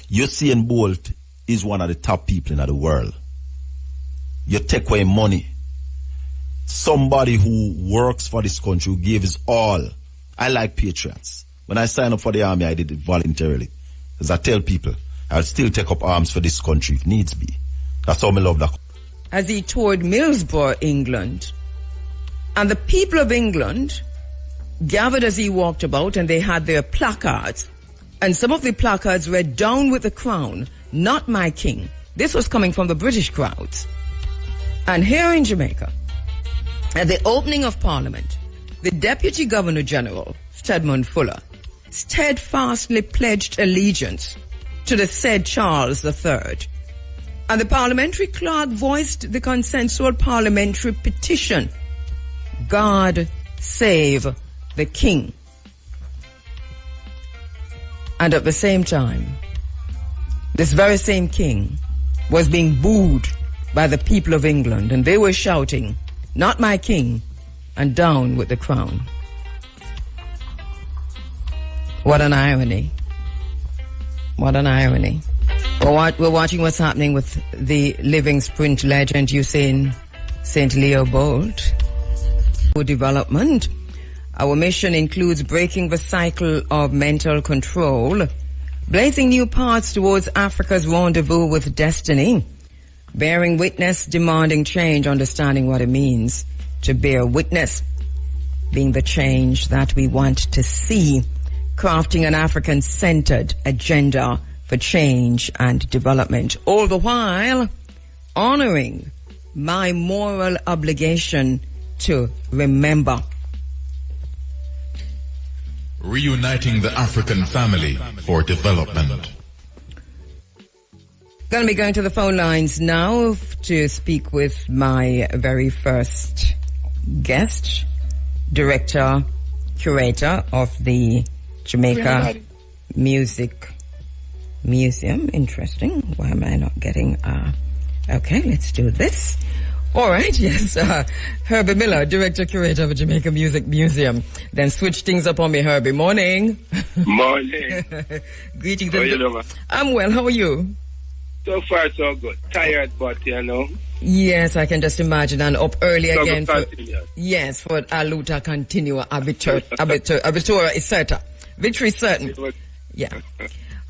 Usain Bolt is one of the top people in the world. You take away money. Somebody who works for this country, who gave his all. I like patriots. When I signed up for the army, I did it voluntarily. As I tell people, I'll still take up arms for this country if needs be. That's how I love that. As he toured Middlesbrough, England, and the people of England gathered as he walked about, and they had their placards. And some of the placards read, "Down with the crown, not my king." This was coming from the British crowds. And here in Jamaica, at the opening of Parliament, the Deputy Governor General, Stedman Fuller, steadfastly pledged allegiance to the said Charles III. And the parliamentary clerk voiced the consensual parliamentary petition, "God save the King." And at the same time, this very same king was being booed by the people of England, and they were shouting, "Not my king," and "Down with the crown." What an irony. What an irony. We're watching what's happening with the living sprint legend Usain St. Leo Bolt. For development, our mission includes breaking the cycle of mental control, blazing new paths towards Africa's rendezvous with destiny, bearing witness, demanding change, understanding what it means to bear witness, being the change that we want to see, crafting an African-centered agenda for change and development, all the while honoring my moral obligation to remember. Reuniting the African family for development. Going to be going to the phone lines now to speak with my very first guest, director, curator of the Jamaica Music Museum. Interesting. Why am I not getting... Okay, let's do this. All right, yes. Herbie Miller, director, curator of the Jamaica Music Museum. Then switch things up on me, Herbie. Morning. Morning. Greetings. How you doing? I'm well. How are you? So far, so good. Tired, but Yes, I can just imagine. And up early so again. For a luta continua. Abitura is certa. Victory is certain. Yeah.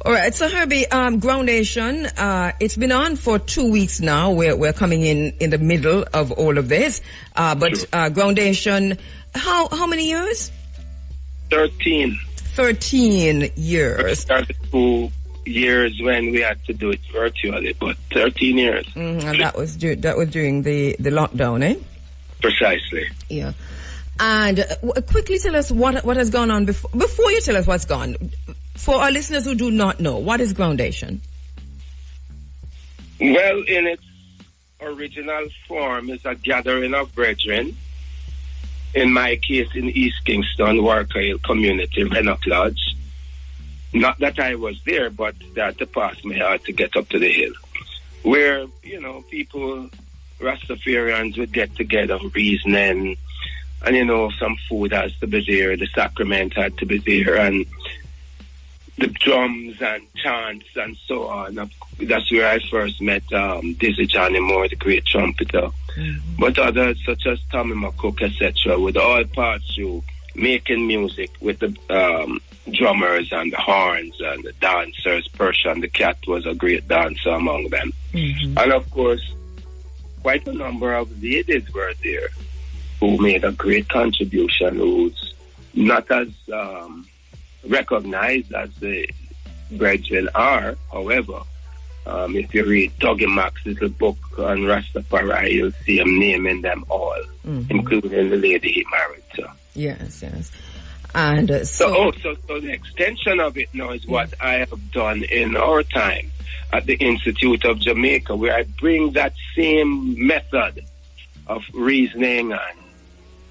All right. So Herbie, Groundation, it's been on for 2 weeks now. We're coming in the middle of all of this. But sure. Groundation, how many years? 13. 13 years. We started 2 years when we had to do it virtually, but 13 years. And that was during the lockdown, eh? Precisely. Yeah. And quickly tell us what has gone on before you tell us what's gone. For our listeners who do not know, what is Groundation? Well, in its original form, it's a gathering of brethren. In my case, in East Kingston, Worker Hill Community, Rennock Lodge. Not that I was there, but that the pass me hard to get up to the hill. Where, people, Rastafarians would get together, reasoning, and, some food has to be there, the sacrament had to be there, and the drums and chants and so on. That's where I first met Dizzy Johnny Moore, the great trumpeter. Mm-hmm. But others such as Tommy McCook, etc., would all pass through making music with the drummers and the horns and the dancers. Persian the Cat was a great dancer among them. Mm-hmm. And of course, quite a number of ladies were there who made a great contribution, who's not as recognized as the brethren are. However, if you read Dougie Mack's little book on Rastafari, you'll see him naming them all, including the lady he married to. Yes. And so the extension of it now is what I have done in our time at the Institute of Jamaica, where I bring that same method of reasoning and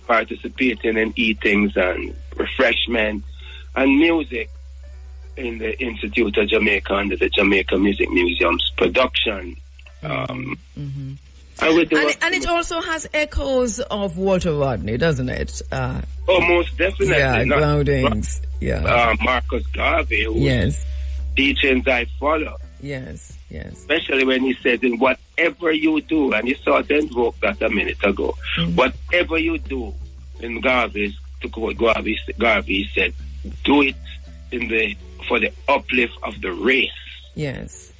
participating in eatings and refreshment and music in the Institute of Jamaica under the Jamaica Music Museum's production. And it also has echoes of Walter Rodney, doesn't it? Most definitely. Yeah, Groundings. Marcus Garvey, who's teachings I follow. Yes. Especially when he says, in whatever you do, and you sort of invoked that a minute ago, whatever you do, in Garvey, to quote Garvey said, do it for the uplift of the race. Yes.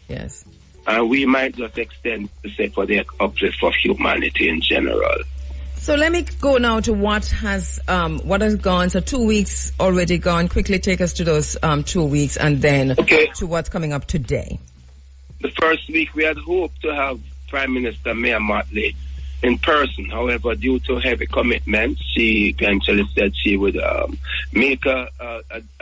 And we might just extend to say for the uplift of humanity in general. So let me go now to what has gone. So 2 weeks already gone. Quickly take us to those 2 weeks, and then to what's coming up today. The first week we had hoped to have Prime Minister Mia Mottley in person. However, due to heavy commitments, she eventually said she would make a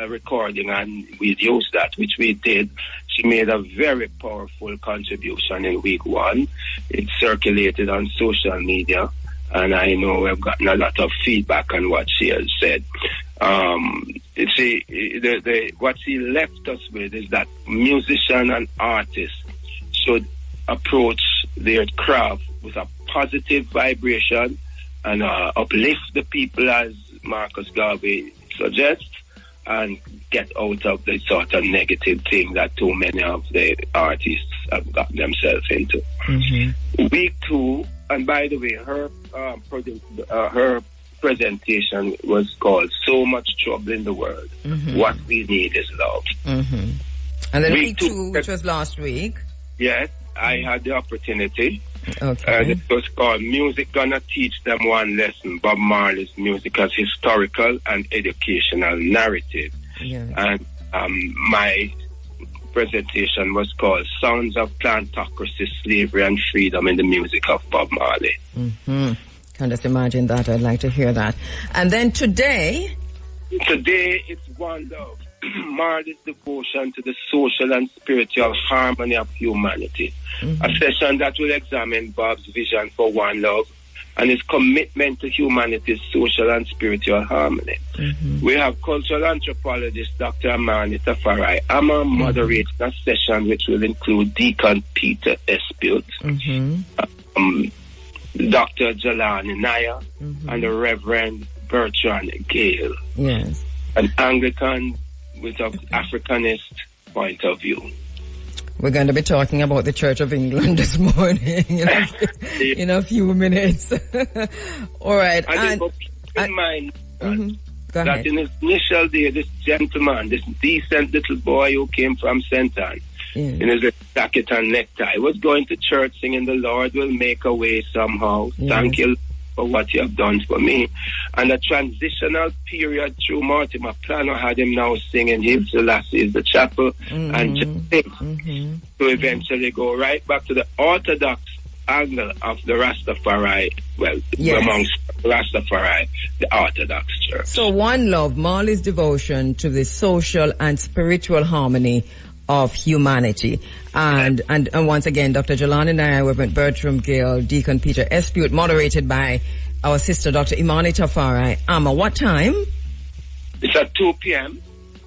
recording, and we'd use that, which we did. She made a very powerful contribution in week 1. It circulated on social media, and I know we've gotten a lot of feedback on what she has said. What she left us with is that musicians and artists should approach their craft with a positive vibration and uplift the people, as Marcus Garvey suggests, and get out of the sort of negative thing that too many of the artists have got themselves into. Week 2, and by the way, her presentation was called "So Much Trouble in the World. What We Need Is Love." And then week 2, which was last week. Yes, I had the opportunity. Okay. It was called "Music Gonna Teach Them One Lesson: Bob Marley's Music as Historical and Educational Narrative." Yes. And my presentation was called "Sounds of Plantocracy, Slavery and Freedom in the Music of Bob Marley." Can just imagine that. I'd like to hear that. And then today it's One Love. Marley's devotion to the social and spiritual harmony of humanity. A session that will examine Bob's vision for one love and his commitment to humanity's social and spiritual harmony. We have cultural anthropologist Dr. Amani Tafarai Amma moderating a session which will include Deacon Peter Espute, Dr. Jelani Naya, and the Reverend Bertrand Gale. Yes. An Anglican with an Africanist point of view. We're going to be talking about the Church of England this morning in a few minutes. All right. And keep in mind that in his initial day, this gentleman, this decent little boy who came from St. Anne, in his jacket and necktie, was going to church singing, "The Lord will make a way somehow. Thank you for what you have done for me." And a transitional period through Mortimer Plano had him now singing "Hail Selassie is the Chapel" and just to eventually go right back to the Orthodox angle of the Rastafari, amongst Rastafari, the Orthodox Church. So One Love, Marley's devotion to the social and spiritual harmony of humanity. And once again, Dr. Jelani and I, Reverend Bertram Gale, Deacon Peter Espute, moderated by our sister, Dr. Imani Tafari Amma. What time? It's at 2 p.m.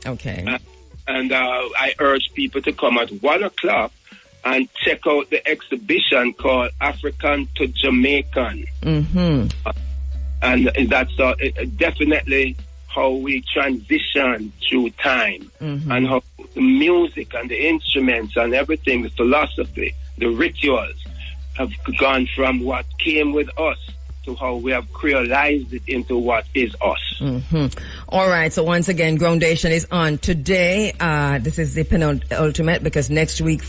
Okay. And I urge people to come at 1 o'clock and check out the exhibition called African to Jamaican. And that's definitely how we transition through time and how the music and the instruments and everything, the philosophy, the rituals have gone from what came with us to how we have creolized it into what is us. All right. So once again, Groundation is on today. This is the penultimate because next week,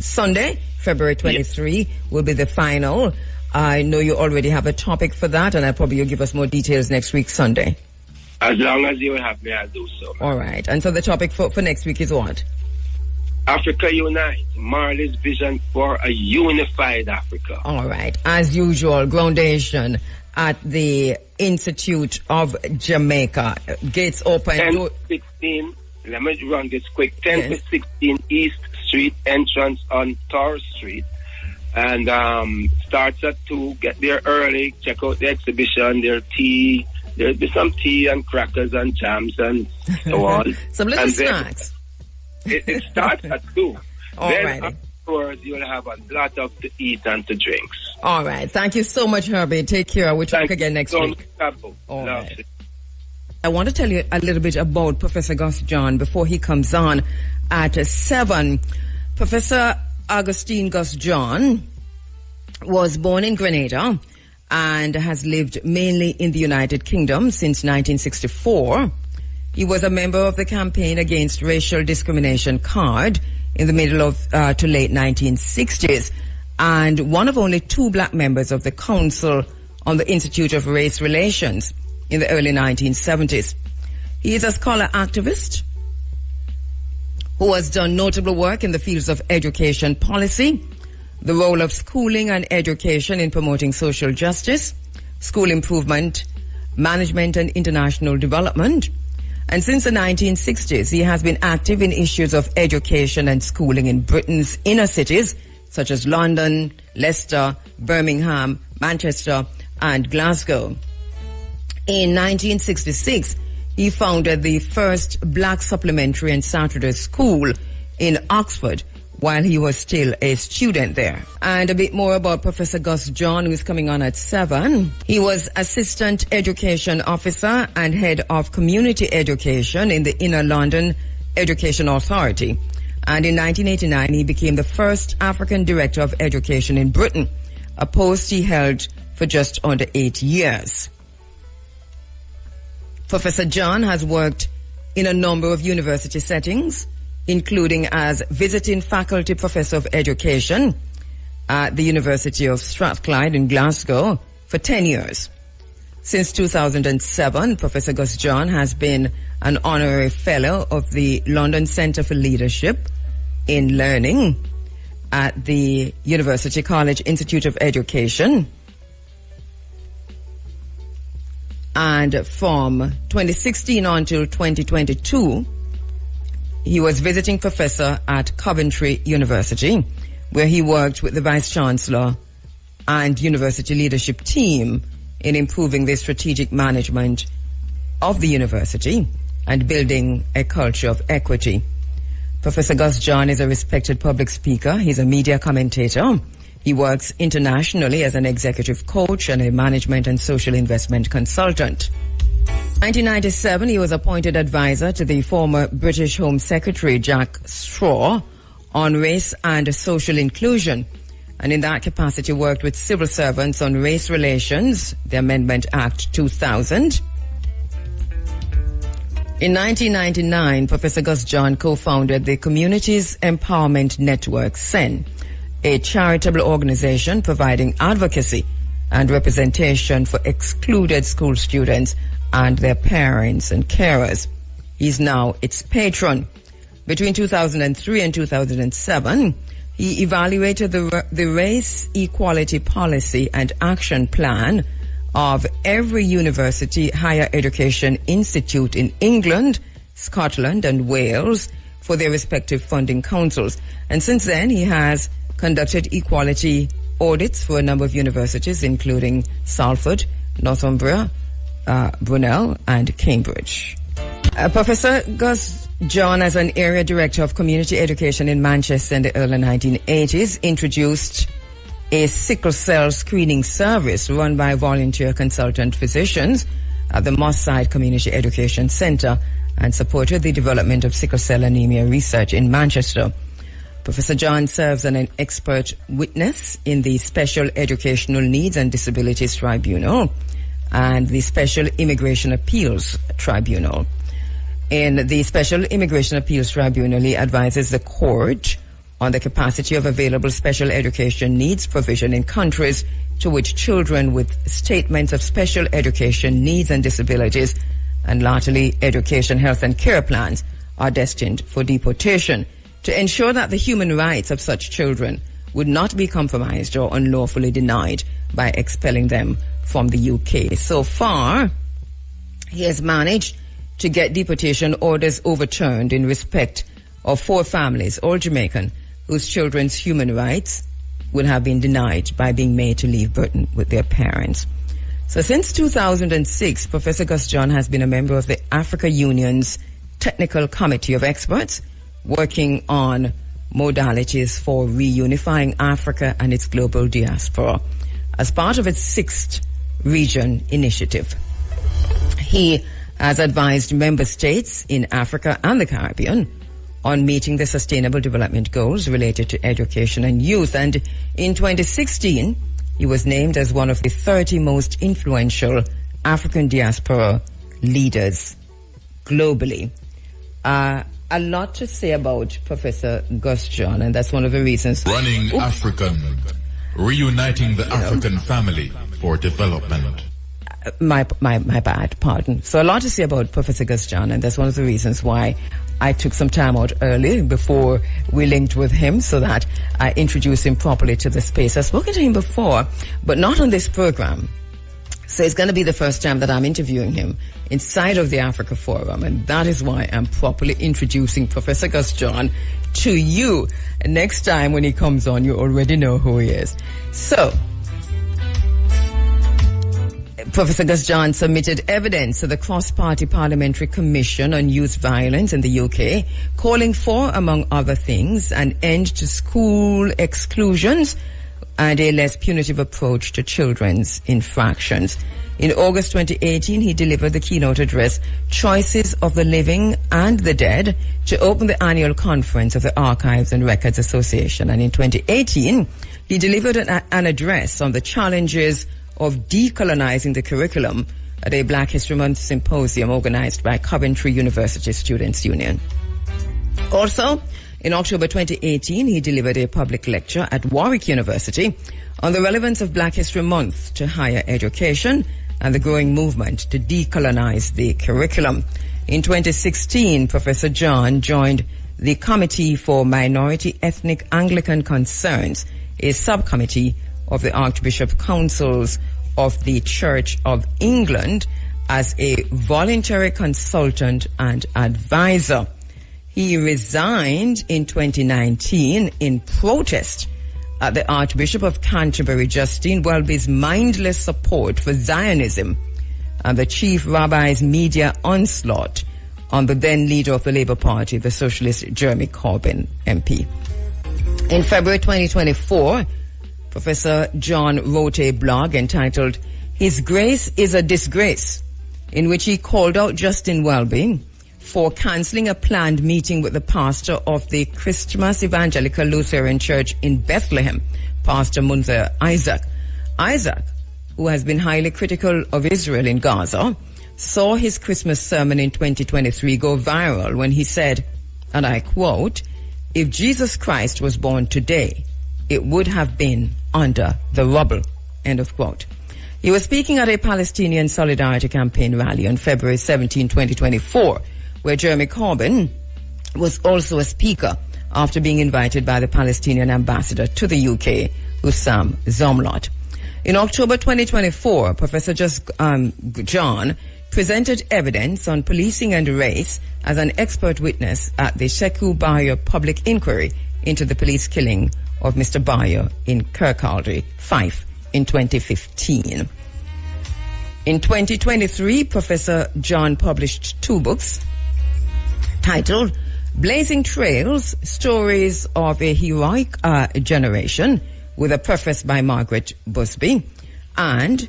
Sunday, February 23, will be the final. I know you already have a topic for that, and you'll give us more details next week, Sunday. As long as you have me, I'll do so. All right. And so the topic for next week is what? Africa Unite, Marley's vision for a unified Africa. All right. As usual, Groundation at the Institute of Jamaica. Gates open. 10 to 16, let me run this quick. 10 to 16 East Street, entrance on Torres Street. And starts at 2. Get there early. Check out the exhibition. There's tea. There'll be some tea and crackers and jams and so on. Some little snacks. It starts at 2. All then right. Afterwards, you'll have a lot of to eat and to drinks. All right. Thank you so much, Herbie. Take care. We'll talk again next week. Kabu. All right. I want to tell you a little bit about Professor Gus John before he comes on at 7. Professor Augustine Gus John was born in Grenada and has lived mainly in the United Kingdom since 1964. He was a member of the Campaign Against Racial Discrimination CARD in the middle of to late 1960s, and one of only 2 black members of the Council on the Institute of Race Relations in the early 1970s. He is a scholar activist who has done notable work in the fields of education policy, the role of schooling and education in promoting social justice, school improvement, management and international development. And since the 1960s, he has been active in issues of education and schooling in Britain's inner cities, such as London, Leicester, Birmingham, Manchester, and Glasgow. In 1966, he founded the first black supplementary and Saturday school in Oxford while he was still a student there. And a bit more about Professor Gus John, who is coming on at 7. He was Assistant Education Officer and Head of Community Education in the Inner London Education Authority. And in 1989, he became the first African Director of Education in Britain, a post he held for just under 8 years. Professor John has worked in a number of university settings, including as visiting faculty professor of education at the University of Strathclyde in Glasgow for 10 years. Since 2007, Professor Gus John has been an honorary fellow of the London Centre for Leadership in Learning at the University College Institute of Education. And from 2016 until 2022, he was visiting professor at Coventry University, where he worked with the Vice Chancellor and university leadership team in improving the strategic management of the university and building a culture of equity. Professor Gus John is a respected public speaker. He's a media commentator. He works internationally as an executive coach and a management and social investment consultant. 1997, he was appointed advisor to the former British Home Secretary Jack Straw on race and social inclusion, and in that capacity worked with civil servants on race relations, the Amendment Act 2000. In 1999, Professor Gus John co-founded the Communities Empowerment Network, CEN, a charitable organization providing advocacy and representation for excluded school students and their parents and carers. He's now its patron. Between 2003 and 2007, he evaluated the Race Equality Policy and Action Plan of every university higher education institute in England, Scotland, and Wales for their respective funding councils. And since then, he has conducted equality audits for a number of universities, including Salford, Northumbria, Brunel, and Cambridge. Professor Gus John, as an area director of community education in Manchester in the early 1980s, introduced a sickle cell screening service run by volunteer consultant physicians at the Moss Side Community Education Centre and supported the development of sickle cell anemia research in Manchester. Professor John serves as an expert witness in the Special Educational Needs and Disabilities Tribunal and the Special Immigration Appeals Tribunal. In the Special Immigration Appeals Tribunal, he advises the court on the capacity of available special education needs provision in countries to which children with statements of special education needs and disabilities and latterly education, health and care plans are destined for deportation, to ensure that the human rights of such children would not be compromised or unlawfully denied by expelling them from the UK. So far, he has managed to get deportation orders overturned in respect of 4 families, all Jamaican, whose children's human rights would have been denied by being made to leave Britain with their parents. So since 2006, Professor Gus John has been a member of the Africa Union's Technical Committee of Experts, working on modalities for reunifying Africa and its global diaspora as part of its 6th region initiative. He has advised member states in Africa and the Caribbean on meeting the Sustainable Development Goals related to education and youth. And in 2016, he was named as one of the 30 most influential African diaspora leaders globally. A lot to say about Professor Gus John, and that's one of the reasons. Running African, reuniting the African family for development. My bad, pardon. So a lot to say about Professor Gus John, and that's one of the reasons why I took some time out early before we linked with him so that I introduce him properly to the space. I've spoken to him before, but not on this program. So it's going to be the first time that I'm interviewing him inside of the Africa Forum, and that is why I'm properly introducing Professor Gus John to you. And next time when he comes on, you already know who he is. So, Professor Gus John submitted evidence to the Cross-Party Parliamentary Commission on Youth Violence in the UK, calling for, among other things, an end to school exclusions and a less punitive approach to children's infractions. In August 2018, he delivered the keynote address, Choices of the Living and the Dead, to open the annual conference of the Archives and Records Association. And in 2018, he delivered an address on the challenges of decolonizing the curriculum at a Black History Month symposium organized by Coventry University Students' Union. Also, in October 2018, he delivered a public lecture at Warwick University on the relevance of Black History Month to higher education and the growing movement to decolonize the curriculum. In 2016, Professor John joined the Committee for Minority Ethnic Anglican Concerns, a subcommittee of the Archbishop Councils of the Church of England, as a voluntary consultant and advisor. He resigned in 2019 in protest at the Archbishop of Canterbury, Justine Welby's mindless support for Zionism and the chief rabbi's media onslaught on the then leader of the Labour Party, the socialist Jeremy Corbyn MP. In February 2024, Professor John wrote a blog entitled His Grace is a Disgrace, in which he called out Justine Welby for cancelling a planned meeting with the pastor of the Christmas Evangelical Lutheran Church in Bethlehem, Pastor Munzer Isaac. Isaac, who has been highly critical of Israel in Gaza, saw his Christmas sermon in 2023 go viral when he said, and I quote, "If Jesus Christ was born today, it would have been under the rubble," end of quote. He was speaking at a Palestinian Solidarity Campaign rally on February 17, 2024, where Jeremy Corbyn was also a speaker after being invited by the Palestinian ambassador to the UK, Hussam Zomlot. In October 2024, Professor John presented evidence on policing and race as an expert witness at the Sheku Bayo public inquiry into the police killing of Mr. Bayo in Kirkcaldy, Fife, in 2015. In 2023, Professor John published 2 books titled Blazing Trails, Stories of a Heroic Generation, with a preface by Margaret Busby, and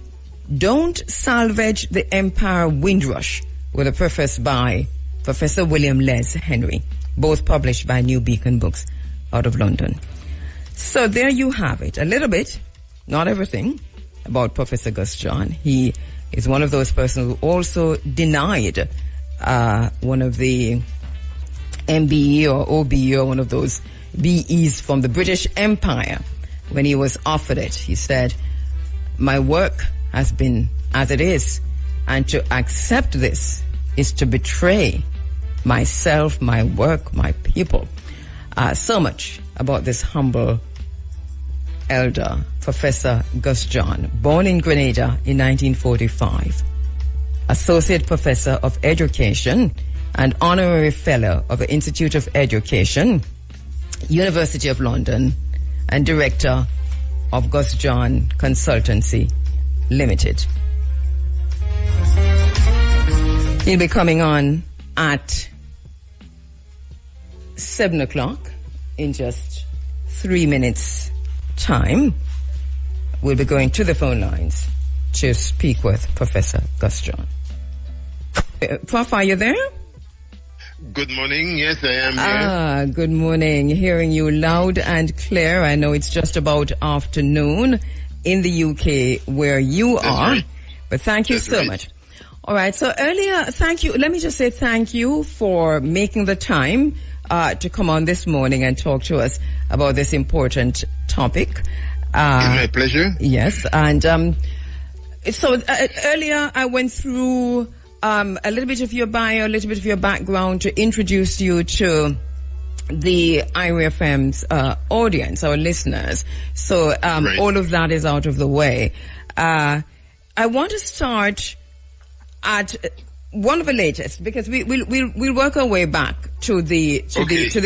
Don't Salvage the Empire Windrush, with a preface by Professor William Les Henry, both published by New Beacon Books out of London. So there you have it. A little bit, not everything, about Professor Gus John. He is one of those persons who also denied one of the MBE or OBE or one of those BEs from the British Empire when he was offered it. He said, my work has been as it is, and to accept this is to betray myself, my work, my people. So much about this humble elder, Professor Gus John, born in Grenada in 1945, Associate Professor of Education and Honorary Fellow of the Institute of Education, University of London, and Director of Gus John Consultancy Limited. He'll be coming on at 7 o'clock in just 3 minutes' time. We'll be going to the phone lines to speak with Professor Gus John. Prof, are you there? Good morning. Yes, I am here. Good morning. Hearing you loud and clear. I know it's just about afternoon in the UK where you are, right. But thank you so much. All right. So earlier, thank you. Let me just say thank you for making the time to come on this morning and talk to us about this important topic. It's my pleasure. Yes. And so earlier I went through a little bit of your bio, a little bit of your background to introduce you to the IRA FM's audience, our listeners. So Right. all of that is out of the way. I want to start at one of the latest, because we'll work our way back to the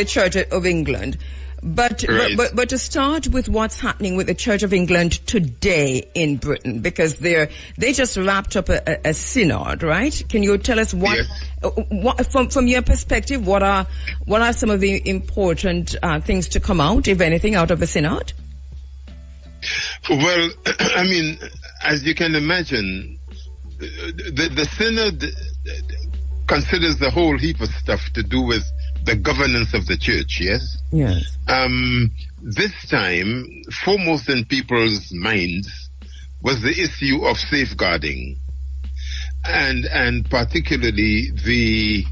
Church of England. But to start with what's happening with the Church of England today in Britain, because they just wrapped up a synod, right? Can you tell us what from your perspective, what are some of the important things to come out, if anything, out of the synod? Well, I mean, as you can imagine, the synod considers a whole heap of stuff to do with the governance of the church, yes? Yes. This time, foremost in people's minds was the issue of safeguarding, and particularly the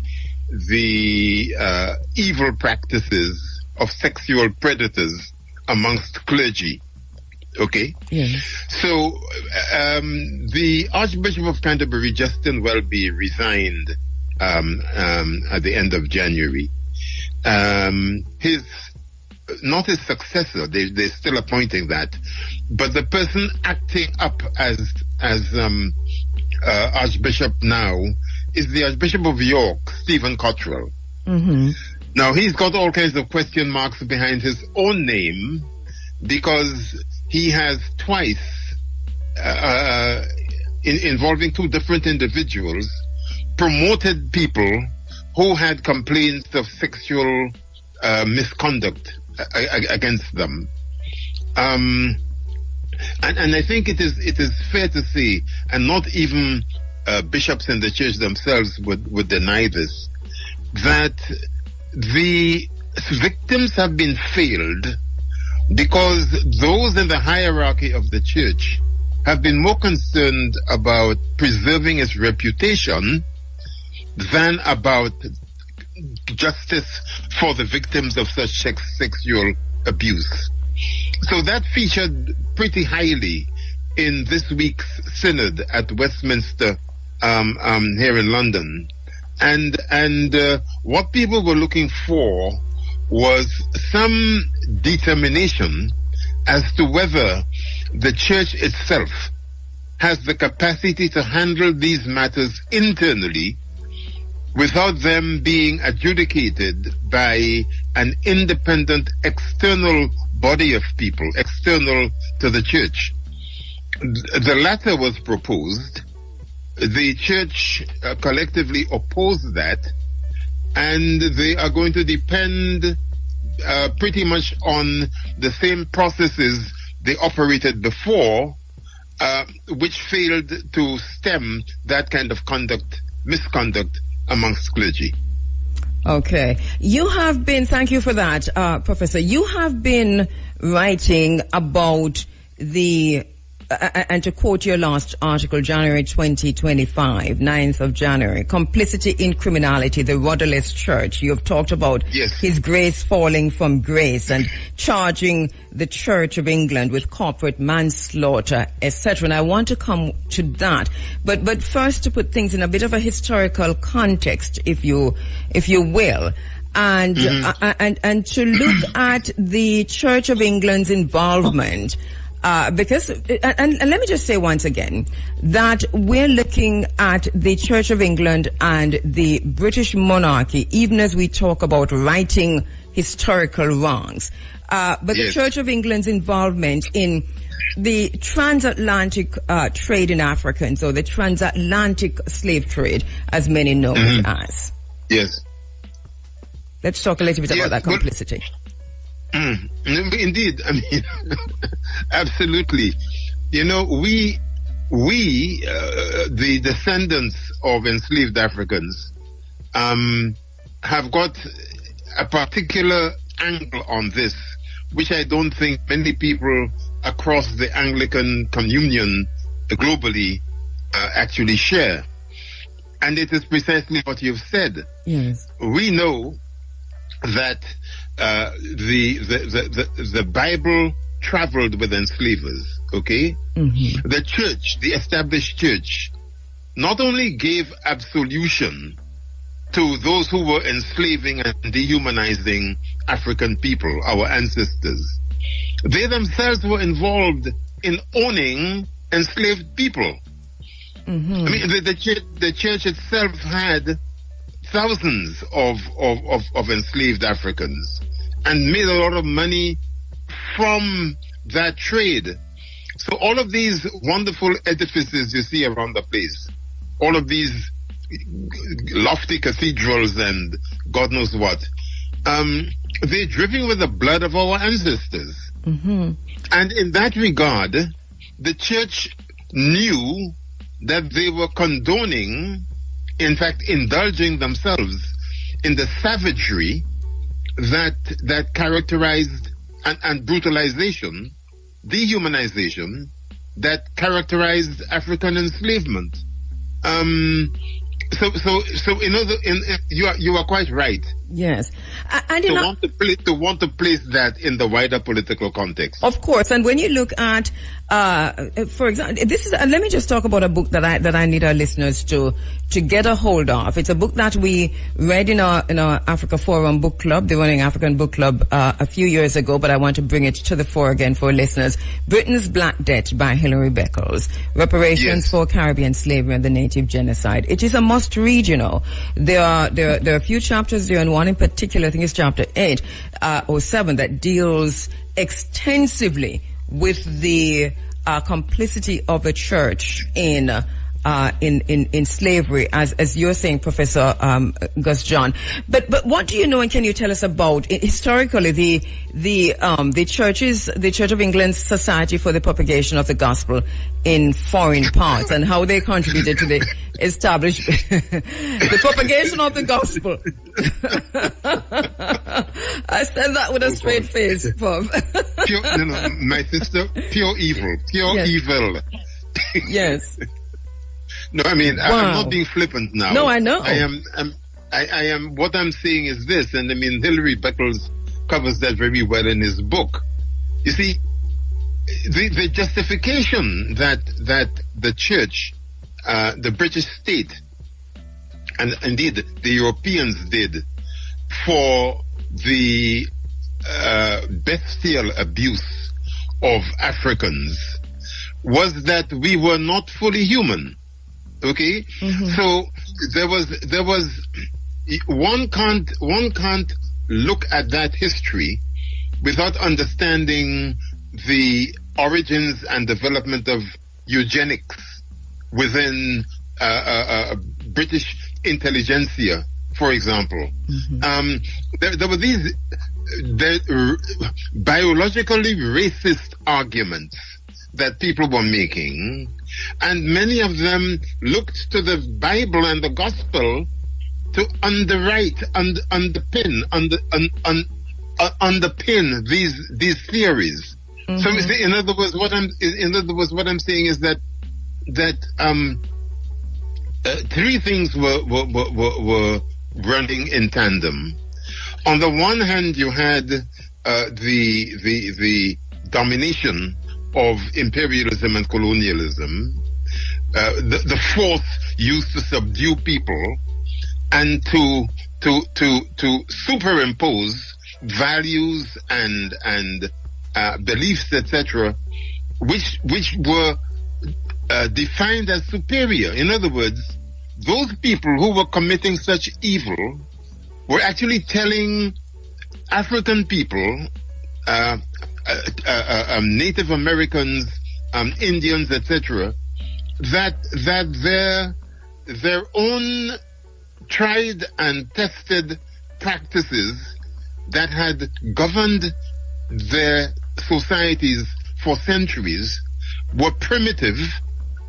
evil practices of sexual predators amongst clergy. Okay? Yes. So, the Archbishop of Canterbury, Justin Welby, resigned at the end of January. Not his successor, they're still appointing that, but the person acting up as Archbishop now is the Archbishop of York, Stephen Cottrell. Mm-hmm. Now, he's got all kinds of question marks behind his own name, because he has twice, involving two different individuals, promoted people who had complaints of sexual misconduct against them. And I think it is fair to say, and not even bishops in the church themselves would deny this, that the victims have been failed because those in the hierarchy of the church have been more concerned about preserving its reputation than about justice for the victims of such sexual abuse. So that featured pretty highly in this week's synod at Westminster here in London. And what people were looking for was some determination as to whether the church itself has the capacity to handle these matters internally without them being adjudicated by an independent external body of people, external to the church. The latter was proposed. The church collectively opposed that, and they are going to depend pretty much on the same processes they operated before, which failed to stem that kind of misconduct amongst clergy. Okay. You have been, thank you for that, Professor. You have been writing about the, and to quote your last article, January 2025, 9th of January, complicity in criminality, the rudderless church. You have talked about His Grace falling from grace and charging the Church of England with corporate manslaughter, etc. And I want to come to that. But first, to put things in a bit of a historical context, if you will. And, and to look at the Church of England's involvement, because, and let me just say once again, that we're looking at the Church of England and the British monarchy, even as we talk about righting historical wrongs. But the Church of England's involvement in the transatlantic trade in Africans, or the transatlantic slave trade, as many know it as. Yes. Let's talk a little bit about that complicity. Indeed, I mean, absolutely. You know, we we, the descendants of enslaved Africans, have got a particular angle on this, which I don't think many people across the Anglican communion globally actually share. And it is precisely what you've said. Yes. We know that the Bible traveled with enslavers, okay? Mm-hmm. The church, the established church, not only gave absolution to those who were enslaving and dehumanizing African people, our ancestors, they themselves were involved in owning enslaved people. Mm-hmm. I mean, the church itself had thousands of enslaved Africans and made a lot of money from that trade. So all of these wonderful edifices you see around the place, all of these lofty cathedrals and God knows what, they're dripping with the blood of our ancestors. Mm-hmm. And in that regard, the church knew that they were condoning, in fact, indulging themselves in the savagery that characterized and brutalization, dehumanization that characterized African enslavement. So you are quite right. Yes, and to want to place that in the wider political context. Of course, and when you look at, for example, this is. Let me just talk about a book that I need our listeners to get a hold of. It's a book that we read in our Africa Forum book club, the Running African Book Club, a few years ago. But I want to bring it to the fore again for listeners. Britain's Black Debt by Hilary Beckles. Reparations for Caribbean Slavery and the Native Genocide. It is a must read. You know, there are a few chapters there, and one in particular, I think it's chapter 8 or 7, that deals extensively with the complicity of the church in slavery, as you're saying, Professor Gus John. But what do you know, and can you tell us about historically the Church of England's Society for the Propagation of the Gospel in foreign parts, and how they contributed to the the propagation of the gospel? I said that with a straight face, Bob. My sister, pure evil. Yes. No, I mean, wow. I'm not being flippant now. No, I know. I am, what I'm saying is this, and I mean, Hilary Beckles covers that very well in his book. You see, the justification that the church, the British state, and indeed the Europeans did for the bestial abuse of Africans was that we were not fully human. Okay, so there was one can't look at that history without understanding the origins and development of eugenics within British intelligentsia, for example. There were these biologically racist arguments that people were making, and many of them looked to the Bible and the Gospel to underpin these theories. So in other words, what I'm saying is that three things were running in tandem. On the one hand, you had the domination of imperialism and colonialism, the force used to subdue people and to superimpose values and beliefs, etc., which were defined as superior. In other words, those people who were committing such evil were actually telling African people, Native Americans, Indians, etc., that their own tried and tested practices that had governed their societies for centuries were primitive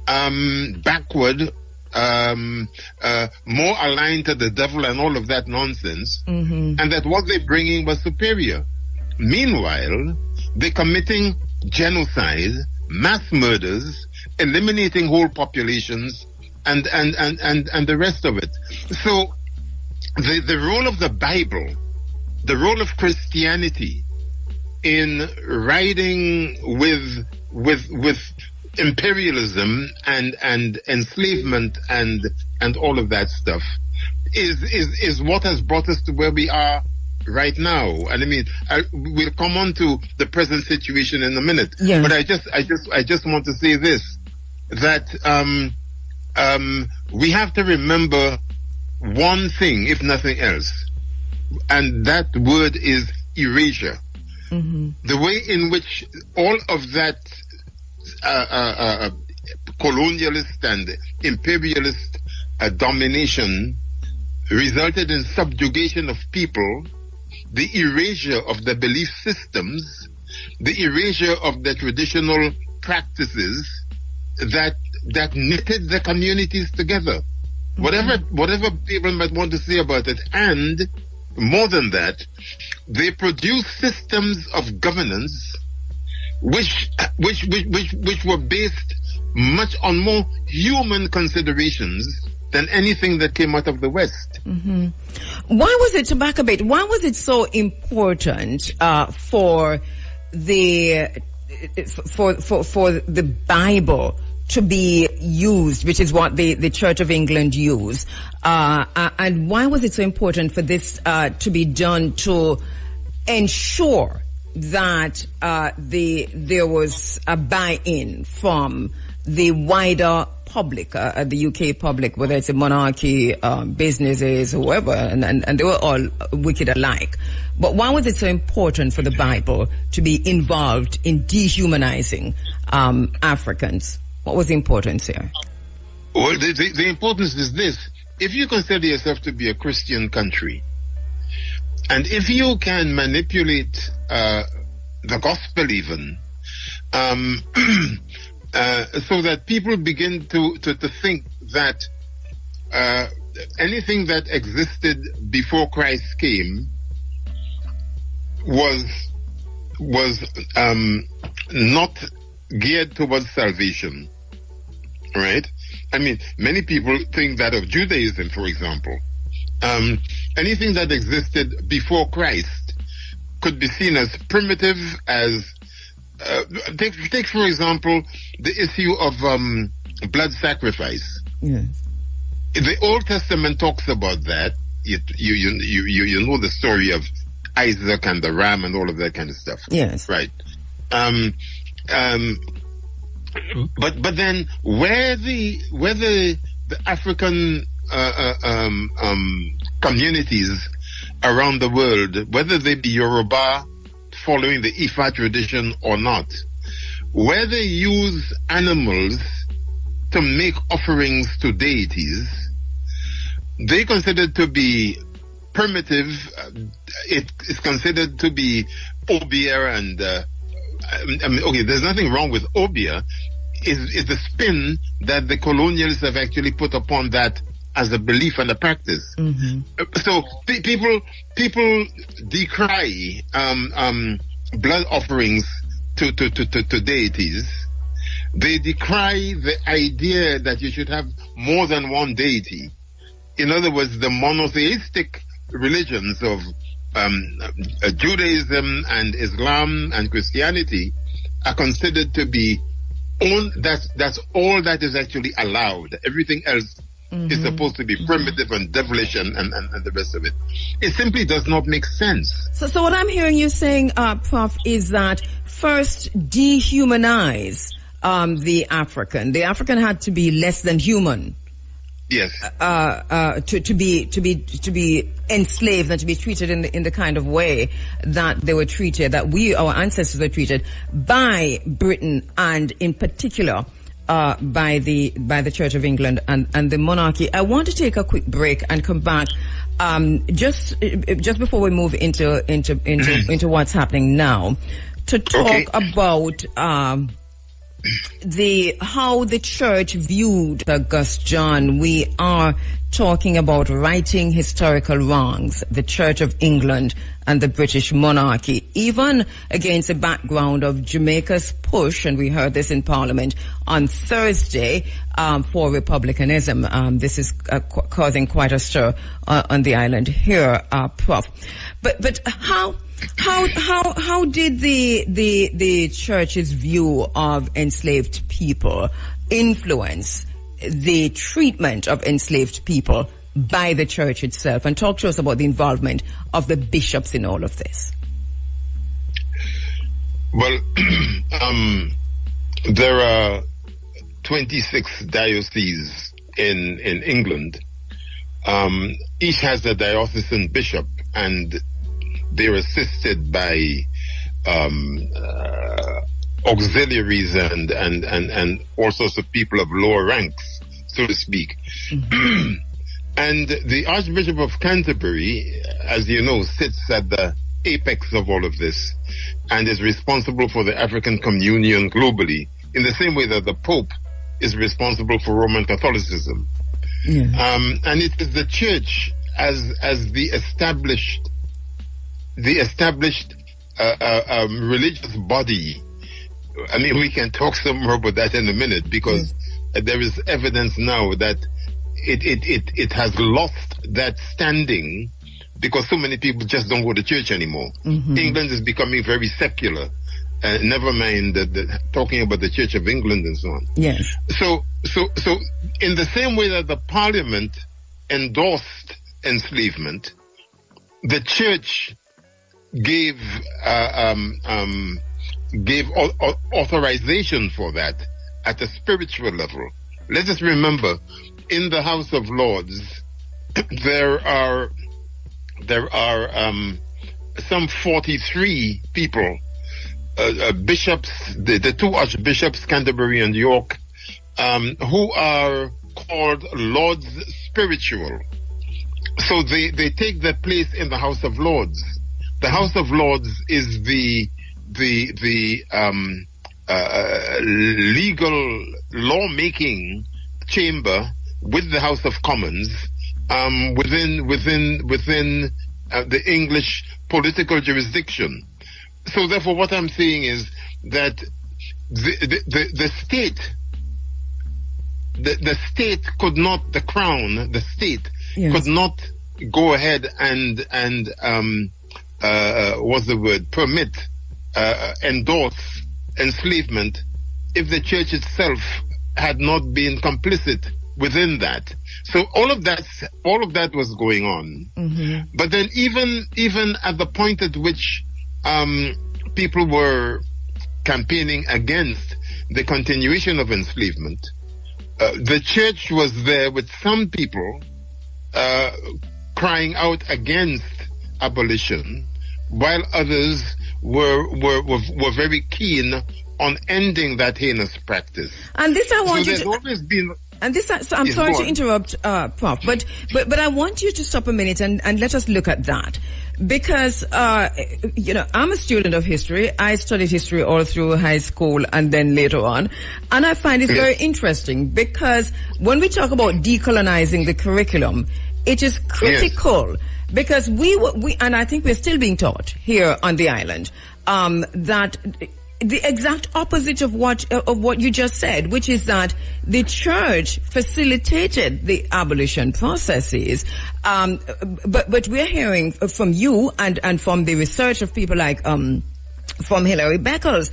backward, more aligned to the devil and all of that nonsense, and that what they're bringing was superior. Meanwhile, they're committing genocide, mass murders, eliminating whole populations, and the rest of it. So the role of the Bible, the role of Christianity in riding with imperialism and enslavement and all of that stuff is what has brought us to where we are right now. And I mean, we'll come on to the present situation in a minute. Yeah. But I just want to say this, that we have to remember one thing, if nothing else, and that word is erasure. The way in which all of that colonialist and imperialist domination resulted in subjugation of people, the erasure of the belief systems, the erasure of the traditional practices that knitted the communities together. Whatever people might want to say about it, and more than that, they produce systems of governance which were based much on more human considerations than anything that came out of the West. Why was it, to back a bit, why was it so important for the Bible to be used, which is what the Church of England used, and why was it so important for this to be done to ensure that there was a buy-in from the wider public, the UK public, whether it's a monarchy, businesses, whoever, and they were all wicked alike. But why was it so important for the Bible to be involved in dehumanizing Africans? What was the importance here? Well, the importance is this. If you consider yourself to be a Christian country, and if you can manipulate the gospel even, so that people begin to think that anything that existed before Christ came was not geared towards salvation, right? I mean, many people think that of Judaism, for example. Anything that existed before Christ could be seen as primitive, as take for example the issue of blood sacrifice. Yes. The Old Testament talks about that. You know the story of Isaac and the ram and all of that kind of stuff. Yes. Right. But then where the African communities around the world, whether they be Yoruba following the Ifa tradition or not, where they use animals to make offerings to deities, they considered to be primitive. It is considered to be obeah, and okay, there's nothing wrong with obeah. Is the spin that the colonialists have actually put upon that as a belief and a practice. So people decry blood offerings to deities. They decry the idea that you should have more than one deity. In other words, the monotheistic religions of Judaism and Islam and Christianity are considered to be that's all that is actually allowed. Everything else is supposed to be primitive and devilish and the rest of it. It simply does not make sense. So what I'm hearing you saying, Prof, is that first dehumanize the African. The African had to be less than human. Yes. To be enslaved and to be treated in the kind of way that they were treated, that our ancestors were treated by Britain, and in particular by the Church of England and the monarchy. I want to take a quick break and come back just before we move into what's happening now, to talk about how the church viewed August John. We are talking about righting historical wrongs, the Church of England and the British monarchy, even against the background of Jamaica's push, and we heard this in Parliament on Thursday, for republicanism. This is causing quite a stir on the island here, Prof. But how did the church's view of enslaved people influence the treatment of enslaved people by the church itself? And talk to us about the involvement of the bishops in all of this. Well, there are 26 dioceses in England. Each has a diocesan bishop, and they're assisted by auxiliaries and all sorts of people of lower ranks, so to speak. Mm-hmm. And the Archbishop of Canterbury, as you know, sits at the apex of all of this and is responsible for the African communion globally, in the same way that the Pope is responsible for Roman Catholicism. Yeah. And it is the church as the established religious body. I mean, we can talk some more about that in a minute, because there is evidence now that it has lost that standing because so many people just don't go to church anymore. Mm-hmm. England is becoming very secular. Never mind talking about the Church of England and so on. Yes. So in the same way that the Parliament endorsed enslavement, the church gave authorization for that at a spiritual level. Let us remember, in the House of Lords, there are some 43 people, bishops, the two archbishops, Canterbury and York, who are called Lords Spiritual. So they take their place in the House of Lords. The House of Lords is the legal lawmaking chamber with the House of Commons within the English political jurisdiction. So therefore, what I'm saying is that the state, the state could not, the crown, the state could not go ahead and what's the word, permit, endorse enslavement if the church itself had not been complicit within that. So all of that was going on. Mm-hmm. But then even at the point at which people were campaigning against the continuation of enslavement, the church was there with some people crying out against abolition, while others were very keen on ending that heinous practice. And this I want you to... always been... And this, so I'm sorry to interrupt, Prof, but I want you to stop a minute and let us look at that. Because, I'm a student of history. I studied history all through high school and then later on. And I find it very interesting because when we talk about decolonizing the curriculum, it is critical because and I think we're still being taught here on the island, that the exact opposite of what you just said, which is that the church facilitated the abolition processes. But we're hearing from you and from the research of people like from Hilary Beckles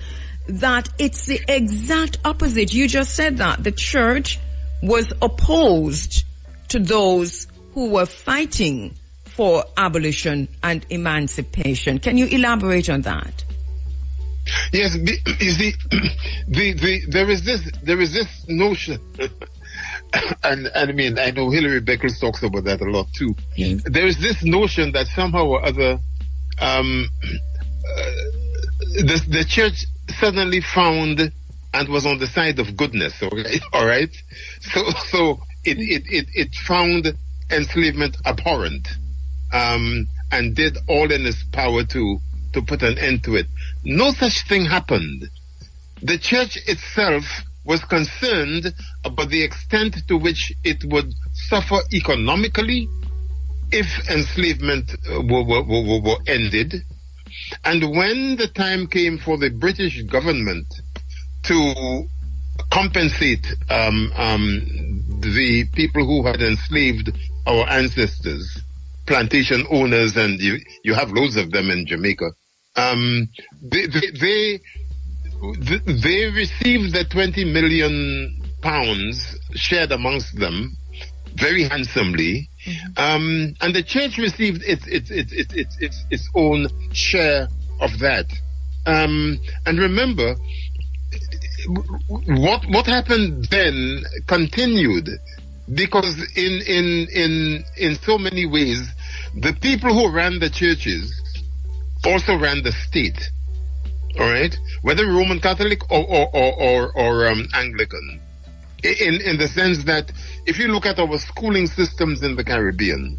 that it's the exact opposite. You just said that the church was opposed to those who were fighting for abolition and emancipation. Can you elaborate on that? Yes, you see, there is this notion, and I mean, I know Hilary Beckles talks about that a lot too. Yes. There is this notion that somehow or other, the church suddenly found and was on the side of goodness. All right. So it found enslavement abhorrent, and did all in its power to put an end to it. No such thing happened. the church itself was concerned about the extent to which it would suffer economically if enslavement were ended. And when the time came for the British government to compensate the people who had enslaved our ancestors, plantation owners, and you have loads of them in Jamaica, they received the 20 million pounds shared amongst them very handsomely, and the church received its own share of that. And remember, what happened then continued, because in so many ways, the people who ran the churches also ran the state. All right, whether Roman Catholic or Anglican, in the sense that if you look at our schooling systems in the Caribbean,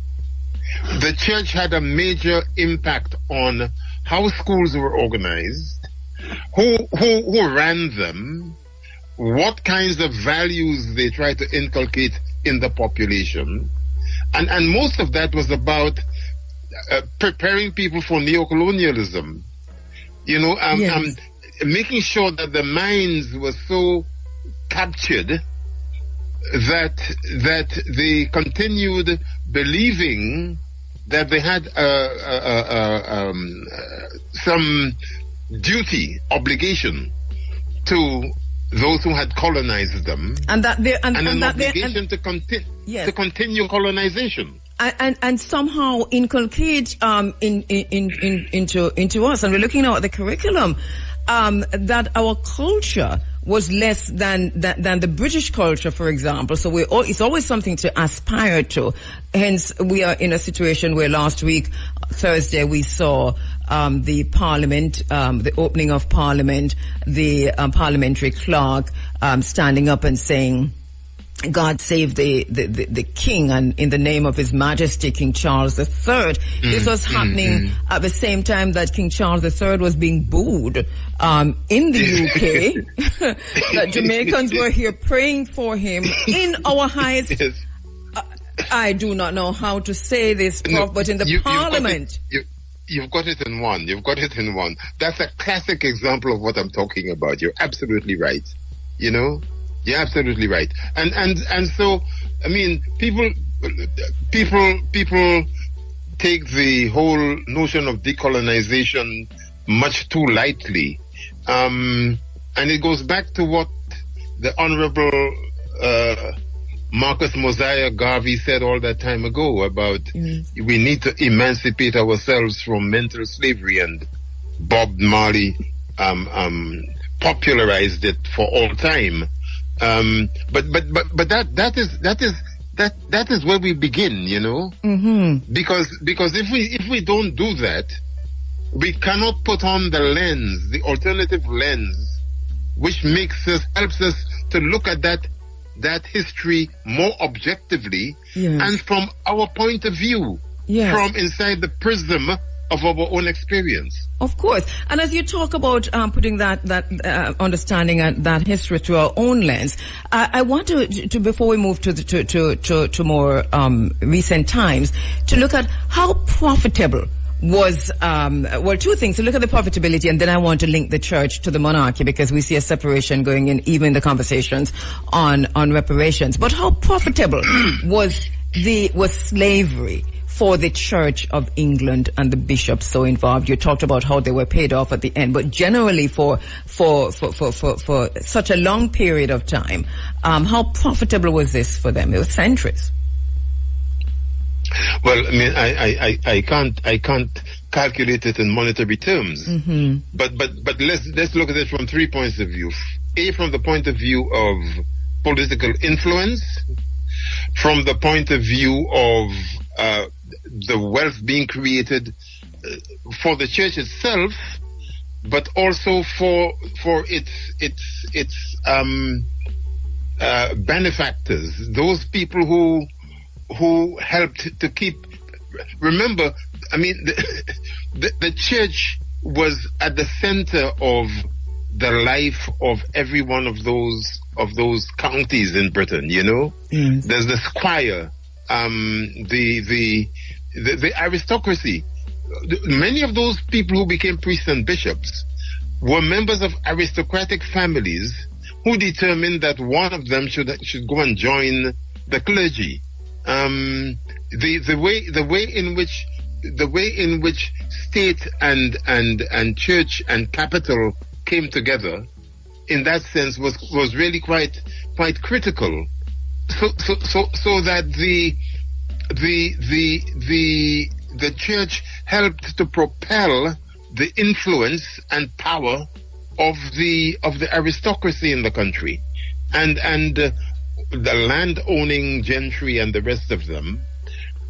the church had a major impact on how schools were organized, who ran them, what kinds of values they tried to inculcate in the population, and most of that was about preparing people for neocolonialism. You know, Yes. Making sure that the minds were so captured that they continued believing that they had some duty, obligation to those who had colonized them, And that they and an that they obligation Yes. to continue colonization. and somehow inculcate into us, and we're looking now at the curriculum, that our culture was less than the British culture, for example. So it's always something to aspire to. Hence, we are in a situation where last week, Thursday, we saw the Parliament, the opening of Parliament, the parliamentary clerk standing up and saying, God save the king, and in the name of His Majesty King Charles III. This was happening at the same time that King Charles III was being booed in the UK. That Jamaicans were here praying for him in our highest. Yes. I do not know how to say this, Prof, but in the Parliament. You've got it in one. You've got it in one. That's a classic example of what I'm talking about. You're absolutely right. You know? You're absolutely right. And so, I mean, people take the whole notion of decolonization much too lightly. And it goes back to what the Honorable Marcus Mosiah Garvey said all that time ago about we need to emancipate ourselves from mental slavery, and Bob Marley popularized it for all time. But that is where we begin, you know, because if we don't do that, we cannot put on the lens, the alternative lens, which helps us to look at that history more objectively and from our point of view, from inside the prism of our own experience. Of course. And as you talk about putting that understanding and that history through our own lens, I want to before we move to more recent times, to look at how profitable was, two things. To look at the profitability, and then I want to link the church to the monarchy, because we see a separation going in even in the conversations on reparations. But how profitable was slavery for the Church of England and the bishops so involved? You talked about how they were paid off at the end, but generally for such a long period of time, how profitable was this for them? It was centuries. Well, I mean, I can't calculate it in monetary terms, but let's look at it from 3 points of view. A, from the point of view of political influence, from the point of view of the wealth being created for the church itself, but also for its benefactors, those people who helped to keep. Remember, I mean, the church was at the center of the life of every one of those counties in Britain. You know, there's the squire, the aristocracy. Many of those people who became priests and bishops were members of aristocratic families who determined that one of them should go and join the clergy. The way in which state and church and capital came together, in that sense, was really quite critical. So that the church helped to propel the influence and power of the aristocracy in the country, and the land owning gentry and the rest of them.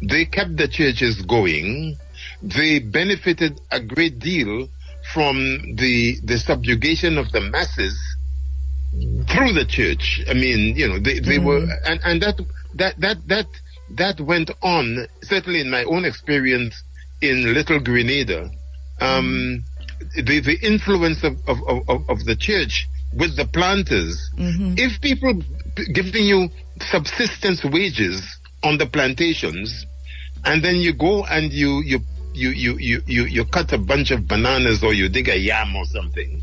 They kept the churches going. They benefited a great deal from the subjugation of the masses through the church. I mean, you know, they were, and that went on, certainly in my own experience in Little Grenada. The influence of the church with the planters. If people giving you subsistence wages on the plantations, and then you go and you cut a bunch of bananas or you dig a yam or something,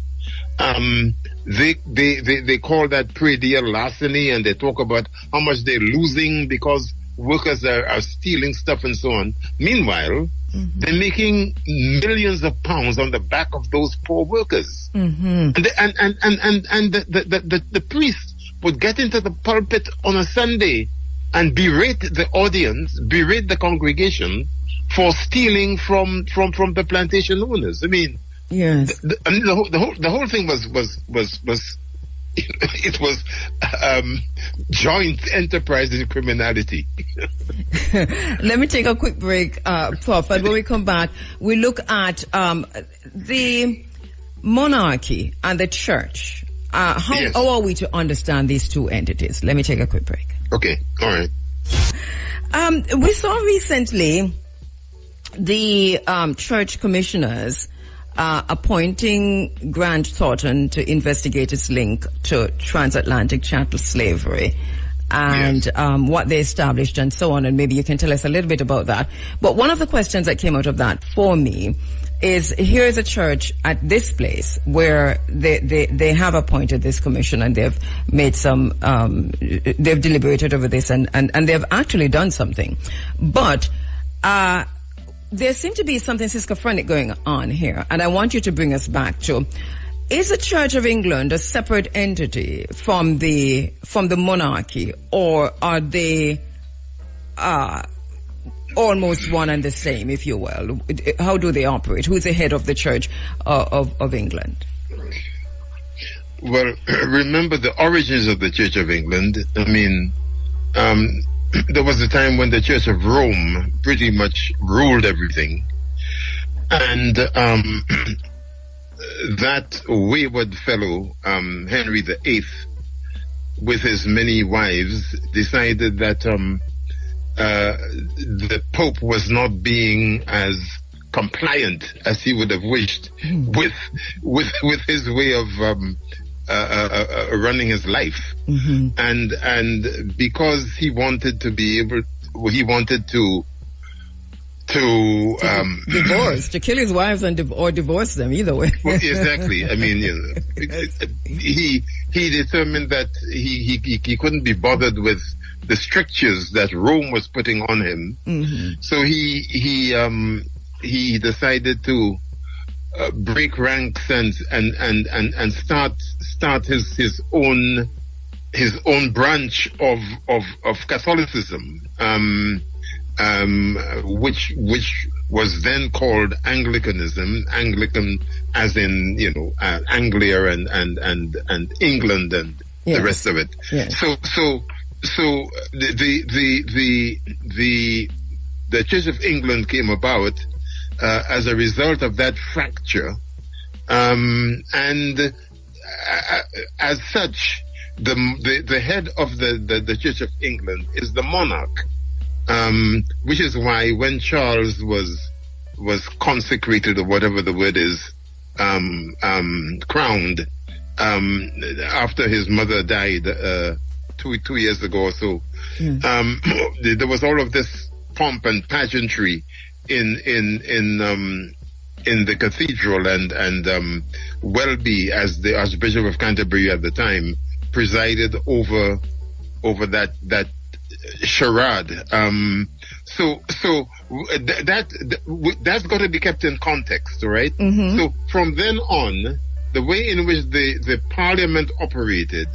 they call that prédial larceny, and they talk about how much they're losing because workers are stealing stuff and so on. Meanwhile, they're making millions of pounds on the back of those poor workers. And the priest would get into the pulpit on a Sunday and berate the audience, berate the congregation for stealing from the plantation owners. I mean, yes, the whole thing was it was joint enterprise in criminality. Let me take a quick break, Prof. And when we come back, we look at the monarchy and the church. How are we to understand these two entities? Let me take a quick break. Okay, all right. We saw recently the church commissioners appointing Grant Thornton to investigate its link to transatlantic chattel slavery and what they established and so on, and maybe you can tell us a little bit about that. But one of the questions that came out of that for me is, here's a church at this place where they have appointed this commission and they've made some, they've deliberated over this and they've actually done something. But there seemed to be something schizophrenic going on here, and I want you to bring us back to, is the Church of England a separate entity from the monarchy, or are they almost one and the same, if you will? How do they operate? Who's the head of the Church of England? Well, remember the origins of the Church of England. I mean, there was a time when the Church of Rome pretty much ruled everything. And that wayward fellow, Henry VIII, with his many wives, decided that the Pope was not being as compliant as he would have wished with his way of running his life. And because he wanted to be able, he wanted to divorce, to kill his wives or divorce them, either way. Well, exactly. I mean, you know, he determined that he couldn't be bothered with the strictures that Rome was putting on him. So he decided to break ranks and start his own branch of Catholicism, which was then called Anglicanism. Anglican, as in, you know, Anglia and England and the rest of it. So the Church of England came about as a result of that fracture, and as such, the head of the Church of England is the monarch, which is why when Charles was consecrated, or whatever the word is, crowned, after his mother died 2 years ago or so. There was all of this pomp and pageantry in the cathedral, and Welby, as the Archbishop of Canterbury at the time, presided over that charade. That's got to be kept in context, right? So from then on, the way in which the Parliament operated,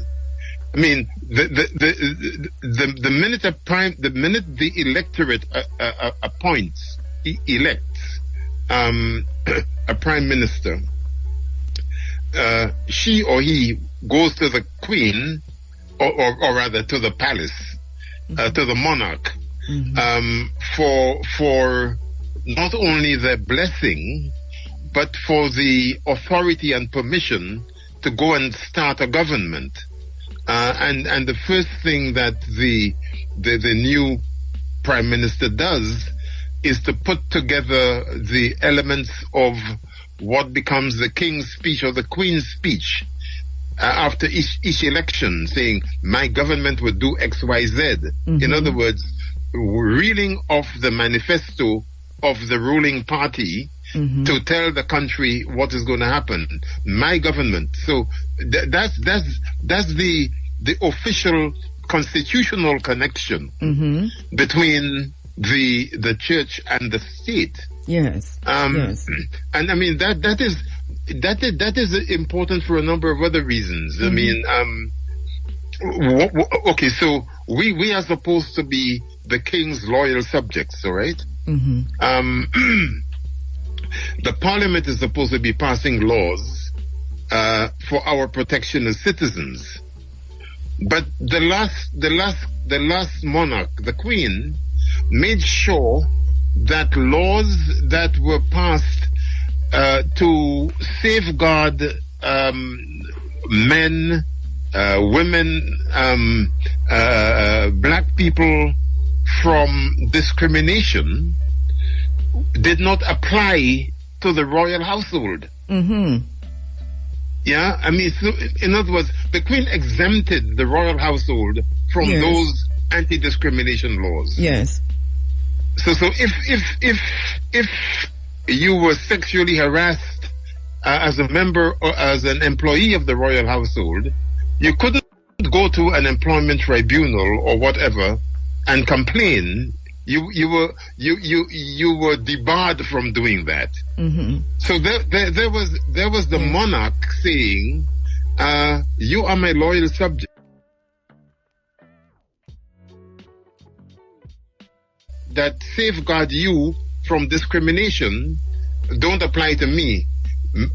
I mean, the minute the electorate elects a prime minister, she or he goes to the Queen, or rather to the palace, to the monarch, for not only their blessing, but for the authority and permission to go and start a government. And the first thing that the new prime minister does is to put together the elements of what becomes the king's speech or the queen's speech after each election, saying, my government would do X, Y, Z. In other words, reeling off the manifesto of the ruling party to tell the country what is going to happen. My government. So that's the official constitutional connection between the church and the state. Yes. Yes. And I mean that is important for a number of other reasons. I mean, okay, so we are supposed to be the king's loyal subjects, all right? The Parliament is supposed to be passing laws for our protection as citizens. But the last monarch, the Queen, made sure that laws that were passed to safeguard men, women, black people from discrimination did not apply to the royal household. Yeah, I mean, so in other words, the Queen exempted the royal household from those anti-discrimination laws. Yes. So if you were sexually harassed as a member or as an employee of the royal household, you couldn't go to an employment tribunal or whatever and complain. You were debarred from doing that. So there was the monarch saying, you are my loyal subject. That safeguard you from discrimination don't apply to me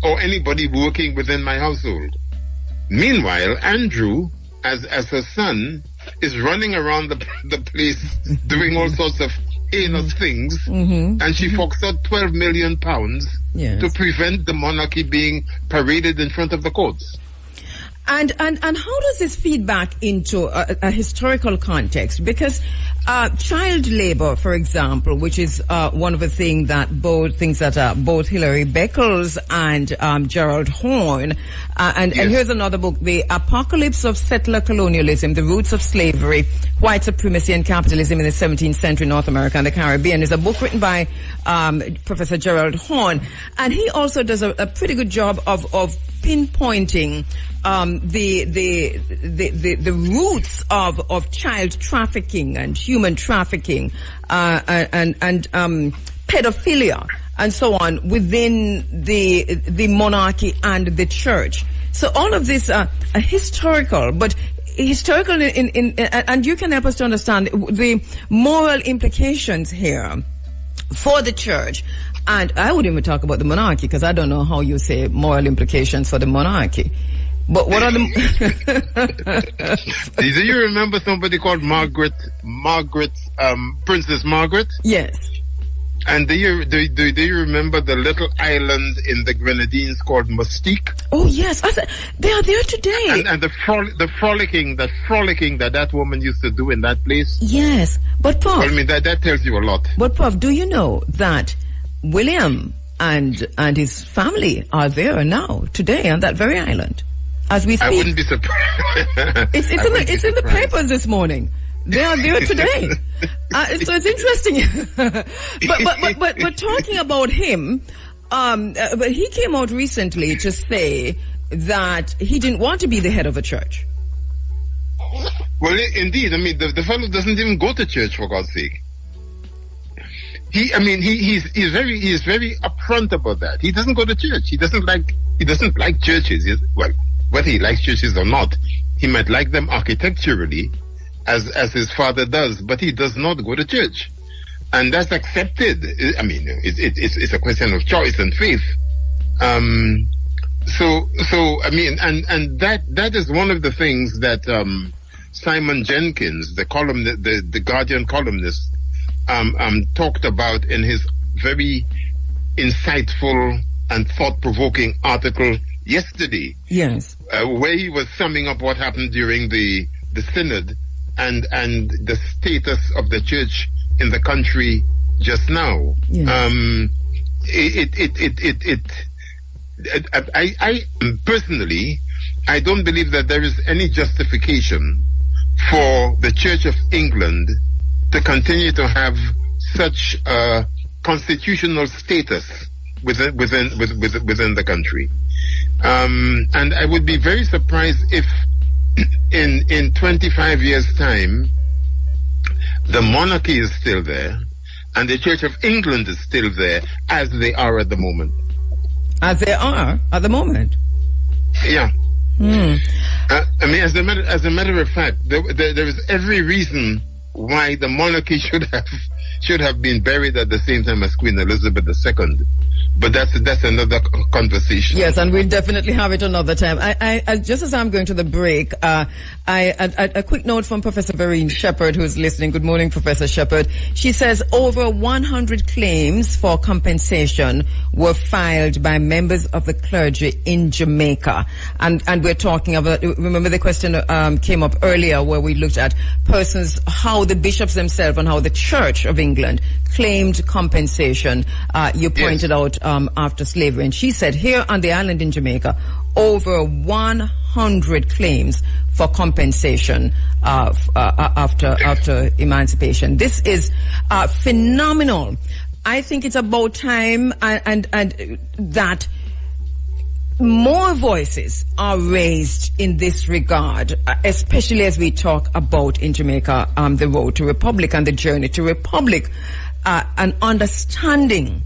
or anybody working within my household. Meanwhile, Andrew, as her son, is running around the place doing all sorts of heinous things, and she forks out £12 million to prevent the monarchy being paraded in front of the courts. And how does this feed back into a historical context? Because child labor, for example, which is one of the things that both Hilary Beckles and Gerald Horne, and here's another book, The Apocalypse of Settler Colonialism, The Roots of Slavery, White Supremacy and Capitalism in the 17th Century North America and the Caribbean, is a book written by Professor Gerald Horne, and he also does a pretty good job of pinpointing the roots of child trafficking and human trafficking and pedophilia and so on within the monarchy and the church. So all of this are historical, but historical and you can help us to understand the moral implications here for the church. And I wouldn't even talk about the monarchy because I don't know how you say moral implications for the monarchy. But what are the... Do you remember somebody called Princess Margaret? Yes. And do you remember the little island in the Grenadines called Mustique? Oh yes, they are there today. And the frolicking that woman used to do in that place. Yes, but Prof, well, I mean that tells you a lot. But Prof, do you know that William and his family are there now today on that very island? as we speak. I wouldn't be surprised. It's in the papers this morning. They are there today. So it's interesting. but talking about him, but he came out recently to say that he didn't want to be the head of a church. Well, indeed. I mean, the fellow doesn't even go to church, for God's sake. He's very upfront about that. He doesn't go to church. He doesn't like churches. Well, whether he likes churches or not, he might like them architecturally, as his father does, but he does not go to church, and that's accepted. I mean, it's a question of choice and faith. So I mean, and that is one of the things that Simon Jenkins, the Guardian columnist, talked about in his very insightful and thought-provoking article yesterday. Yes, where he was summing up what happened during the synod and the status of the church in the country just now. Yes. I personally, I don't believe that there is any justification for the Church of England to continue to have such a constitutional status within the country. And I would be very surprised if in 25 years' time the monarchy is still there and the Church of England is still there as they are at the moment. As they are at the moment. Yeah. I mean, as a matter of fact, there is every reason why the monarchy should have been buried at the same time as Queen Elizabeth II. But that's another conversation. Yes, and we'll definitely have it another time. I just as I'm going to the break, a quick note from Professor Vereen Shepherd, who's listening. Good morning, Professor Shepherd. She says over 100 claims for compensation were filed by members of the clergy in Jamaica. And we're talking about, remember the question came up earlier where we looked at persons, how the bishops themselves and how the Church of England claimed compensation. You pointed out after slavery, and she said here on the island in Jamaica, over 100 claims for compensation after emancipation. This is phenomenal. I think it's about time and that more voices are raised in this regard, especially as we talk about in Jamaica the road to republic and the journey to republic, an understanding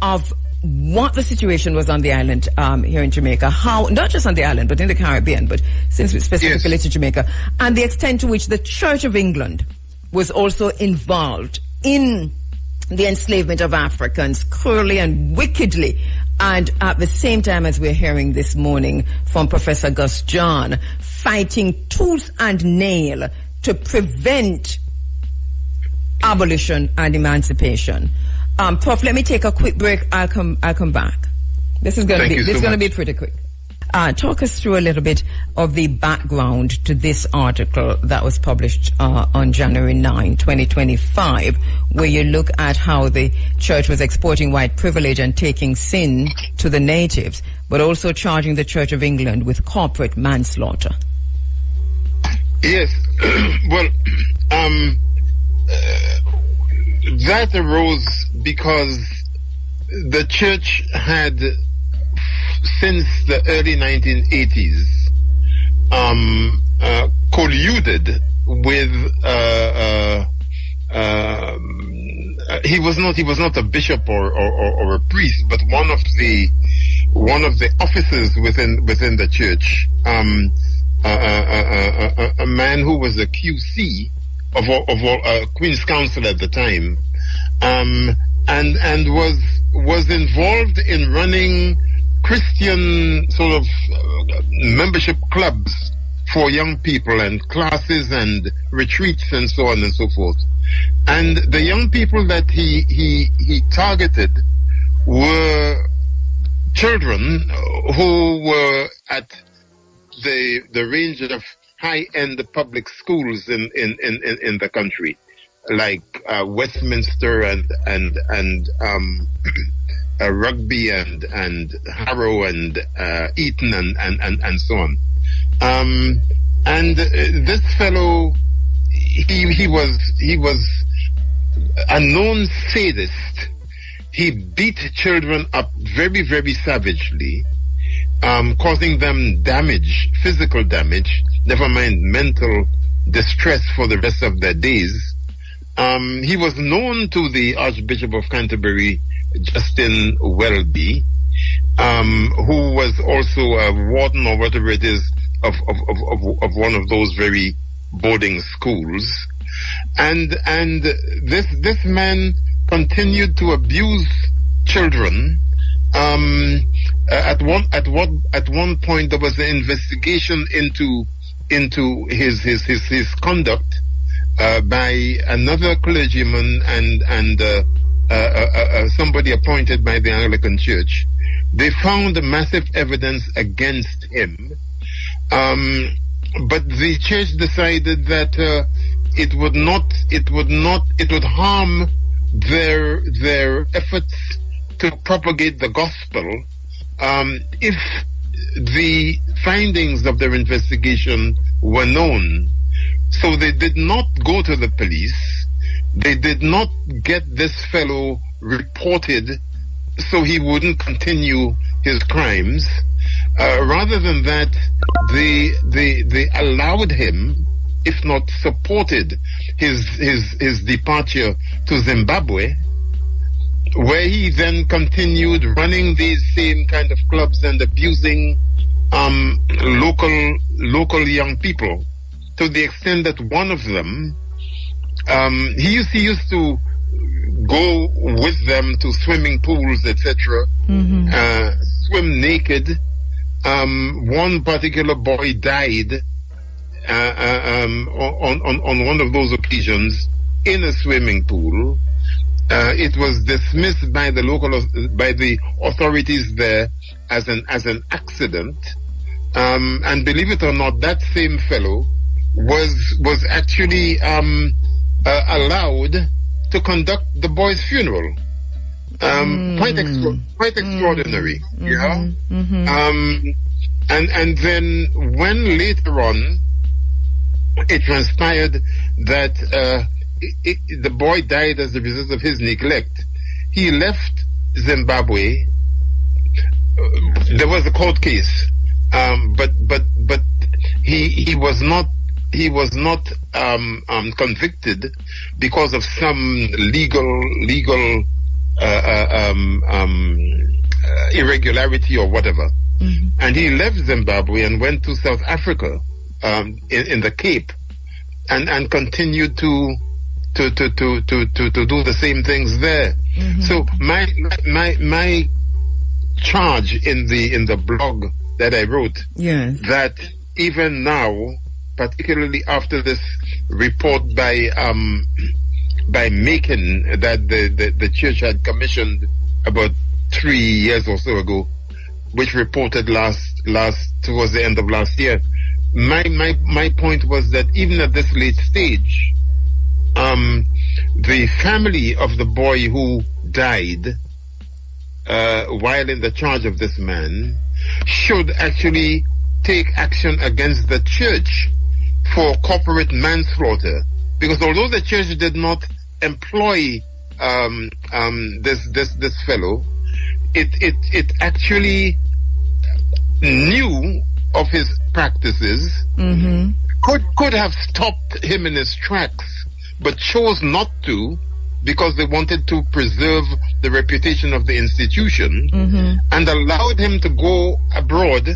of what the situation was on the island here in Jamaica, how, not just on the island, but in the Caribbean, but since we specifically to Jamaica, and the extent to which the Church of England was also involved in the enslavement of Africans, cruelly and wickedly. And at the same time, as we're hearing this morning from Professor Gus John, fighting tooth and nail to prevent abolition and emancipation. Prof, let me take a quick break. I'll come back. This is going to be pretty quick. Talk us through a little bit of the background to this article that was published on January 9, 2025, where you look at how the church was exporting white privilege and taking sin to the natives, but also charging the Church of England with corporate manslaughter. Yes. Well, that arose because the church had, since the early 1980s, colluded with he was not a bishop or a priest, but one of the officers within the church, a man who was a QC of all Queen's Council at the time, and was involved in running Christian sort of membership clubs for young people and classes and retreats and so on and so forth. And the young people that he targeted were children who were at the range of high-end public schools in the country, like Westminster and Rugby and Harrow and Eton and so on. And this fellow, he was a known sadist. He beat children up very, very savagely, causing them damage, physical damage, never mind mental distress for the rest of their days. He was known to the Archbishop of Canterbury, Justin Welby, who was also a warden or whatever it is of one of those very boarding schools. And this man continued to abuse children. At one point there was an investigation into his conduct by another clergyman and somebody appointed by the Anglican Church. They found massive evidence against him, but the church decided that it would harm their efforts to propagate the gospel if the findings of their investigation were known. So they did not go to the police. They did not get this fellow reported so he wouldn't continue his crimes. Rather than that, they allowed him, if not supported, his departure to Zimbabwe, where he then continued running these same kind of clubs and abusing local young people, to the extent that one of them, he used to go with them to swimming pools, etc., swim naked. One particular boy died on one of those occasions in a swimming pool. It was dismissed by the authorities there as an accident, and believe it or not, that same fellow was actually allowed to conduct the boy's funeral. Quite extraordinary, yeah. And then when later on it transpired that the boy died as a result of his neglect, he left Zimbabwe. There was a court case, but he was not convicted because of some legal irregularity or whatever. And he left Zimbabwe and went to South Africa, in the Cape, and continued to do the same things there. So my charge in the blog that I wrote, that even now, particularly after this report by Macon that the church had commissioned about 3 years or so ago, which reported last towards the end of last year. My point was that even at this late stage, the family of the boy who died while in the charge of this man should actually take action against the church for corporate manslaughter, because although the church did not employ this fellow, it actually knew of his practices, could have stopped him in his tracks, but chose not to, because they wanted to preserve the reputation of the institution, and allowed him to go abroad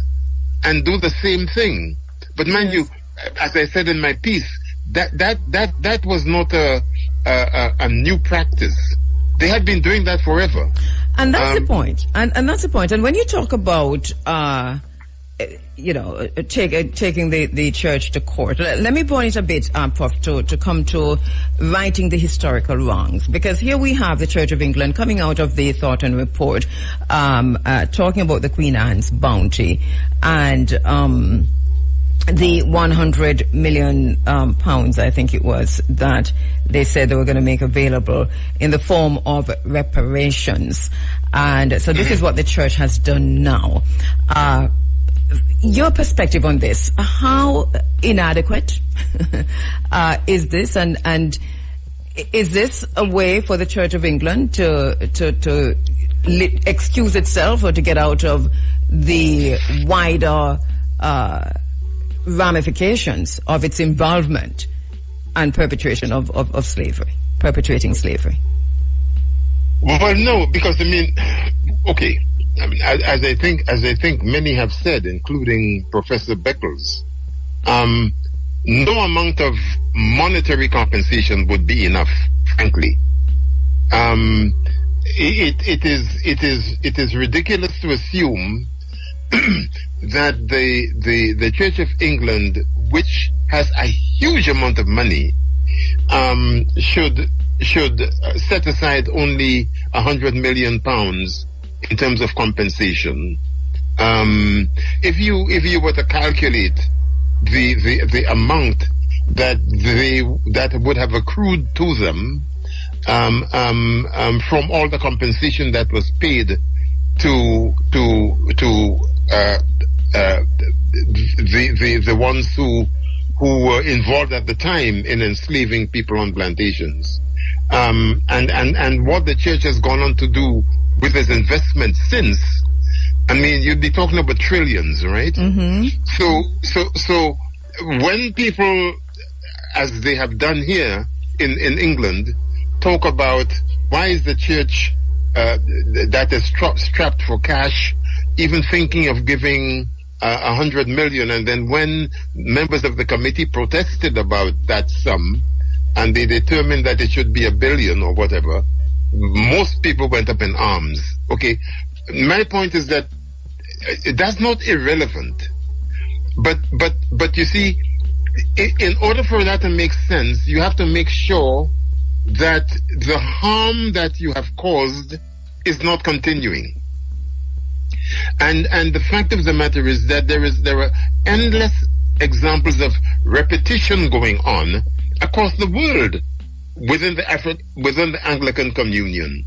and do the same thing. But mind you, as I said in my piece, that was not a new practice. They had been doing that forever. And that's the point. And that's the point. And when you talk about, taking the church to court, let me point a bit, Prof, to come to righting the historical wrongs. Because here we have the Church of England coming out of the Thornton report, talking about the Queen Anne's bounty and the 100 million pounds, I think it was, that they said they were going to make available in the form of reparations. And so this is what the church has done now. your perspective on this, how inadequate is this, and is this a way for the Church of England to excuse itself or to get out of the wider ramifications of its involvement and perpetration of slavery, perpetrating slavery? Well, no, because okay. As I think many have said, including Professor Beckles, no amount of monetary compensation would be enough, frankly. It is ridiculous to assume that the Church of England, which has a huge amount of money, should set aside only £100 million in terms of compensation. If you were to calculate the amount that would have accrued to them from all the compensation that was paid to the ones who were involved at the time in enslaving people on plantations, and what the church has gone on to do with its investment since, you'd be talking about trillions, right? Mm-hmm. So when people, as they have done here in England, talk about why is the church that is strapped for cash even thinking of giving 100 million, and then when members of the committee protested about that sum and they determined that it should be $1 billion or whatever, most people went up in arms. Okay, my point is that that's not irrelevant, but you see, in order for that to make sense, you have to make sure that the harm that you have caused is not continuing. And the fact of the matter is that there are endless examples of repetition going on across the world within the Anglican Communion.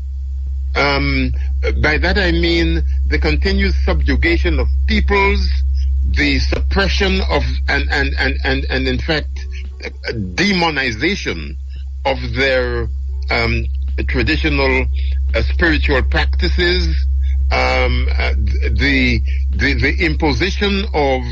By that I mean the continued subjugation of peoples, the suppression of and in fact demonization of their traditional spiritual practices, the imposition of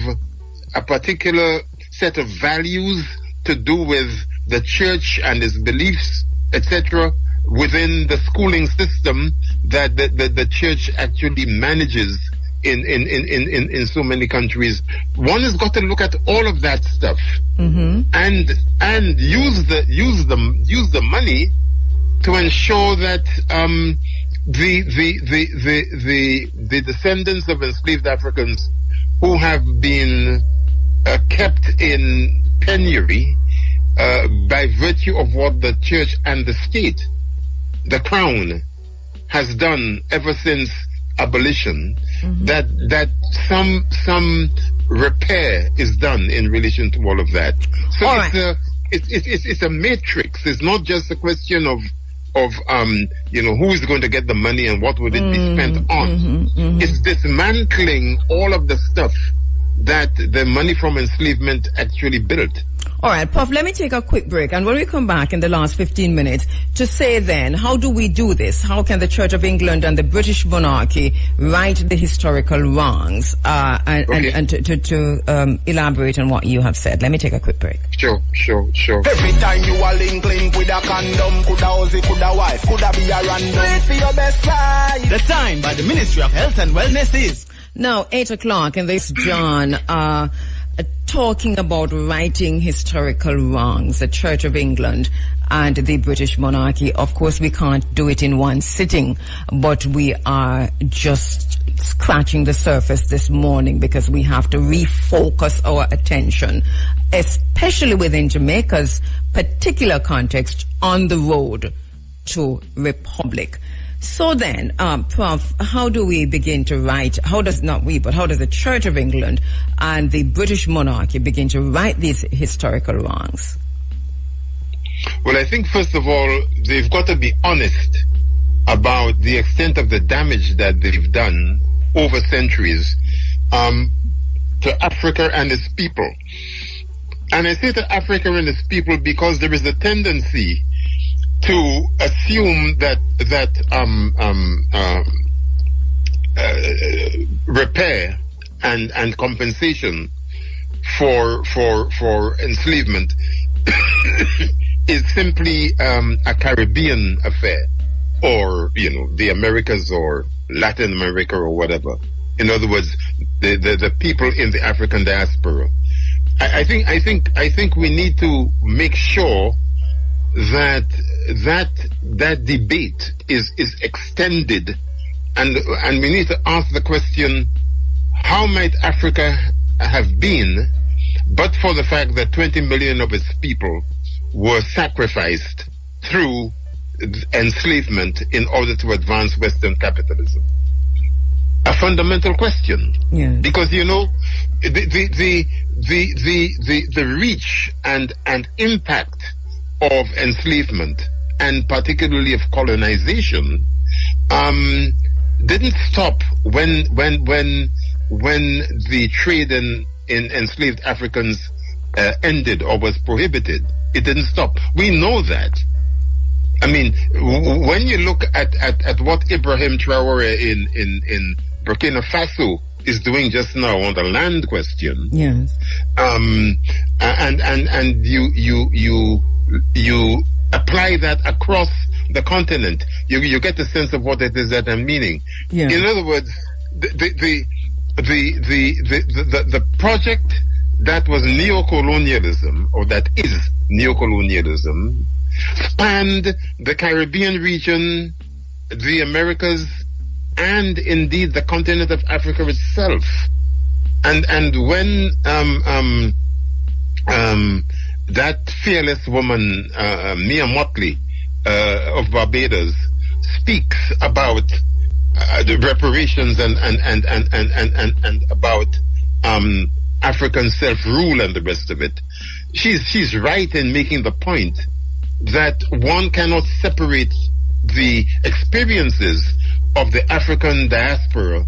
a particular set of values to do with the church and its beliefs, etc., within the schooling system that the church actually manages in so many countries. One has got to look at all of that stuff, mm-hmm. and use the money to ensure that the descendants of enslaved Africans who have been kept in penury by virtue of what the church and the state, the crown, has done ever since abolition, mm-hmm. that some repair is done in relation to all of that. So it's a matrix. It's not just a question of who is going to get the money and what would it be spent on. Mm-hmm, mm-hmm. It's dismantling all of the stuff that the money from enslavement actually built. All right, Puff, let me take a quick break. And when we come back in the last 15 minutes to say then, how do we do this? How can the Church of England and the British monarchy right the historical wrongs? And to elaborate on what you have said. Let me take a quick break. Sure. Every time you are link with a condom, coulda Ozzy, coulda wife, coulda be a random. Do it for your best life. The time by the Ministry of Health and Wellness is now 8 o'clock, and this John talking about righting historical wrongs, the Church of England and the British monarchy. Of course, we can't do it in one sitting, but we are just scratching the surface this morning because we have to refocus our attention, especially within Jamaica's particular context, on the road to republic. So then, Prof, how do we begin to right, how does the Church of England and the British monarchy begin to right these historical wrongs? Well, I think first of all, they've got to be honest about the extent of the damage that they've done over centuries. to Africa and its people. And I say to Africa and its people because there is a tendency to assume that repair and compensation for enslavement is simply a Caribbean affair, or the Americas or Latin America or whatever. In other words, the people in the African diaspora. I think we need to make sure that debate is extended, and we need to ask the question: how might Africa have been, but for the fact that 20 million of its people were sacrificed through enslavement in order to advance Western capitalism? A fundamental question, because the reach and impact of enslavement, and particularly of colonization, didn't stop when the trade in enslaved Africans ended or was prohibited. It didn't stop. We know that. I mean, when you look at what Ibrahim Traore in Burkina Faso is doing just now on the land question, yes, and you apply that across the continent, you get the sense of what it is that I'm meaning. Yeah. In other words, the project that was neocolonialism, or that is neocolonialism, spanned the Caribbean region, the Americas, and indeed the continent of Africa itself. And when that fearless woman, Mia Motley, of Barbados, speaks about the reparations and about African self-rule and the rest of it, she's right in making the point that one cannot separate the experiences of the African diaspora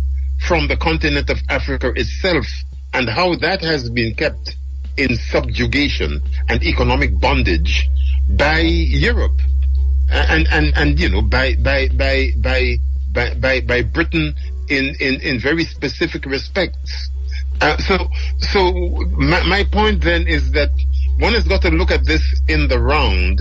from the continent of Africa itself, and how that has been kept in subjugation and economic bondage by Europe and by Britain in very specific respects. So my point then is that one has got to look at this in the round,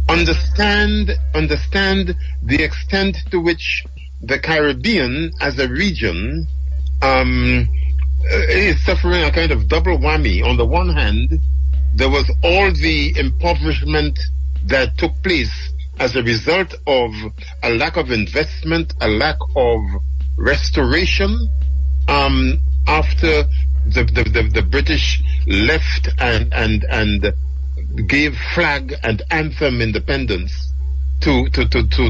understand the extent to which the Caribbean as a region is suffering a kind of double whammy. On the one hand, there was all the impoverishment that took place as a result of a lack of investment, a lack of restoration, after the British left and gave flag and anthem independence to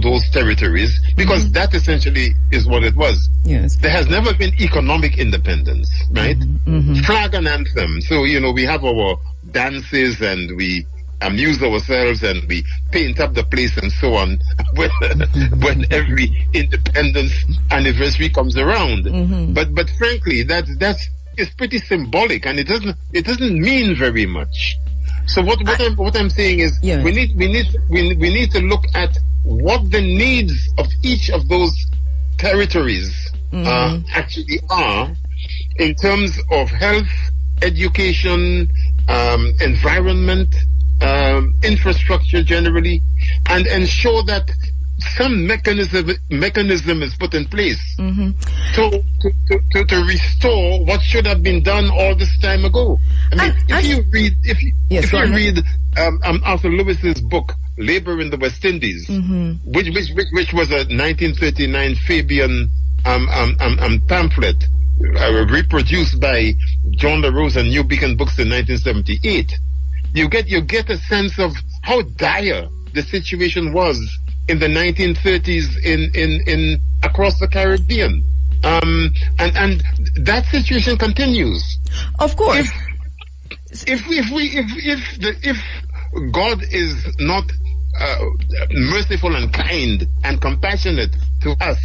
those territories, because that essentially is what it was. Yes. There has never been economic independence, right? Flag and anthem. So, we have our dances and we amuse ourselves and we paint up the place and so on when every independence anniversary comes around. But frankly, that's pretty symbolic, and it doesn't mean very much. So what I'm saying is, we need to look at what the needs of each of those territories actually are in terms of health, education, environment, infrastructure generally, and ensure that some mechanism is put in place to restore what should have been done all this time ago. I mean, if you read Arthur Lewis's book Labor in the West Indies, which was a 1939 Fabian pamphlet reproduced by John LaRose and New Beacon Books in 1978, you get a sense of how dire the situation was in the 1930s in across the Caribbean, and that situation continues. Of course. If God is not merciful and kind and compassionate to us,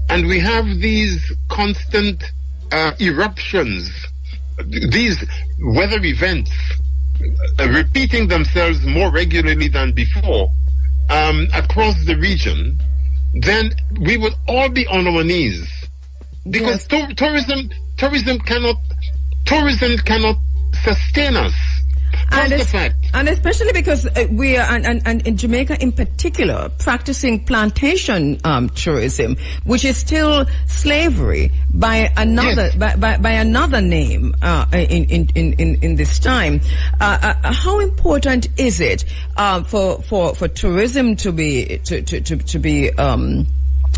and we have these constant eruptions these weather events repeating themselves more regularly than before across the region, then we would all be on our knees, because tourism cannot sustain us. And especially because we are, and in Jamaica in particular, practicing plantation tourism, which is still slavery by another by another name in this time. How important is it for tourism to be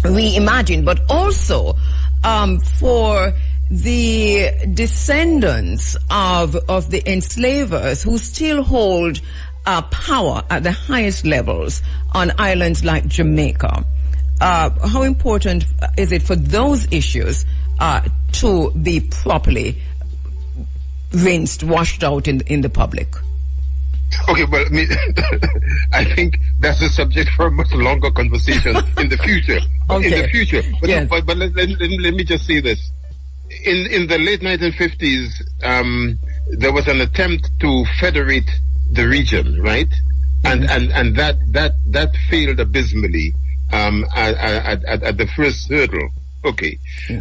reimagined, but also for the descendants of the enslavers who still hold power at the highest levels on islands like Jamaica? How important is it for those issues to be properly washed out in the public? Okay, well, I think that's a subject for a much longer conversation in the future. Okay. In the future. But, yes. but let me just say this. In the late 1950s, there was an attempt to federate the region, right? And that failed abysmally at the first hurdle. Okay.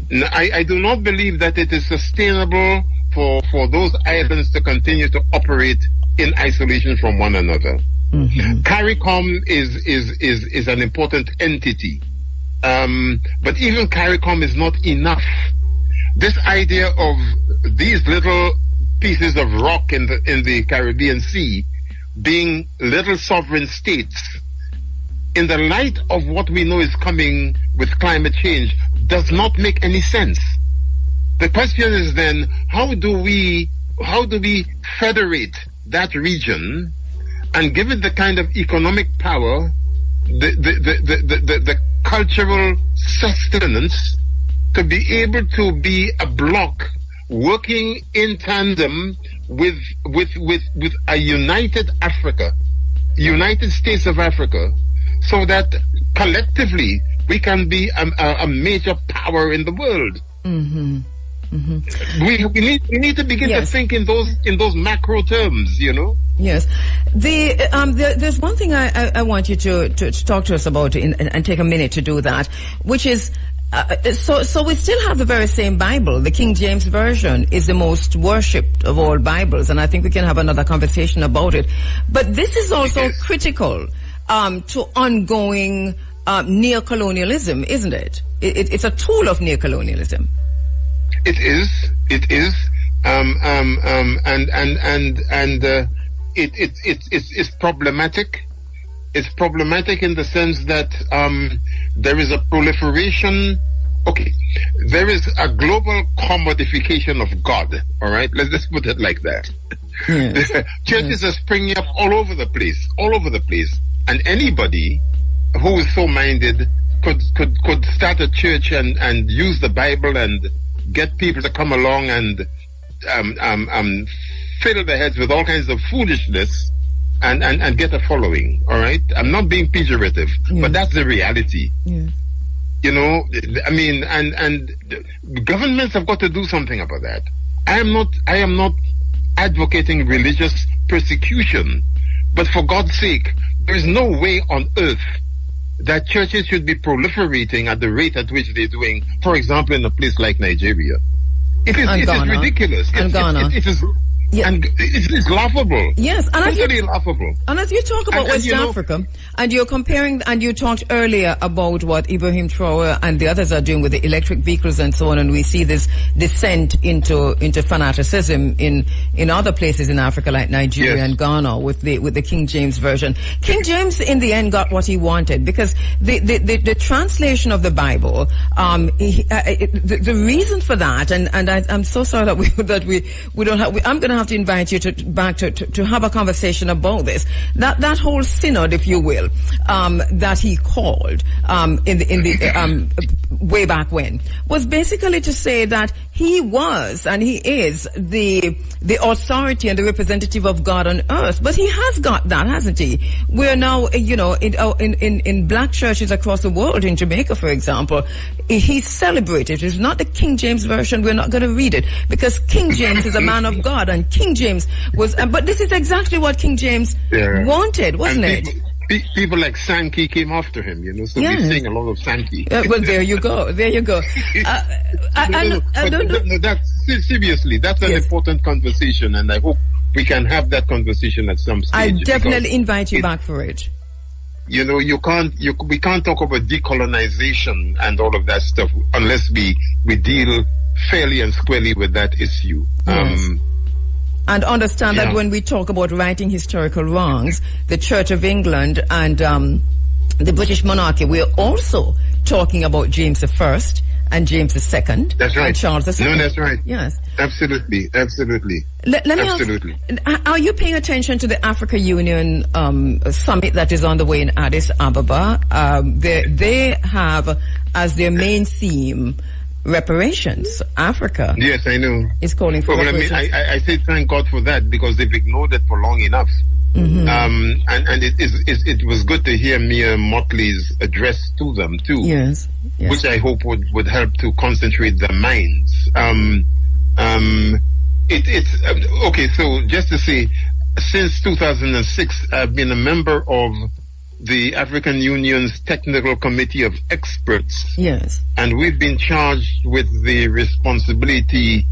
Now, I do not believe that it is sustainable for those islands to continue to operate in isolation from one another. CARICOM is an important entity, but even CARICOM is not enough. This idea of these little pieces of rock in the Caribbean Sea being little sovereign states, in the light of what we know is coming with climate change, does not make any sense. The question is then, how do we federate that region and give it the kind of economic power, the cultural sustenance, to be able to be a bloc working in tandem with a united Africa, United States of Africa, so that collectively we can be a major power in the world. We need to begin to think in those macro terms, you know. Yes, there's one thing I want you to talk to us about and take a minute to do that, which is. So we still have the very same Bible. The King James Version is the most worshipped of all Bibles, and I think we can have another conversation about it. But this is also critical to ongoing neocolonialism, isn't it? It's a tool of neocolonialism. It is, it's problematic. It's problematic in the sense that there is a proliferation. Okay, there is a global commodification of God. All right, let's put it like that. Yes. Churches are springing up all over the place, and anybody who is so minded could start a church and use the Bible and get people to come along and fill their heads with all kinds of foolishness. And get a following, all right? I'm not being pejorative, but that's the reality. Yeah. You know, I mean, and governments have got to do something about that. I am not advocating religious persecution, but for God's sake, there is no way on earth that churches should be proliferating at the rate at which they're doing, for example, in a place like Nigeria. It is ridiculous. It is. Yeah. And it's laughable. Yes, and totally laughable. And as you talk about West Africa, and you're comparing, and you talked earlier about what Ibrahim Traore and the others are doing with the electric vehicles and so on, and we see this descent into fanaticism in other places in Africa like Nigeria and Ghana with the King James Version. King James in the end got what he wanted, because the translation of the Bible, the reason for that, and I'm so sorry that we don't have. I'm going to have to invite you back to have a conversation about this. That whole synod, if you will, that he called in the way back when, was basically to say that he was and he is the authority and the representative of God on earth. But he has got that, hasn't he? We're now, in black churches across the world, in Jamaica, for example, he's celebrated. It's not the King James version. We're not going to read it because King James is a man of God, and King James was. But this is exactly what King James wanted, wasn't it? People like Sankey came after him, so we sing a lot of Sankey. Well, there you go. Seriously, that's an important conversation, and I hope we can have that conversation at some stage. I definitely invite you back for it. We can't talk about decolonization and all of that stuff unless we deal fairly and squarely with that issue. Yes. And understand that when we talk about righting historical wrongs, the Church of England and the British monarchy, we're also talking about James I and James II. That's right. And Charles II. No, that's right. Yes. Absolutely. Let me ask, are you paying attention to the Africa Union summit that is on the way in Addis Ababa? They have as their main theme reparations. Africa. Yes, I know. Is calling for reparations. I say thank God for that because they've ignored it for long enough. Mm-hmm. And it was good to hear Mia Motley's address to them too. Yes. Which I hope would help to concentrate their minds. Okay. So just to say, since 2006, I've been a member of the African Union's Technical Committee of Experts. Yes. And we've been charged with the responsibility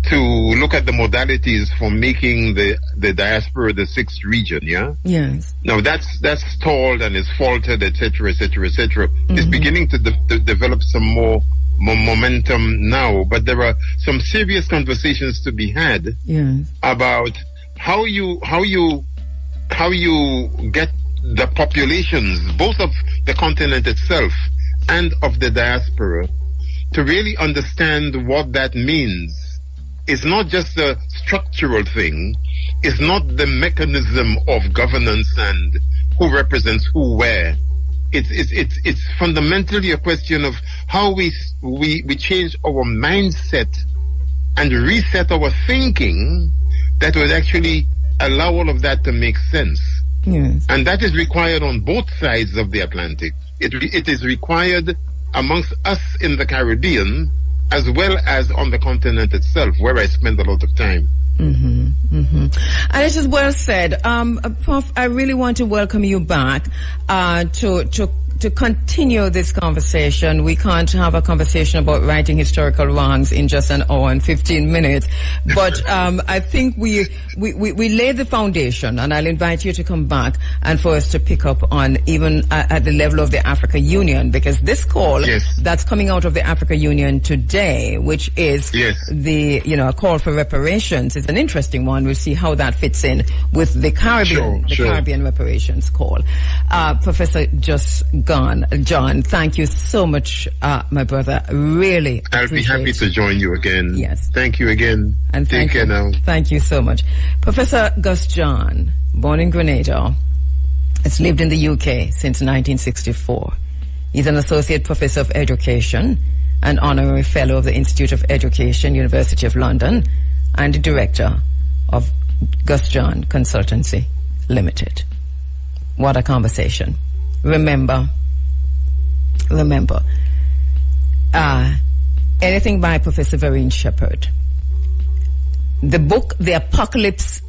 to look at the modalities for making the diaspora the sixth region, Yes. Now that's stalled and is faltered, etc., etc., etc. It's beginning to develop some more momentum now, but there are some serious conversations to be had about how you get the populations, both of the continent itself and of the diaspora, to really understand what that means. It's not just a structural thing. It's not the mechanism of governance and who represents who where. It's fundamentally a question of how we change our mindset and reset our thinking that would actually allow all of that to make sense. Yes. And that is required on both sides of the Atlantic. It is required amongst us in the Caribbean as well as on the continent itself, where I spend a lot of time. And it is well said. Prof, I really want to welcome you back to continue this conversation. We can't have a conversation about righting historical wrongs in just an hour and 15 minutes. But I think we laid the foundation, and I'll invite you to come back and for us to pick up on even at the level of the Africa Union, because this call that's coming out of the Africa Union today, which is a call for reparations, is an interesting one. We'll see how that fits in with the Caribbean, Caribbean reparations call. Professor John, thank you so much, my brother. Really, I'll be happy to join you again. Yes. Thank you again. And take care now. Thank you so much. Professor Gus John, born in Grenada, has lived in the UK since 1964. He's an associate professor of education, an honorary fellow of the Institute of Education, University of London, and the director of Gus John Consultancy Limited. What a conversation. Remember, anything by Professor Vereen Shepherd. The book, The Apocalypse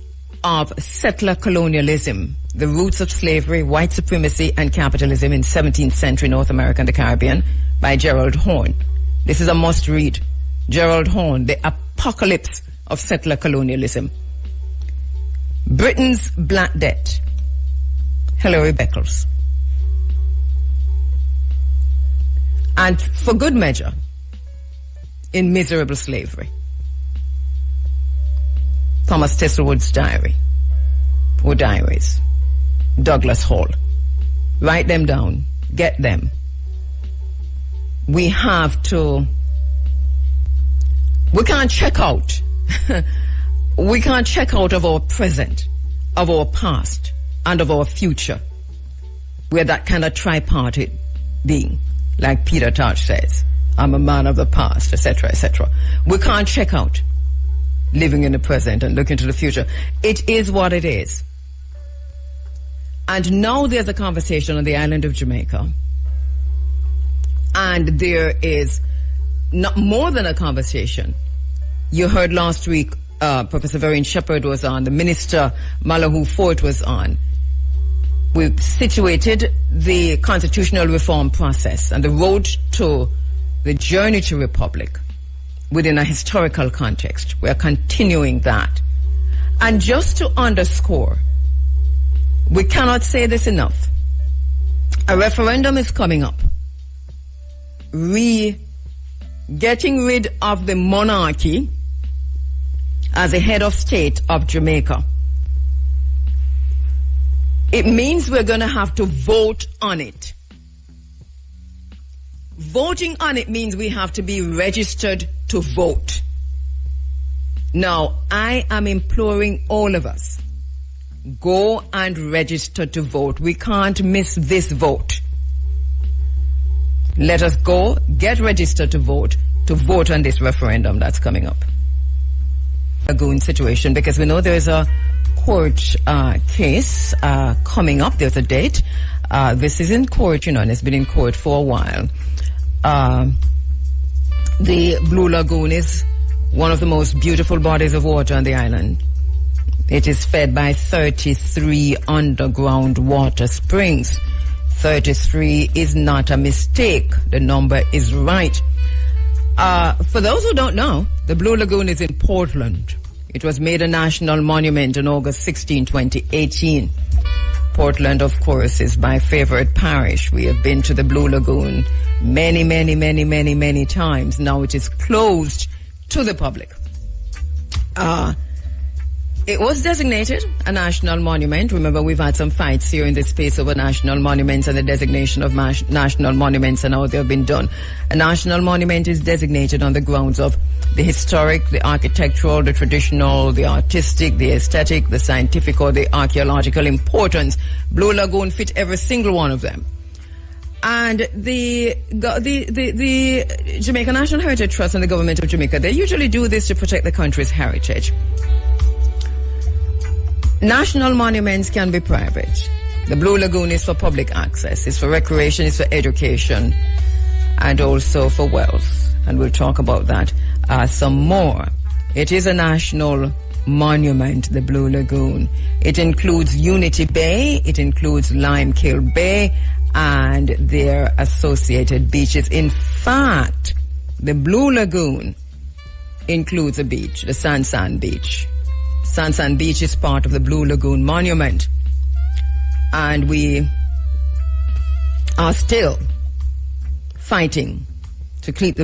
of Settler Colonialism, The Roots of Slavery, White Supremacy, and Capitalism in 17th Century North America and the Caribbean, by Gerald Horne. This is a must-read. Gerald Horne, The Apocalypse of Settler Colonialism. Britain's Black Debt, Hilary Beckles. And For Good Measure, In Miserable Slavery, Thomas Thistlewood's diary, or diaries. Douglas Hall. Write them down. Get them. We can't check out. We can't check out of our present, of our past, and of our future. We're that kind of tripartite being, like Peter Tosh says. I'm a man of the past, etc., etc. We can't check out living in the present and look into the future. It is what it is. And now there's a conversation on the island of Jamaica. And there is not more than a conversation. You heard last week, Professor Vereen Shepherd was on, the Minister Malahoo Fort was on. We've situated the constitutional reform process and the road to the journey to republic within a historical context. We are continuing that. And just to underscore, we cannot say this enough. A referendum is coming up. Getting rid of the monarchy as a head of state of Jamaica. It means we're going to have to vote on it. Voting on it means we have to be registered to vote. Now, I am imploring all of us, go and register to vote. We can't miss this vote. Let us go, get registered to vote on this referendum that's coming up. A goon situation, because we know there is a court case coming up. There's a date. This is in court, and it's been in court for a while. The Blue Lagoon is one of the most beautiful bodies of water on the island. It is fed by 33 underground water springs. 33 is not a mistake. The number is right. For those who don't know, the Blue Lagoon is in Portland. It was made a national monument on August 16, 2018. Portland, of course, is my favorite parish. We have been to the Blue Lagoon many times. Now it is closed to the public. It was designated a national monument. Remember, we've had some fights here in this space over national monuments and the designation of national monuments and how they have been done. A national monument is designated on the grounds of the historic, the architectural, the traditional, the artistic, the aesthetic, the scientific, or the archaeological importance. Blue Lagoon fit every single one of them. And the Jamaica National Heritage Trust and the government of Jamaica, they usually do this to protect the country's heritage. National monuments can be private. The Blue Lagoon is for public access. It's for recreation, it's for education, and also for wealth. And we'll talk about that some more. It is a national monument, the Blue Lagoon. It includes Unity Bay, it includes Limekiln Bay, and their associated beaches. In fact, the Blue Lagoon includes a beach, the Sansan Beach. Sansan Beach is part of the Blue Lagoon Monument. And we are still fighting to keep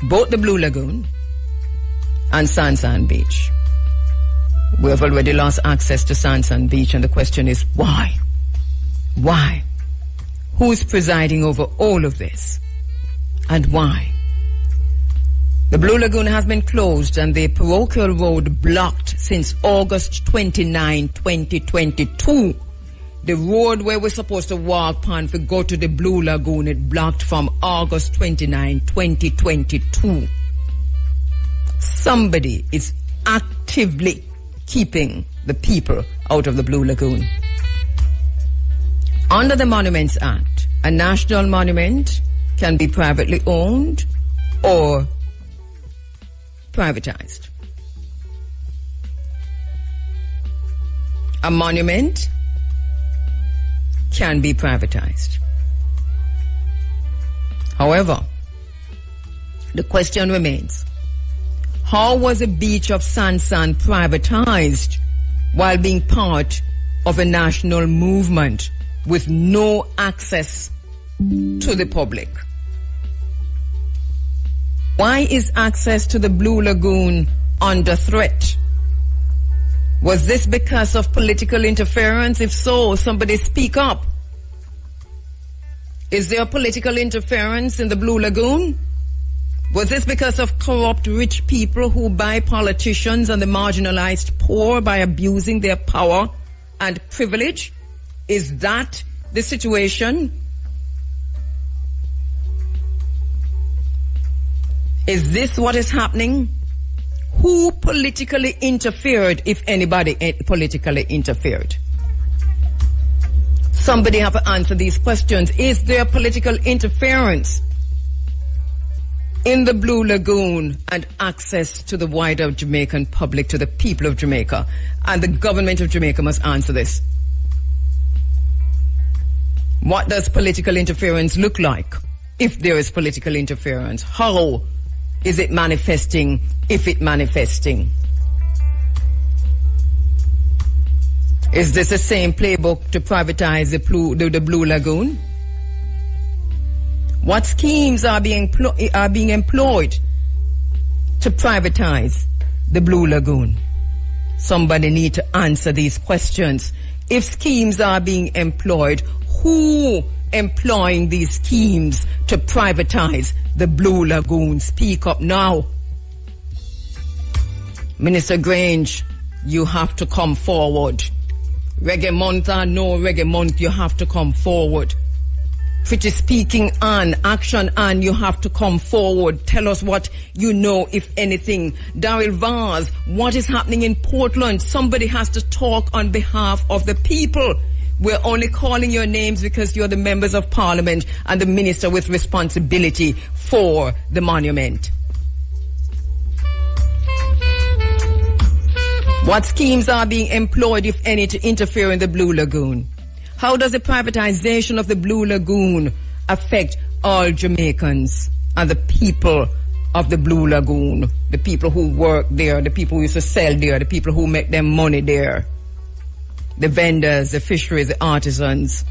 both the Blue Lagoon and Sansan Beach. We have already lost access to Sansan Beach, and the question is why? Why? Who's presiding over all of this? And why? The Blue Lagoon has been closed and the parochial road blocked since August 29, 2022. The road where we're supposed to walk on to go to the Blue Lagoon, it blocked from August 29, 2022. Somebody is actively keeping the people out of the Blue Lagoon. Under the Monuments Act, a national monument can be privately owned or privatized. A monument can be privatized. However, the question remains, how was the beach of Sansan privatized while being part of a national movement with no access to the public? Why is access to the Blue Lagoon under threat? Was this because of political interference? If so, somebody speak up. Is there political interference in the Blue Lagoon? Was this because of corrupt rich people who buy politicians and the marginalized poor by abusing their power and privilege? Is that the situation? Is this what is happening? Who politically interfered, if anybody politically interfered? Somebody have to answer these questions. Is there political interference in the Blue Lagoon and access to the wider Jamaican public, to the people of Jamaica? And the government of Jamaica must answer this. What does political interference look like? If there is political interference, how is it manifesting, if it manifesting? Is this the same playbook to privatize the Blue Lagoon? What schemes are being employed to privatize the Blue Lagoon? Somebody need to answer these questions. If schemes are being employed, who employing these schemes to privatize the Blue Lagoon? Speak up now. Minister Grange, you have to come forward. Reggae month or no reggae month, you have to come forward. Pretty speaking on, action on, you have to come forward. Tell us what you know, if anything. Daryl Vaz, what is happening in Portland? Somebody has to talk on behalf of the people. We're only calling your names because you're the members of parliament and the minister with responsibility for the monument. What schemes are being employed, if any, to interfere in the Blue Lagoon? How does the privatization of the Blue Lagoon affect all Jamaicans and the people of the Blue Lagoon? The people who work there, the people who used to sell there, the people who make them money there. The vendors, the fisheries, the artisans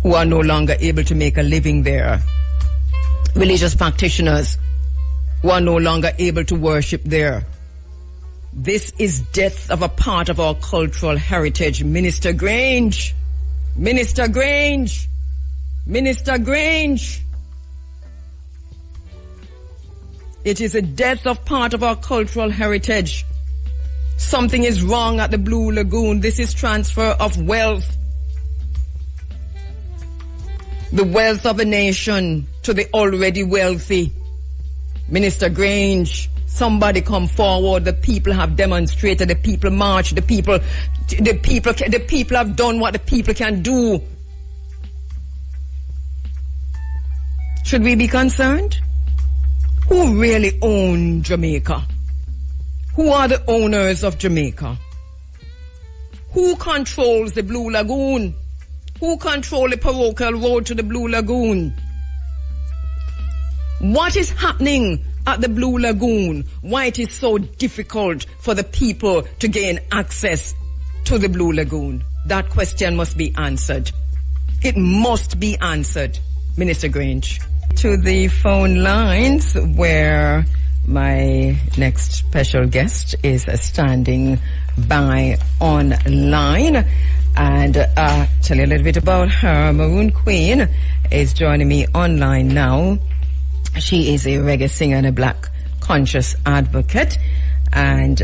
who are no longer able to make a living there. Religious practitioners who are no longer able to worship there. This is death of a part of our cultural heritage. Minister Grange. Minister Grange. Minister Grange. It is a death of part of our cultural heritage. Something is wrong at the Blue Lagoon. This is transfer of wealth. The wealth of a nation to the already wealthy. Minister Grange, somebody come forward. The people have demonstrated. The people marched. The people have done what the people can do. Should we be concerned? Who really own Jamaica? Who are the owners of Jamaica? Who controls the Blue Lagoon? Who controls the parochial road to the Blue Lagoon? What is happening at the Blue Lagoon? Why it is so difficult for the people to gain access to the Blue Lagoon? That question must be answered. It must be answered, Minister Grange. To the phone lines where my next special guest is standing by online, and tell you a little bit about her. Maroon Queen is joining me online now. She is a reggae singer and a black conscious advocate, and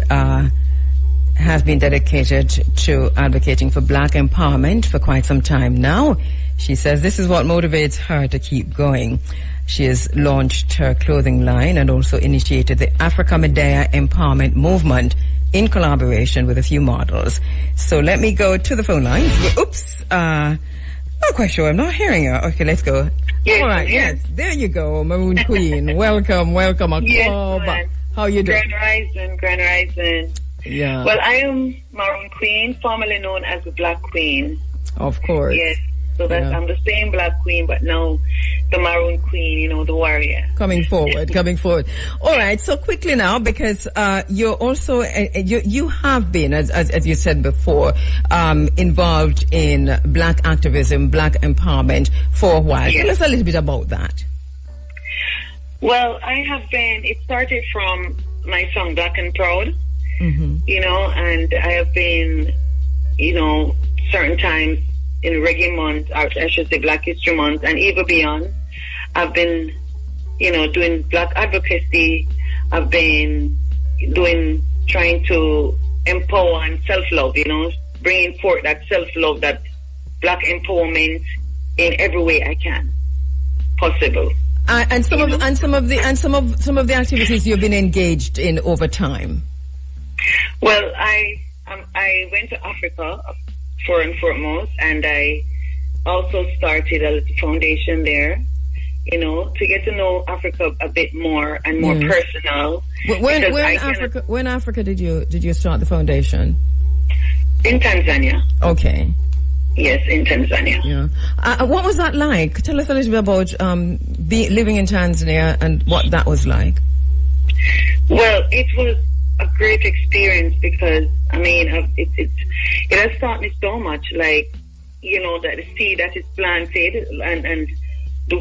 has been dedicated to advocating for black empowerment for quite some time now. She says this is what motivates her to keep going. She has launched her clothing line and also initiated the Africa Medea Empowerment Movement in collaboration with a few models. So let me go to the phone lines. Oops, not quite sure. I'm not hearing her. Okay, let's go. Yes, all right, yes, there you go, Maroon Queen. welcome, Yes, how you doing? Grand Rising. Yeah. Well, I am Maroon Queen, formerly known as the Black Queen. Of course. Yes. So that's, I'm the same Black Queen, but now the Maroon Queen, you know, the warrior. Coming forward. All right, so quickly now, because you're also, you have been, as you said before, involved in black activism, black empowerment for a while. Yes. Tell us a little bit about that. Well, I have been, it started from my song Black and Proud, you know, and I have been, you know, certain times in Reggae Month, or I should say Black History Month, and even beyond, I've been, you know, doing black advocacy. I've been trying to empower and self-love, you know, bringing forth that self-love, that black empowerment in every way I can possible. And some of the activities you've been engaged in over time. Well, I went to Africa for and foremost, and I also started a foundation there, you know, to get to know Africa a bit more and more personal. When Africa did you start the foundation? In Tanzania. Okay. Yes, in Tanzania. Yeah. What was that like? Tell us a little bit about living in Tanzania and what that was like. Well, it was a great experience because, I mean, it has taught me so much, like, you know, that the seed that is planted and to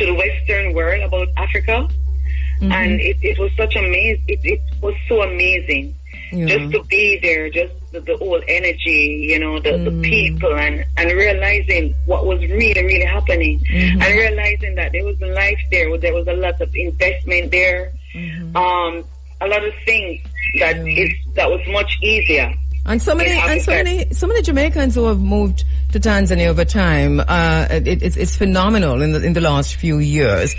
the Western world about Africa. Mm-hmm. And it was such it was so amazing. Yeah. Just to be there, just the whole energy, you know, the people, and realizing what was really, really happening, and realizing that there was a life there was a lot of investment there, a lot of things that was much easier. And so many Jamaicans who have moved to Tanzania over time, it's phenomenal in the last few years.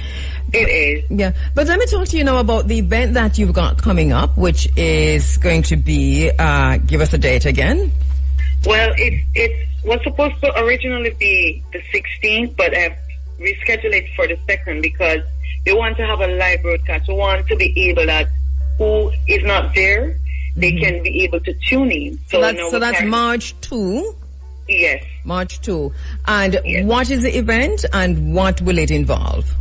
It is. Yeah. But let me talk to you now about the event that you've got coming up, which is going to be, give us a date again. Well, it was supposed to originally be the 16th, but I've rescheduled it for the 2nd because we want to have a live broadcast. We want to be able that who is not there, they can be able to tune in. So that's March 2? Yes. March 2. And what is the event and what will it involve?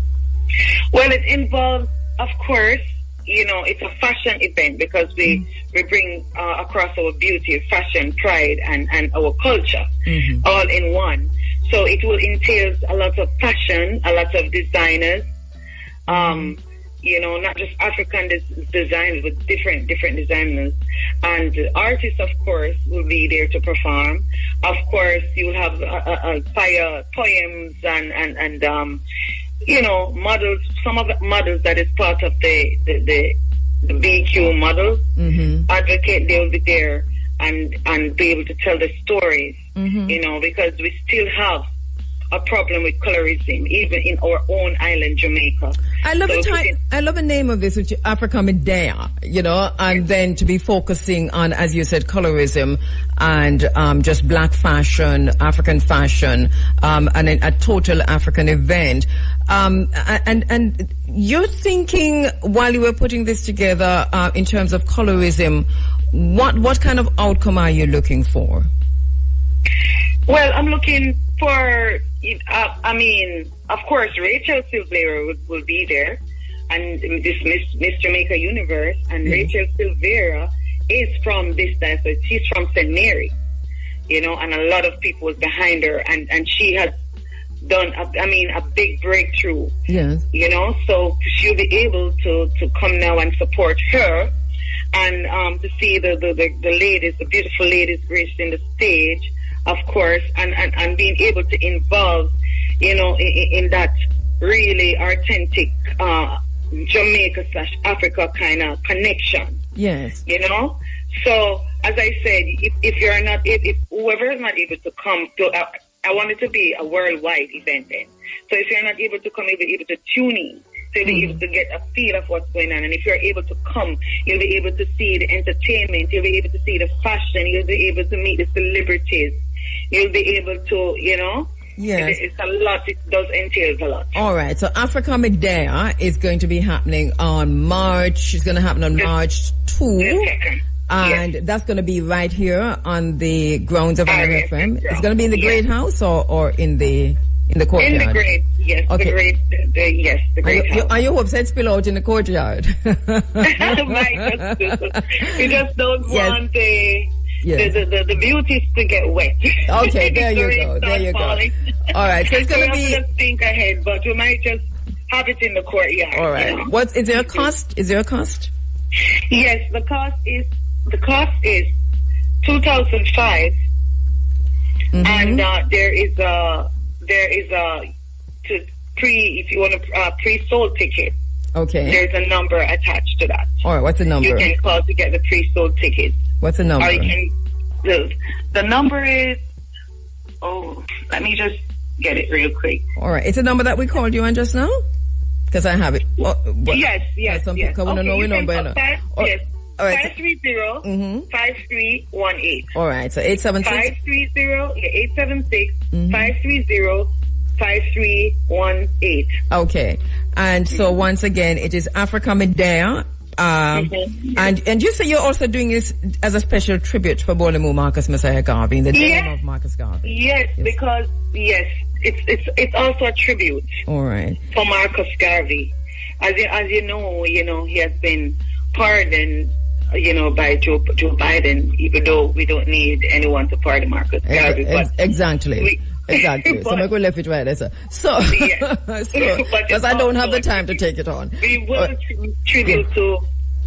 Well, it involves, of course, you know, it's a fashion event because we bring across our beauty, fashion, pride, and our culture all in one. So it will entail a lot of fashion, a lot of designers, you know, not just African designers, but different designers. And artists, of course, will be there to perform. Of course, you'll have fire poems and you know, models, some of the models that is part of the BQ models, advocate, they'll be there and be able to tell the stories, you know, because we still have a problem with colorism, even in our own island, Jamaica. I love the name of this, which is Africa Medea, you know, and then to be focusing on, as you said, colorism and just black fashion, African fashion, and a total African event. And you're thinking, while you were putting this together, in terms of colorism, what kind of outcome are you looking for? Well, I'm looking for, I mean, of course, Rachel Silvera will be there, and this Miss Jamaica Universe, and Rachel Silvera is from this diocese. She's from St. Mary, you know, and a lot of people was behind her, and she has done, a big breakthrough, you know, so she'll be able to come now and support her, and to see the ladies, the beautiful ladies gracing the stage, of course, and being able to involve, you know, in that really authentic Jamaica/Africa kind of connection. Yes. You know? So, as I said, if whoever is not able to come to, I want it to be a worldwide event then. So if you're not able to come, you'll be able to tune in. So you'll be able to get a feel of what's going on. And if you're able to come, you'll be able to see the entertainment, you'll be able to see the fashion, you'll be able to meet the celebrities. You'll be able to, you know, it's a lot, it does entail a lot. All right, so Africa Medea is going to be happening on March 2, and that's going to be right here on the grounds of RFM. It's going to be in the Great House or in the courtyard? In the Great, yes. Okay. The Great House. Are you upset spill out in the courtyard? We just don't want the beauties to get wet. Okay, there you go. All right, so it's going to be... We have to think ahead, but we might just have it in the courtyard. All right. You know? Is there a cost? Yes, the cost is 2005, and there is a if you want a pre-sold ticket. Okay. There's a number attached to that. All right, what's the number? You can call to get the pre-sold tickets. What's the number? Or you can, the number is, let me just get it real quick. All right. It's a number that we called you on just now? Because I have it. Yes. Some people want to know we know by now. Yes. All right. 530-5318. All right. So 876. 530-876-530-5318. Okay. And so once again, it is Africa Medea. And you say you're also doing this as a special tribute for Bolemu Marcus Messiah Garvey, the name of Marcus Garvey. Yes, because it's also a tribute. All right. For Marcus Garvey, as you know, he has been pardoned, by Joe Biden, even though we don't need anyone to pardon Marcus Garvey. Exactly. Exactly. So I'm going to left it right there, sir. So, because I don't have the time to take it on. We will tribute to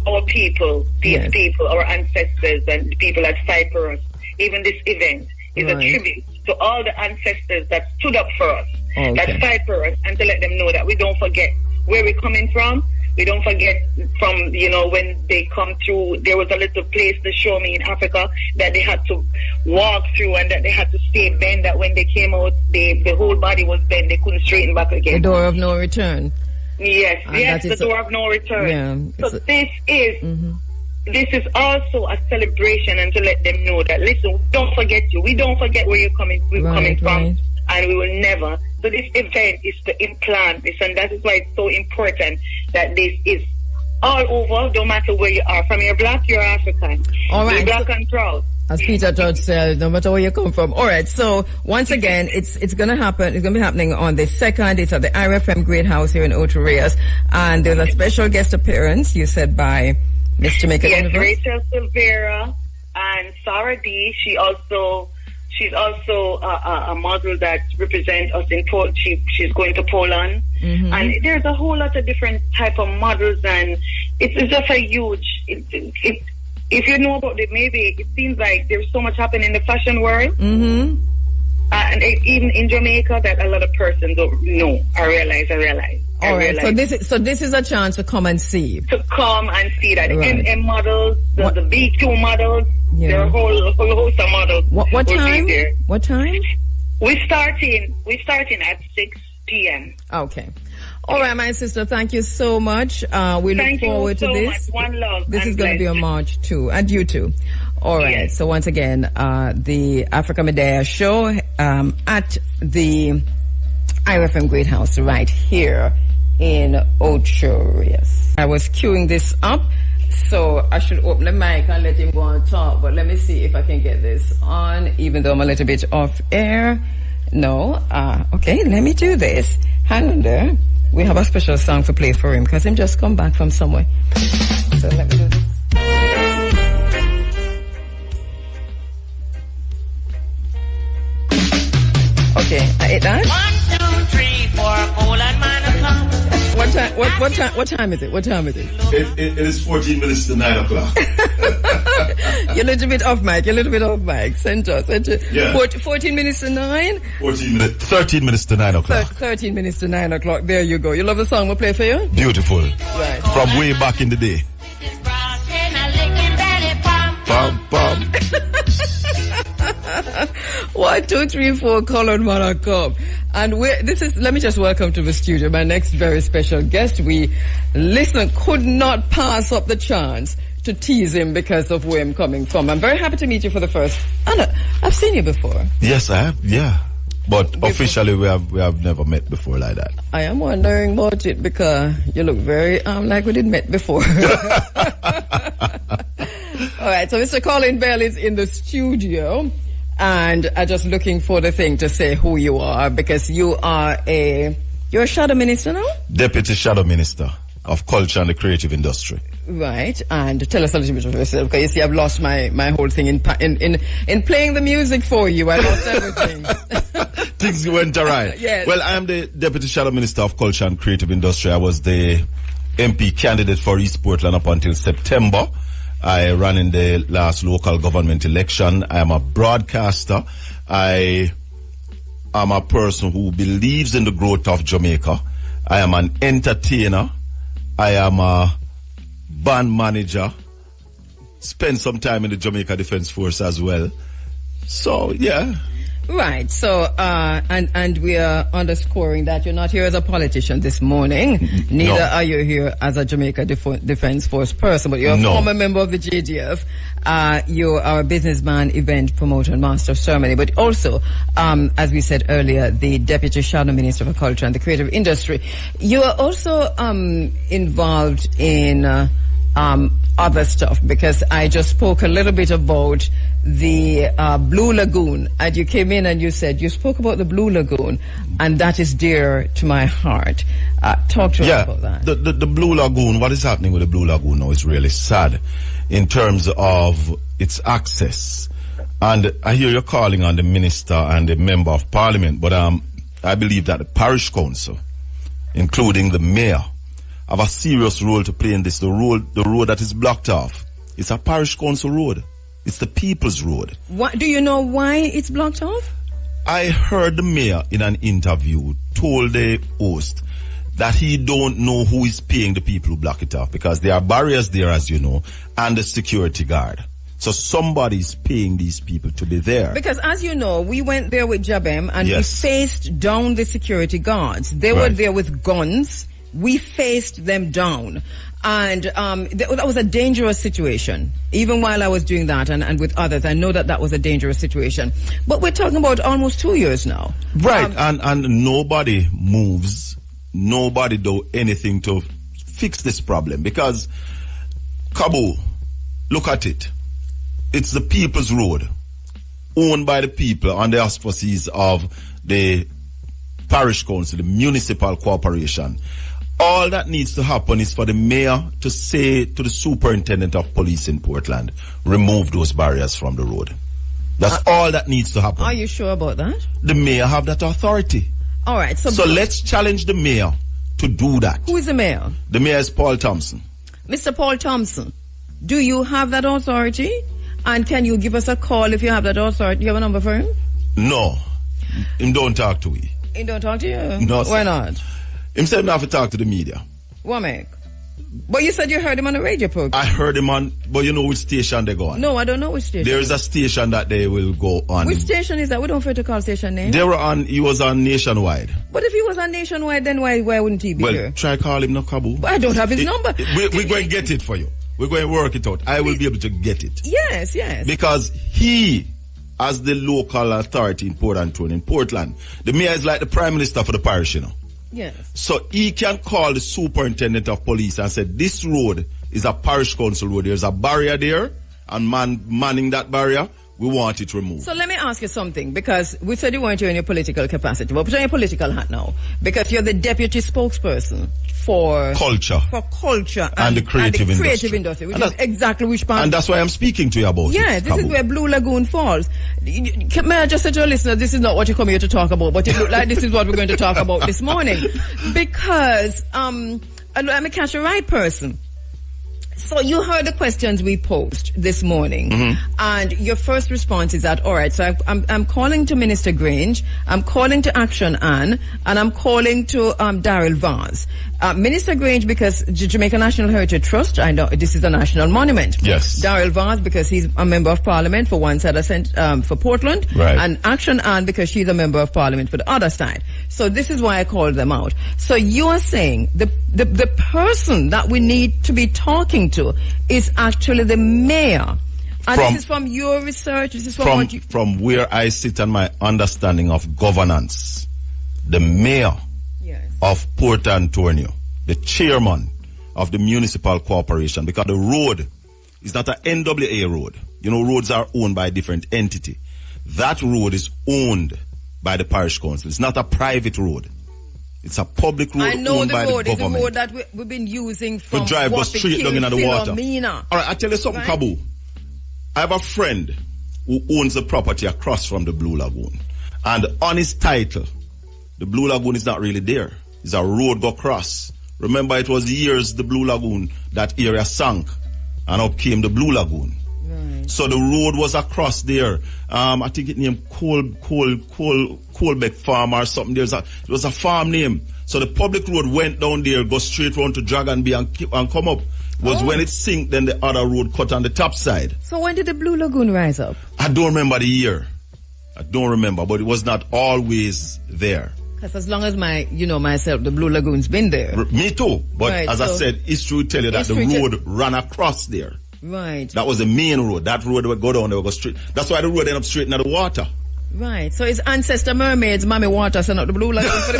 our people, people, our ancestors, and the people that fight for us. Even this event is a tribute to all the ancestors that stood up for us, that fight for us, and to let them know that we don't forget where we're coming from. We don't forget from, when they come through, there was a little place to show me in Africa that they had to walk through and that they had to stay bent, that when they came out, the whole body was bent. They couldn't straighten back again. The door of no return. Yes, the door of no return. Yeah, so this is also a celebration, and to let them know that, listen, we don't forget you. We don't forget where you're coming from. And we will never. So this event is to implant this, and that is why it's so important that this is all over, no matter where you are. From you're black, you're African. All right. You're black and proud. As Peter George said, no matter where you come from. All right. So once again, it's going to happen. It's going to be happening on the 2nd. It's at the IRFM Great House here in Ocho Rios. And there's a special guest appearance, you said, by Miss Jamaica Universe. Rachel Silvera and Sarah D. She's also a model that represents us in Poland. She's going to Poland. Mm-hmm. And there's a whole lot of different type of models, and it's just a huge, if you know about it, maybe it seems like there's so much happening in the fashion world. Mm-hmm. And even in Jamaica that a lot of persons don't know. I realize. All right. So this is a chance to come and see. To come and see that. The MM models, the B2 models, there are a whole host of models. What time? What time? We're starting at 6 p.m. Okay. All right, my sister, thank you so much. We look forward to this. Much. One love. This is going to be on March 2, and you too. All right. Yes. So once again, the Africa Medea show at the IRFM Great House right here in Ocho Rios. I was queuing this up, so I should open the mic and let him go and talk. But let me see if I can get this on, even though I'm a little bit off air. No. Okay, let me do this. Hang on there. We have a special song to play for him because him just come back from somewhere. So let me do this. Okay, I ate that. 1, 2, 3, 4, Poland man come. What time is it? What time is it? It is 14 minutes to 9 o'clock. You're a little bit off mic. Center. Yeah. 14 minutes to 9? 13 minutes to 9 o'clock. 13 minutes to 9 o'clock. There you go. You love the song we'll play for you? Beautiful. Right. From way back in the day. Bum, bum. 1, 2, 3, 4, colored man come. And let me just welcome to the studio my next very special guest. We could not pass up the chance to tease him because of where I'm coming from. I'm very happy to meet you for the first. Anna, I've seen you before. Yes, I have. Yeah. But officially we have never met before like that. I am wondering about it because you look very like we didn't met before. All right, so Mr. Colin Bell is in the studio, and I'm just looking for the thing to say who you are, because you're a shadow minister now? Deputy Shadow Minister of Culture and the Creative Industry. Right, and tell us a little bit of yourself, because you see I've lost my whole thing in playing the music for you. I lost everything. Things went awry. Yes. Well, I am the Deputy Shadow Minister of Culture and Creative Industry. I was the MP candidate for East Portland up until September. I ran in the last local government election. I am a broadcaster. I am a person who believes in the growth of Jamaica. I am an entertainer. I am a band manager. Spent some time in the Jamaica Defence Force as well. So, yeah. Right. So, and we are underscoring that you're not here as a politician this morning. Neither are you here as a Jamaica Defense Force person, but you're a former member of the JDF. You are a businessman, event promoter, and master of ceremony, but also, as we said earlier, the Deputy Shadow Minister for Culture and the Creative Industry. You are also involved in other stuff, because I just spoke a little bit about the Blue Lagoon, and you came in and you said you spoke about the Blue Lagoon, and that is dear to my heart. Talk to us about that. The Blue Lagoon, what is happening with the Blue Lagoon now is really sad in terms of its access. And I hear you're calling on the minister and the member of parliament, but I believe that the parish council, including the mayor, have a serious role to play in this. The road that is blocked off, it's a parish council road. It's the people's road. What, do you know why it's blocked off? I heard the mayor in an interview told the host that he don't know who is paying the people who block it off, because there are barriers there, as you know, and the security guard. So somebody's paying these people to be there. Because, as you know, we went there with Jabem and we faced down the security guards. They were there with guns. We faced them down. And that was a dangerous situation. Even while I was doing that and with others, I know that was a dangerous situation. But we're talking about almost 2 years now. Right. And nobody moves. Nobody do anything to fix this problem. Because, Kabu, look at it. It's the people's road, owned by the people on the auspices of the parish council, the municipal corporation. All that needs to happen is for the mayor to say to the superintendent of police in Portland, remove those barriers from the road. That's all that needs to happen. Are you sure about that? The mayor have that authority. All right. So let's challenge the mayor to do that. Who is the mayor? The mayor is Paul Thompson. Mr. Paul Thompson, do you have that authority? And can you give us a call if you have that authority? Do you have a number for him? No. Him don't talk to me. He don't talk to you? No, Why not? Him said not to talk to the media. What make? But you said you heard him on the radio program. I heard him on, but you know which station they go on? No, I don't know which station. There is a station that they will go on. Which station is that? We don't fear to call station name. He was on Nationwide. But if he was on Nationwide, then why wouldn't he be here? Well, try call him, no, Kabu. But I don't have his number. We're going to get it for you. We're going to work it out. I will be able to get it. Yes, yes. Because he, as the local authority in Portland, the mayor is like the prime minister for the parish, you know. Yes. So he can call the superintendent of police and say, this road is a parish council road. There's a barrier there, and manning that barrier, we want it removed. So let me ask you something, because we said you weren't here in your political capacity, but put on your political hat now, because you're the deputy spokesperson for culture and the creative industry, which is exactly which part. And that's why I'm speaking to you about it. Yeah, this is where Blue Lagoon falls. May I just say to our listeners, this is not what you come here to talk about, but it looks like this is what we're going to talk about this morning. Because, let me catch the right person. So you heard the questions we posed this morning, and your first response is that, all right, so I'm calling to Minister Grange, I'm calling to Action Ann, and I'm calling to Daryl Vaz. Minister Grange, because the Jamaica National Heritage Trust, I know this is a national monument. Yes. Daryl Vaz, because he's a member of Parliament for one side for Portland, right. And Action Ann, because she's a member of Parliament for the other side. So this is why I called them out. So you are saying the person that we need to be talking to is actually the mayor. And this is from your research, this is from where I sit and my understanding of governance. The mayor of Port Antonio, the chairman of the municipal corporation, because the road is not an NWA road. You know, roads are owned by a different entity. That road is owned by the parish council. It's not a private road. It's a public road owned by the government. It's a road that we've been using from to drive us straight down into the water. All right, I tell you something, right? Kabu. I have a friend who owns a property across from the Blue Lagoon. And on his title, the Blue Lagoon is not really there. It's a road go across. Remember, it was years the Blue Lagoon, that area sank, and up came the Blue Lagoon. Right. So the road was across there. I think it named Colbeck Farm or something. It was a farm name. So the public road went down there, go straight round to Dragon Bay and come up. Was when it sank, then the other road cut on the top side. So when did the Blue Lagoon rise up? I don't remember the year. I don't remember, but it was not always there. Because as long as myself, the Blue Lagoon's been there. Me too. But Right, as I said, history will tell you that the road ran across there. Right. That was the main road. That road would go down, they would go straight. That's why the road ended up straight into the water. Right. So it's ancestor mermaids, mommy water, so not the Blue Lagoon for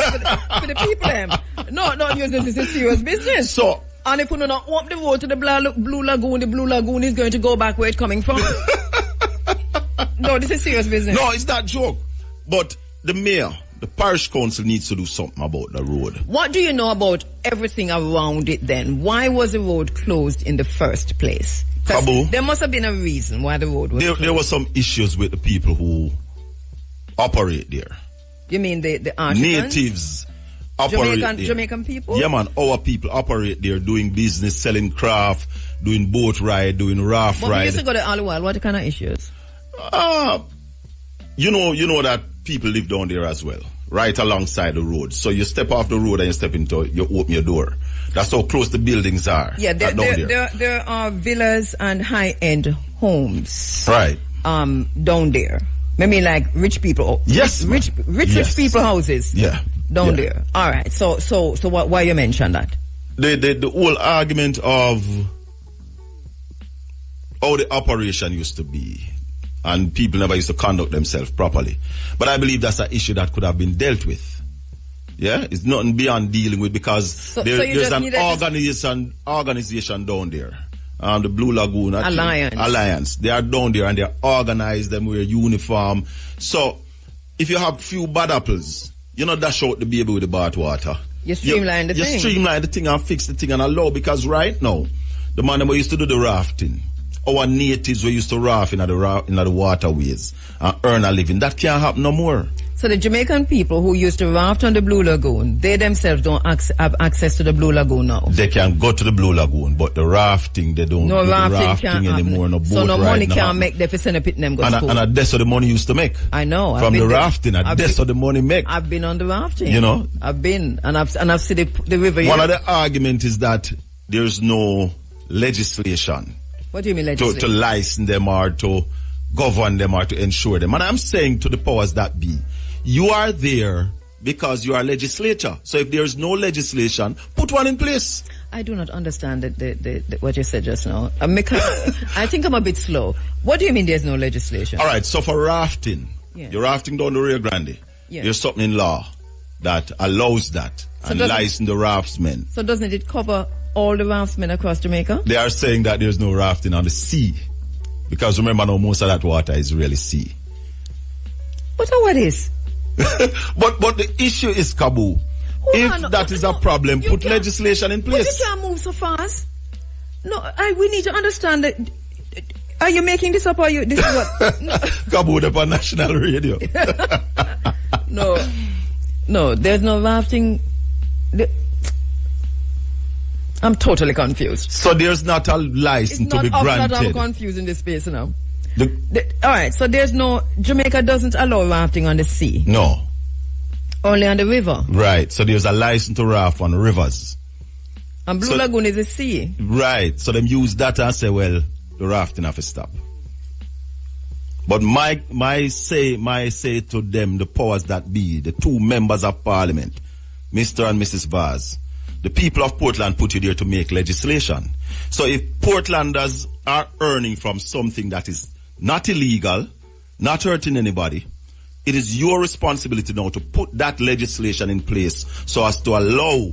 the people them. No, this is a serious business. So, and if we don't open the road to the Blue Lagoon, the Blue Lagoon is going to go back where it's coming from. No, this is serious business. No, it's not joke. But the mayor, the parish council needs to do something about the road. What do you know about everything around it then? Why was the road closed in the first place? Kabu, there must have been a reason why the road was closed. There were some issues with the people who operate there. You mean the Africans? Natives operate there. Jamaican people? Yeah, man. Our people operate there, doing business, selling craft, doing boat ride, doing raft but ride. We used to go there all the while. What kind of issues? You know that people live down there as well, right alongside the road. So you step off the road and you step into, you open your door. That's how close the buildings are. Yeah, there are villas and high-end homes. Right. Down there. Maybe like rich people. Yes. Rich people houses. Yeah. Down there. All right. So why you mention that? The whole argument of how the operation used to be, and people never used to conduct themselves properly. But I believe that's an issue that could have been dealt with. Yeah, it's nothing beyond dealing with, because there's an organization down there. The Blue Lagoon Alliance. They are down there and they're organized, them wear uniform. So if you have few bad apples, you know, dash out the baby with the bathwater. You streamline the thing. You streamline the thing and fix the thing and allow, because right now, the man who used to do the rafting, our natives were used to raft in the waterways and earn a living. That can't happen no more. So the Jamaican people who used to raft on the Blue Lagoon, they themselves don't have access to the Blue Lagoon now. They can go to the Blue Lagoon, but the rafting, they don't do the rafting anymore. No boat so no money ride, can't make them for send a pit them go to school. And that's what the money used to make. I know. From the rafting, that's what the money make. I've been on the rafting. You know? I've been, and I've seen the river. One of the arguments is that there's no legislation. What do you mean legislation? To license them or to govern them or to ensure them. And I'm saying to the powers that be, you are there because you are legislature. So if there's no legislation, put one in place. I do not understand what you said just now. I think I'm a bit slow. What do you mean there's no legislation? All right, so for rafting, you're rafting down the Rio Grande. Yeah. There's something in law that allows that, so and license the raftsmen. So doesn't it cover all the raftsmen across Jamaica? They are saying that there's no rafting on the sea. Because remember now, most of that water is really sea. But what is? but the issue is, Kabu, if that is a problem, put legislation in place. But you can't move so fast. No, we need to understand that. Are you making this up or you? This is what? No. Kabu, up on national radio. No, there's no rafting. I'm totally confused. So there's not a license to be granted. I'm confused in this space now. All right, so there's no, Jamaica doesn't allow rafting on the sea. No. Only on the river. Right, so there's a license to raft on rivers. And Blue Lagoon is a sea. Right, so them use that and say, well, the rafting have to stop. But my say to them, the powers that be, the two members of parliament, Mr. and Mrs. Vaz, the people of Portland put you there to make legislation. So if Portlanders are earning from something that is not illegal, not hurting anybody, it is your responsibility now to put that legislation in place so as to allow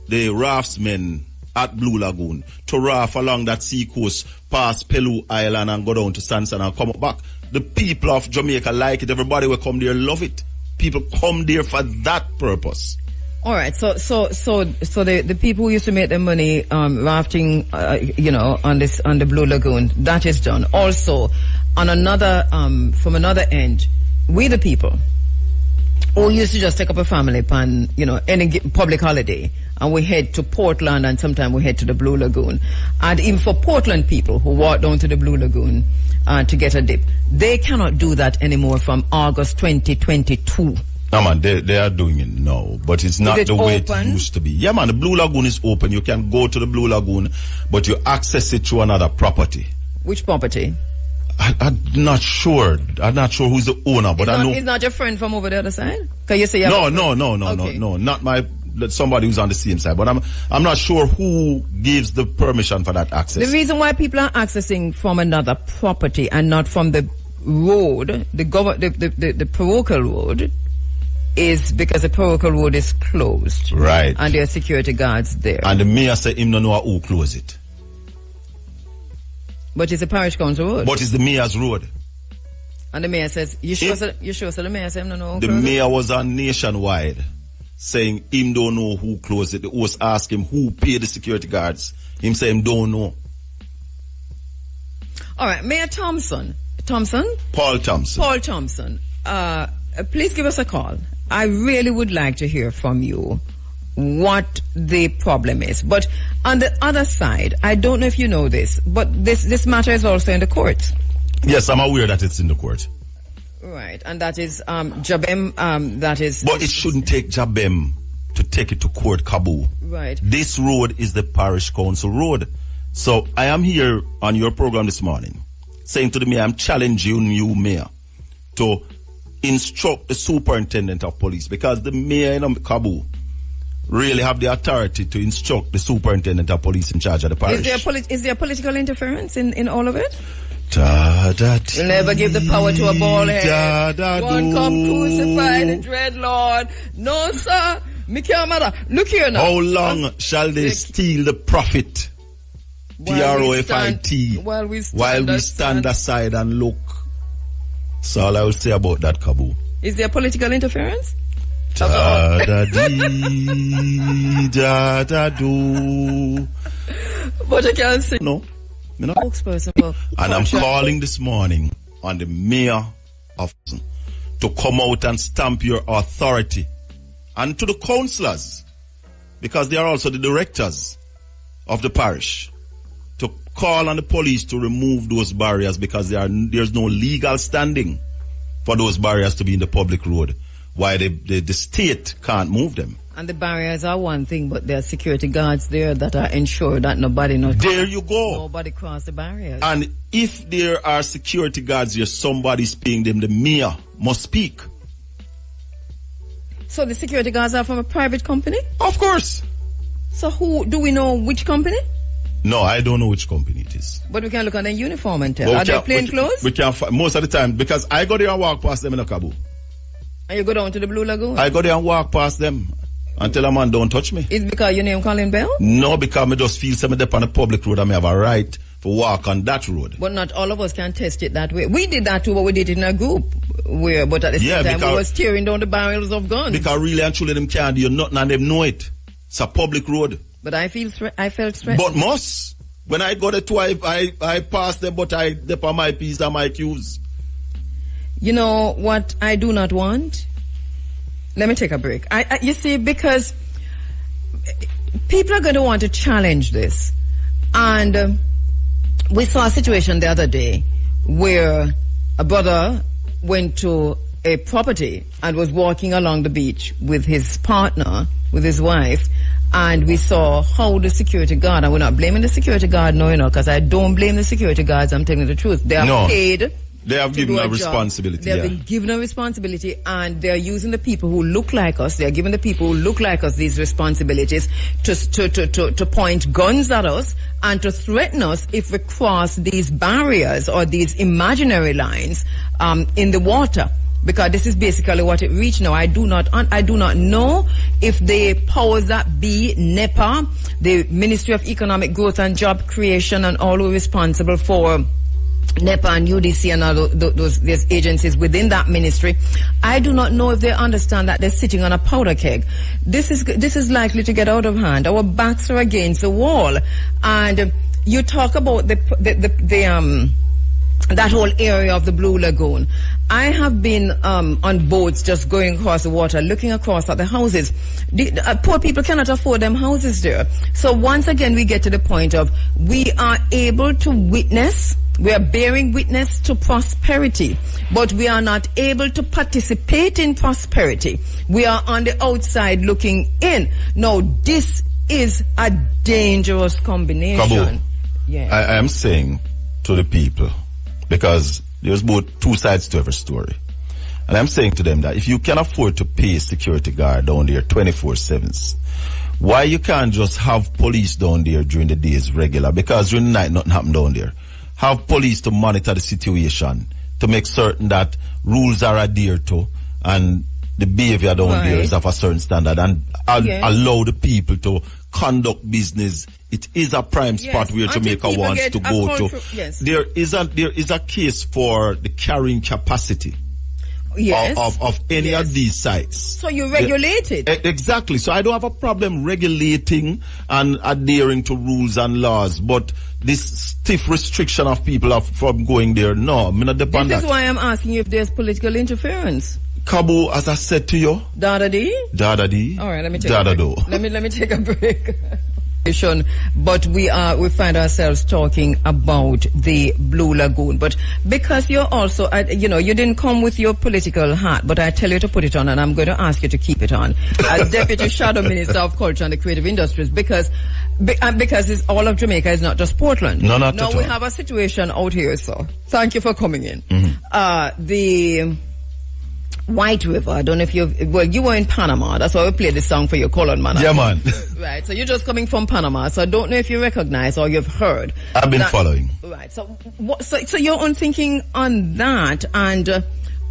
the raftsmen at Blue Lagoon to raft along that sea coast, past Pelou Island and go down to Sansan and come back. The people of Jamaica like it. Everybody will come there, love it. People come there for that purpose. All right, so the people who used to make their money rafting, on the Blue Lagoon, that is done. Also, on another from another end, we the people who used to just take up a family upon any public holiday, and we head to Portland, and sometimes we head to the Blue Lagoon, and even for Portland people who walk down to the Blue Lagoon to get a dip, they cannot do that anymore from August 2022. No, man, they are doing it now, but it's not the way it used to be. Yeah, man, the Blue Lagoon is open. You can go to the Blue Lagoon, but you access it through another property. Which property? I'm not sure. I'm not sure who's the owner, but I know. It's not your friend from over the other side? Can you say you No, have a friend? no. Okay. Not somebody who's on the same side. But I'm not sure who gives the permission for that access. The reason why people are accessing from another property and not from the road, the parochial road, is because the parochial road is closed. Right. And there are security guards there. And the mayor said him no know who closed it. But it's a parish council road. But it's the mayor's road. And the mayor says, you sure so the mayor said him no know who The closed it? mayor was on Nationwide saying him don't know who closed it. The host asked him who paid the security guards. Him say him don't know. All right, Mayor Thompson. Paul Thompson. Please give us a call. I really would like to hear from you what the problem is. But on the other side, I don't know if you know this, but this matter is also in the courts. Yes, I'm aware that it's in the court. Right, and that is Jabem, that is... But it shouldn't take Jabem to take it to court, Kabu. Right. This road is the parish council road. So I am here on your program this morning saying to the mayor, I'm challenging you, mayor, to instruct the superintendent of police, because the mayor in Kabu really have the authority to instruct the superintendent of police in charge of the parish. Is there political interference in all of it? You'll never give the power to a bald head. One come crucify the dread Lord. No, sir. Me can't matter. Look here now. How long shall they steal the profit? Profit. While we stand aside and look. That's all I will say about that, Kabu. Is there political interference? Do. But I can't say. No. You know? Spokesperson. And I'm calling this morning on the mayor of to come out and stamp your authority, and to the councillors, because they are also the directors of the parish, to call on the police to remove those barriers, because there's no legal standing for those barriers to be in the public road, why the state can't move them. And the barriers are one thing, but there are security guards there that are ensured that nobody Nobody cross the barriers. And if there are security guards here, somebody's paying them. The mayor must speak. So the security guards are from a private company? Of course. So do we know which company? No, I don't know which company it is. But we can look on their uniform and tell. Are they plain clothes? We can most of the time, because I go there and walk past them in a Kabu. And you go down to the Blue Lagoon? I go there and walk past them and tell a man, don't touch me. Is it because your name Colin Bell? No, because I just feel I'm on the public road and I have a right to walk on that road. But not all of us can test it that way. We did that too, but we did it in a group. But at the same time, we were steering down the barrels of guns. Because really and truly them can't do nothing and them know it. It's a public road. But I felt threatened. But must. When I go there too, I pass them, but I dip on my P's and my Q's. You know what I do not want? Let me take a break. You see, because people are going to want to challenge this. And we saw a situation the other day where a brother went to a property and was walking along the beach with his partner, with his wife, and we saw how the security guard, and we're not blaming the security guard, no, because I don't blame the security guards, I'm telling you the truth. They are paid. They have given a responsibility. They have been given a responsibility, and they're using the people who look like us. They're giving the people who look like us these responsibilities to point guns at us and to threaten us if we cross these barriers or these imaginary lines in the water. Because this is basically what it reached now. I do not know if the powers that be, NEPA, the Ministry of Economic Growth and Job Creation, and all who are responsible for NEPA and UDC and all those agencies within that ministry, I do not know if they understand that they're sitting on a powder keg. This is likely to get out of hand. Our backs are against the wall, and you talk about that whole area of the Blue Lagoon. I have been on boats just going across the water, looking across at the houses. Poor people cannot afford them houses there. So once again, we get to the point of we are able to witness. We are bearing witness to prosperity, but we are not able to participate in prosperity. We are on the outside looking in. Now, this is a dangerous combination. Kabu, yeah. I am saying to the people because there's both two sides to every story. And I'm saying to them that if you can afford to pay security guard down there 24/7, why you can't just have police down there during the days regular? Because during the night nothing happen down there. Have police to monitor the situation, to make certain that rules are adhered to and the behavior down there is of a certain standard, and allow the people to conduct business. It is a prime spot where Jamaica wants to go to. Yes. There is a case for the carrying capacity of any of these sites. So you regulate it. Exactly. So I don't have a problem regulating and adhering to rules and laws, but this stiff restriction of people from going there, no, I'm not depend on that. This is why I'm asking you if there's political interference. Kabu, as I said to you, Dada-dee? Dada-dee. All right, let me take a break. Let me take a break. But we find ourselves talking about the Blue Lagoon. But because you're also, you didn't come with your political hat, but I tell you to put it on, and I'm going to ask you to keep it on. As Deputy Shadow Minister of Culture and the Creative Industries, because it's all of Jamaica, is not just Portland. No, not at all. No, we have a situation out here, so thank you for coming in. The White River, I don't know if you were in Panama. That's why we played this song for your colon, man. Yeah, man. Right, so you're just coming from Panama, so I don't know if you recognize or you've heard. I've been following. Right, so your own thinking on that, and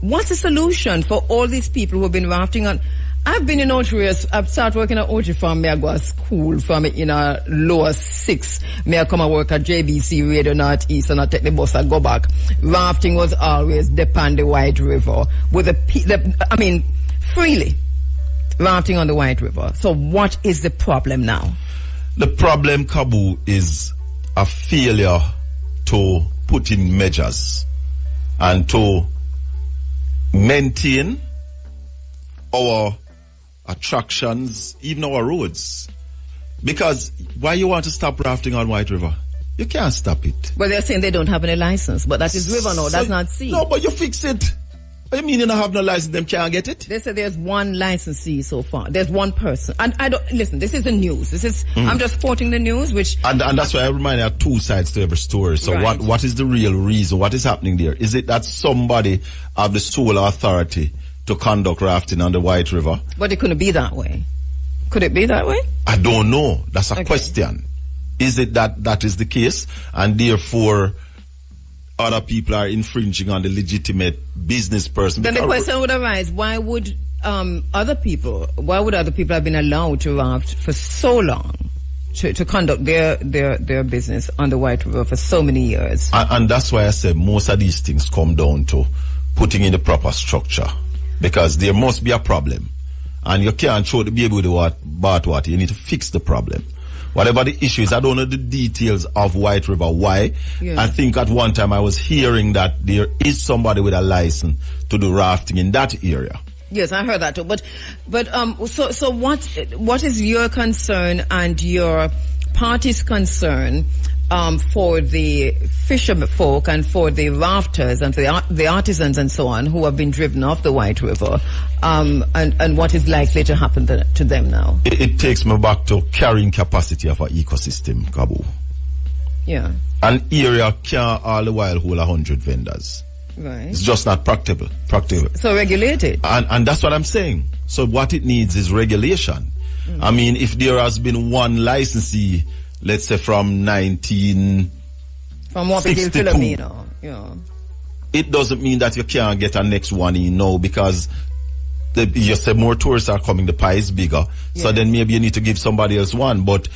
what's the solution for all these people who have been rafting on? I've been in Otrius. I've started working at Otri from me. I go to school from in a lower 6. Me I come and work at JBC Radio Northeast, and I take the bus and go back. Rafting was always upon the White River with freely rafting on the White River. So what is the problem now? The problem, Kabu, is a failure to put in measures and to maintain our attractions, even our roads. Because why you want to stop rafting on White River? You can't stop it. Well, they're saying they don't have any license, but that is river now, that's not sea. No, but you fix it. What do you mean you don't have no license, them can't get it? They say there's one licensee so far. There's one person. And I don't, listen, this is the news. I'm just quoting the news, which... And that's why I remind you, there are two sides to every story. So what is the real reason? What is happening there? Is it that somebody have the sole authority to conduct rafting on the White River? But it couldn't be that way. Could it be that way? I don't know. That's a question. Is it that is the case, and therefore other people are infringing on the legitimate business person? Then the question would arise, why would other people have been allowed to raft for so long, to conduct their business on the White River for so many years? And that's why I said most of these things come down to putting in the proper structure. Because there must be a problem. And you can't throw the baby with the bathwater. You need to fix the problem. Whatever the issue is, I don't know the details of White River. Why? Yeah. I think at one time I was hearing that there is somebody with a license to do rafting in that area. Yes, I heard that too. But so what is your concern and your party's concern for the fishermen folk and for the rafters and for the artisans and so on who have been driven off the White River, and what is likely to happen to them now? It takes me back to carrying capacity of our ecosystem, Kabu. Yeah. An area can't all the while hold 100 vendors. Right. It's just not practical. So regulate it. And that's what I'm saying. So what it needs is regulation. I mean, if there has been one licensee, let's say from 1962, it doesn't mean that you can't get a next one in now, because you say more tourists are coming, the pie is bigger. Yeah. So then maybe you need to give somebody else one, but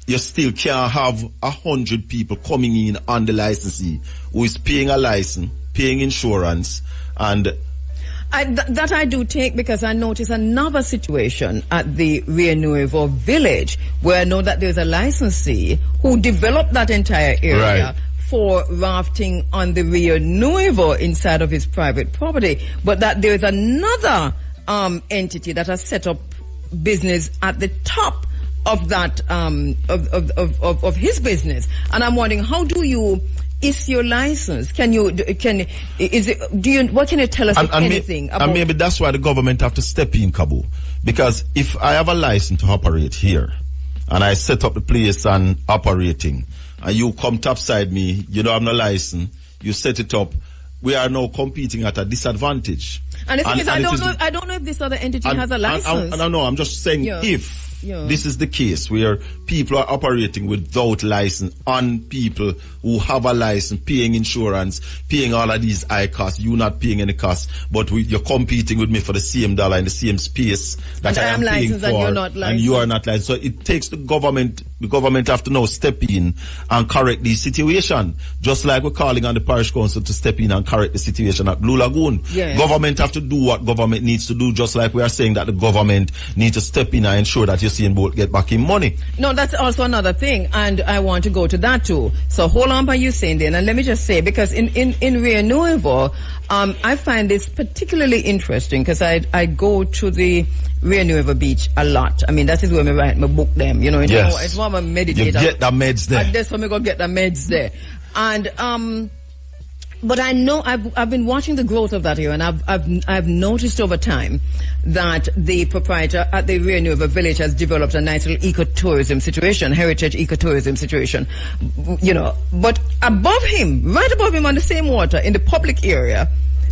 you still can't have 100 people coming in on the licensee who is paying a license, paying insurance, and... That I do take, because I notice another situation at the Rio Nuevo village where I know that there's a licensee who developed that entire area for rafting on the Rio Nuevo inside of his private property, but that there's another entity that has set up business at the top of that of his business, and I'm wondering, how do you issue your license? What can you tell us, if anything? And maybe that's why the government have to step in, Kabu. Because if I have a license to operate here, and I set up the place and operating, and you come topside me, you don't have no license, you set it up, we are now competing at a disadvantage. And the thing is, I don't know if this other entity has a license. No, I'm just saying if this is the case where people are operating without license on people who have a license, paying insurance, paying all of these high costs, you not paying any costs, but you're competing with me for the same dollar in the same space that I am paying for, and you're not licensed. And you are not licensed. So it takes the government have to now step in and correct the situation. Just like we're calling on the parish council to step in and correct the situation at Blue Lagoon. Yes. Government have to do what government needs to do, just like we are saying that the government needs to step in and ensure that Usain Bolt get back in money. No, that's also another thing, and I want to go to that too. So hold on by you saying then, and let me just say, because in Rio Nuevo, I find this particularly interesting because I go to the Rio Nuevo beach a lot. I mean, that is where I write my book them, you know. Yes. It's where I meditate. You get the meds there. And that's where I go get the meds there. And but I know I've been watching the growth of that here, and I've noticed over time that the proprietor at the Rio Nuevo village has developed a nice little ecotourism situation, heritage ecotourism situation, you know. But above him, right above him on the same water in the public area,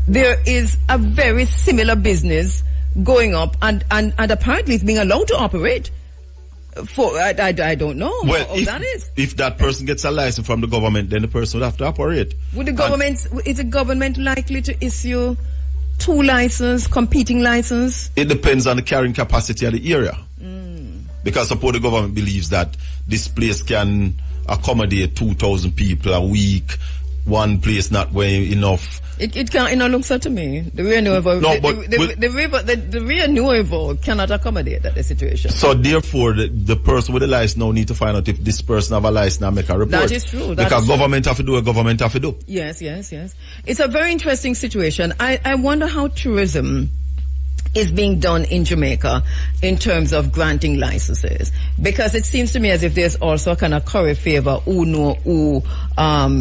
there is a very similar business going up, and apparently it's being allowed to operate. I don't know well, how that is. If that person gets a license from the government, then the person would have to operate. Would the government, is the government likely to issue two licenses, competing license? It depends on the carrying capacity of the area. Because suppose the government believes that this place can accommodate 2,000 people a week, one place not weighing enough. It can't, you know, look so to me. The Rio Nuevo, the Rio Nuevo cannot accommodate that situation. So therefore, the person with the license now need to find out if this person have a license and make a report. That is true. Because government have to do what government have to do. Yes. It's a very interesting situation. I wonder how tourism is being done in Jamaica in terms of granting licenses, because it seems to me as if there's also a kind of curry favor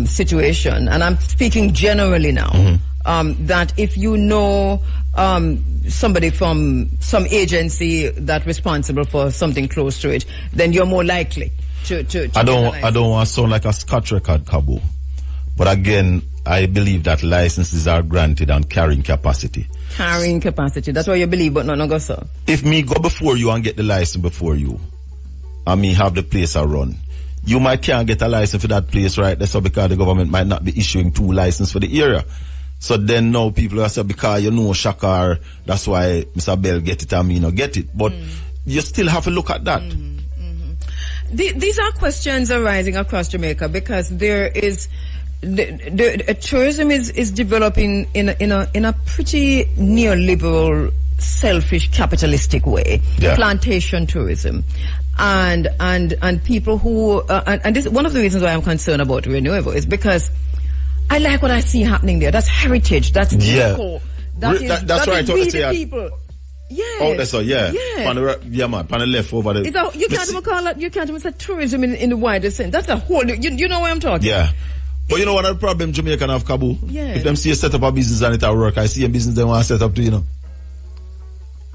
situation, and I'm speaking generally now. That if you know somebody from some agency that's responsible for something close to it, then you're more likely to I don't want to sound like a Scotch record, Kabu, but again, I believe that licenses are granted on carrying capacity. Carrying capacity. That's what you believe, but not go so. If me go before you and get the license before you, and me have the place I run, you might can't get a license for that place right there, so because the government might not be issuing two licenses for the area. So then now people are saying, because you know Shakar, that's why Mr. Bell get it and me not get it. But you still have to look at that. These are questions arising across Jamaica because there is tourism is developing in a pretty neoliberal, selfish, capitalistic way. Yeah. Plantation tourism, and people who and this one of the reasons why I'm concerned about Rio Nuevo is because I like what I see happening there. That's heritage. That's eco. That's right. We the people. Yes. Oh, that's all. Yeah. Yes. On the left over there. You can't even call it. You can't even say tourism in the wider sense. That's a whole. You know what I'm talking. Yeah. But you know what the problem Jamaican have, Kabu? Yeah. If them see a set up a business and it at work, I see a business they want to set up to, you know.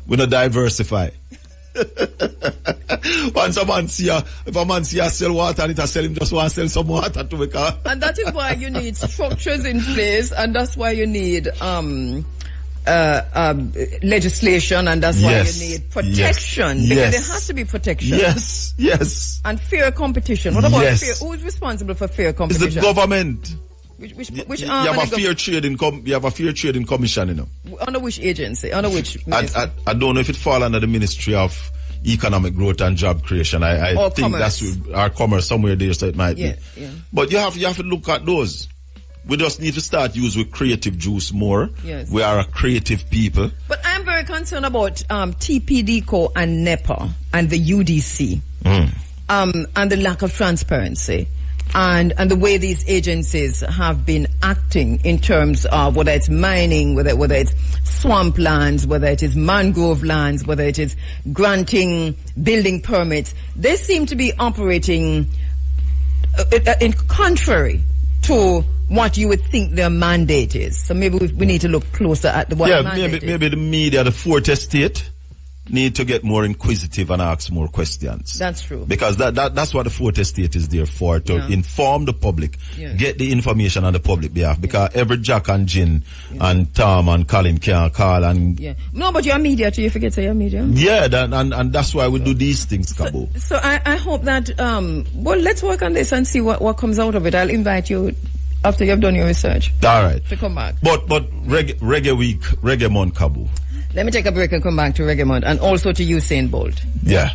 We not diversify. Once a man see if a man see a sell water and it sell him just want to sell some water to make a... And that is why you need structures in place, and that's why you need legislation, and that's why you need protection, because there has to be protection. Yes. And fair competition. What about fair? Who is responsible for fair competition? It's the government. Which you have a fair trading commission, you know. Under which agency? Under which I don't know if it fall under the Ministry of Economic Growth and Job Creation. I think commerce. That's our commerce somewhere there, so it might be. Yeah. But you have to look at those. We just need to start use with creative juice more. Yes. We are a creative people. But I'm very concerned about TPDCO and NEPA and the UDC and the lack of transparency and the way these agencies have been acting in terms of whether it's mining, whether it's swamplands, whether it is mangrove lands, whether it is granting building permits. They seem to be operating in contrary to what you would think their mandate is. So maybe we need to look closer at what mandate is. Maybe the media, the fourth estate, need to get more inquisitive and ask more questions. That's true. Because that's what the fourth estate is there for, to inform the public, get the information on the public behalf. Because every Jack and Jin and Tom and Colin can call and... Yeah. No, but you're media too, you forget to say you're media. Yeah, and that's why we do these things, Kabu. So I hope that, well, let's work on this and see what comes out of it. I'll invite you after you've done your research. All right. To come back. But reggae week, reggae month, Kabu. Let me take a break and come back to Reggae Month and also to Usain Bolt. Yeah.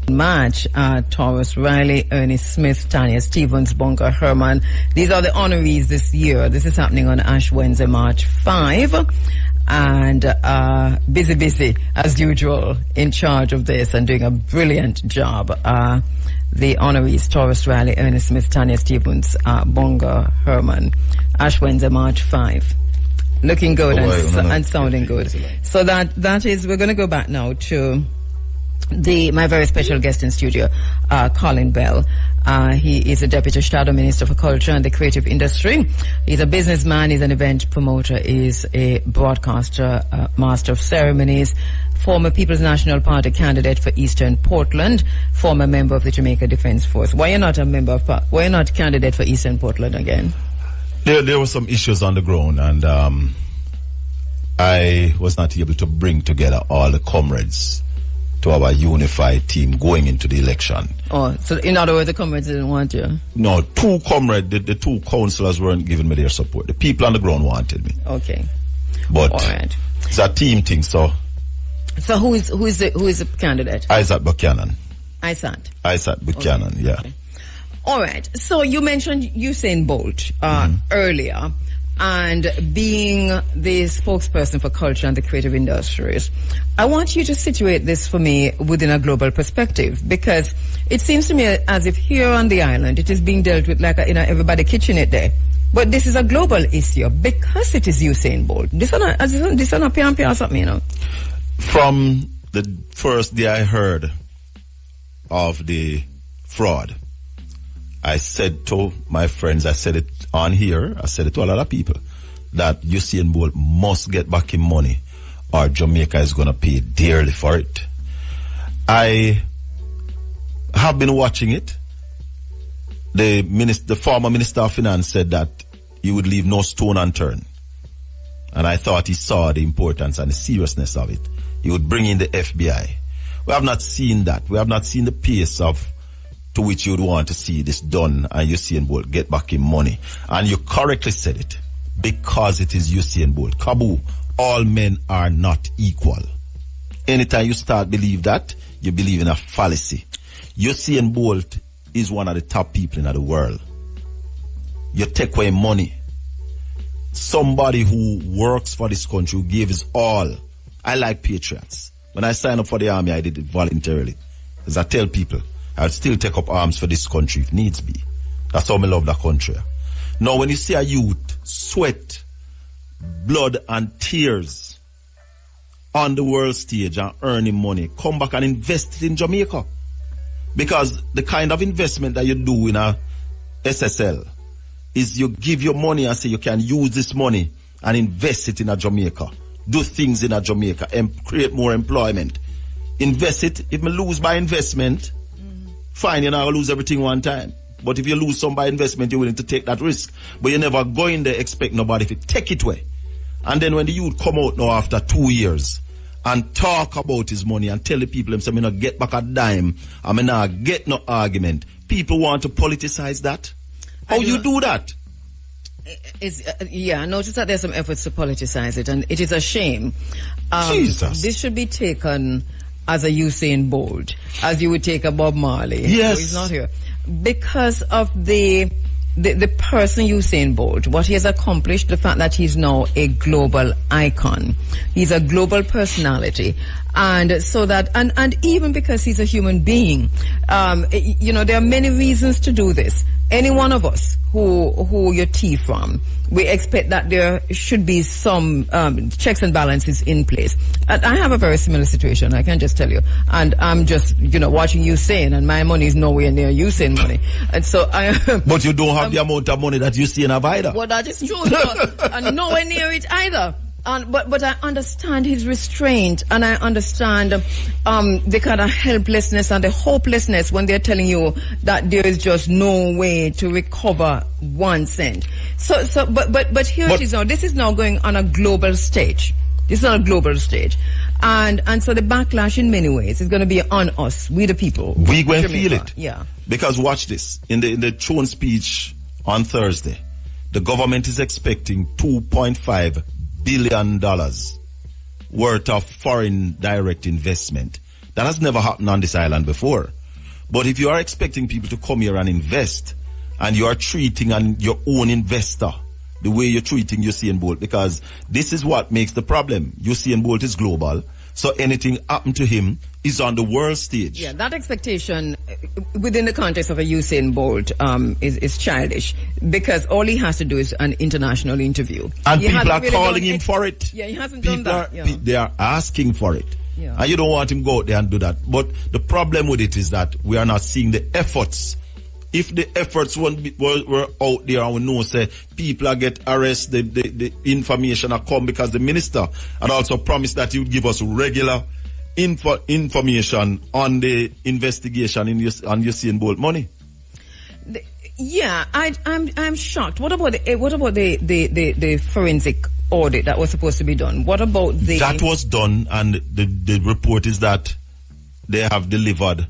March, Taurus, Riley, Ernest Smith, Tanya Stevens, Bonga, Herman. These are the honorees this year. This is happening on Ash Wednesday, March 5. And busy as usual in charge of this and doing a brilliant job. The honorees, Taurus, Riley, Ernest Smith, Tanya Stevens, Bonga, Herman. Ash Wednesday, March 5. Looking good and sounding good. So that is, we're going to go back now to my very special guest in studio, Colin Bell. He is a Deputy Shadow Minister for Culture and the Creative Industry. He's a businessman, he's an event promoter, he's a broadcaster, master of ceremonies, former People's National Party candidate for Eastern Portland, former member of the Jamaica Defence Force. Why you're not candidate for Eastern Portland again? There were some issues on the ground, and I was not able to bring together all the comrades to our unified team going into the election. Oh, so in other words, the comrades didn't want you? No, two comrades, the two councillors weren't giving me their support. The people on the ground wanted me. Okay. But all right. It's a team thing, so. So who is the candidate? Isaac Buchanan. Isaac Buchanan, okay. Yeah. Okay. All right. So you mentioned Usain Bolt earlier, and being the spokesperson for culture and the creative industries. I want you to situate this for me within a global perspective, because it seems to me as if here on the island it is being dealt with like everybody kitchen it there. But this is a global issue because it is Usain Bolt. This is not pian something, you know. From the first day I heard of the fraud, I said to my friends, I said it on here, I said it to a lot of people, that Usain Bolt must get back in money or Jamaica is going to pay dearly for it. I have been watching it. The former Minister of Finance said that he would leave no stone unturned. And I thought he saw the importance and the seriousness of it. He would bring in the FBI. We have not seen that. We have not seen the pace to which you would want to see this done and Usain Bolt get back in money. And you correctly said it, because it is Usain Bolt. Kabu, all men are not equal. Anytime you start believe that, you believe in a fallacy. Usain Bolt is one of the top people in the world. You take away money. Somebody who works for this country, who gave his all. I like patriots. When I signed up for the army, I did it voluntarily. As I tell people, I'll still take up arms for this country if needs be. That's how I love that country. Now, when you see a youth sweat, blood and tears on the world stage and earning money, come back and invest it in Jamaica. Because the kind of investment that you do in a SSL is you give your money and say you can use this money and invest it in a Jamaica. Do things in a Jamaica and create more employment. Invest it. If you lose by investment, fine, you're not going to lose everything one time. But if you lose some by investment, you're willing to take that risk. But you're never going to expect nobody to take it away. And then when the youth come out now after 2 years and talk about his money and tell the people him say, me not get back a dime, I mean not get no argument. People want to politicize that. How you do that? I notice that there's some efforts to politicize it, and it is a shame. Jesus. This should be taken as a Usain Bolt, as you would take a Bob Marley. Yes. So he's not here. Because of the person Usain Bolt, what he has accomplished, the fact that he's now a global icon. He's a global personality. And so that, and even because he's a human being, there are many reasons to do this. Any one of us who you tea from, we expect that there should be some checks and balances in place. And I have a very similar situation, I can just tell you. And I'm just, watching Usain, and my money is nowhere near Usain money. And so But you don't have the amount of money that Usain have either. Well, that is true. And nowhere near it either. But I understand his restraint, and I understand the kind of helplessness and the hopelessness when they're telling you that there is just no way to recover 1 cent. But here it is now. This is now going on a global stage. This is on a global stage. And so the backlash in many ways is going to be on us, we the people. We going to feel it. Yeah. Because watch this. In the throne speech on Thursday, the government is expecting $2.5 billion worth of foreign direct investment. That has never happened on this island before. But if you are expecting people to come here and invest, and you are treating your own investor the way you're treating Usain Bolt, because this is what makes the problem. Usain Bolt is global, so anything happen to him is on the world stage. Yeah, that expectation within the context of a Usain Bolt is childish, because all he has to do is an international interview. And people are calling him for it. Yeah, he hasn't done that. They are asking for it. Yeah. And you don't want him to go out there and do that. But the problem with it is that we are not seeing the efforts. If the efforts were out there and we know, say, people are get arrested, the information are come, because the minister had also promised that he would give us regular information on the investigation on Usain Bolt money. I'm shocked. What about the forensic audit that was supposed to be done? What about that was done, and the report is that they have delivered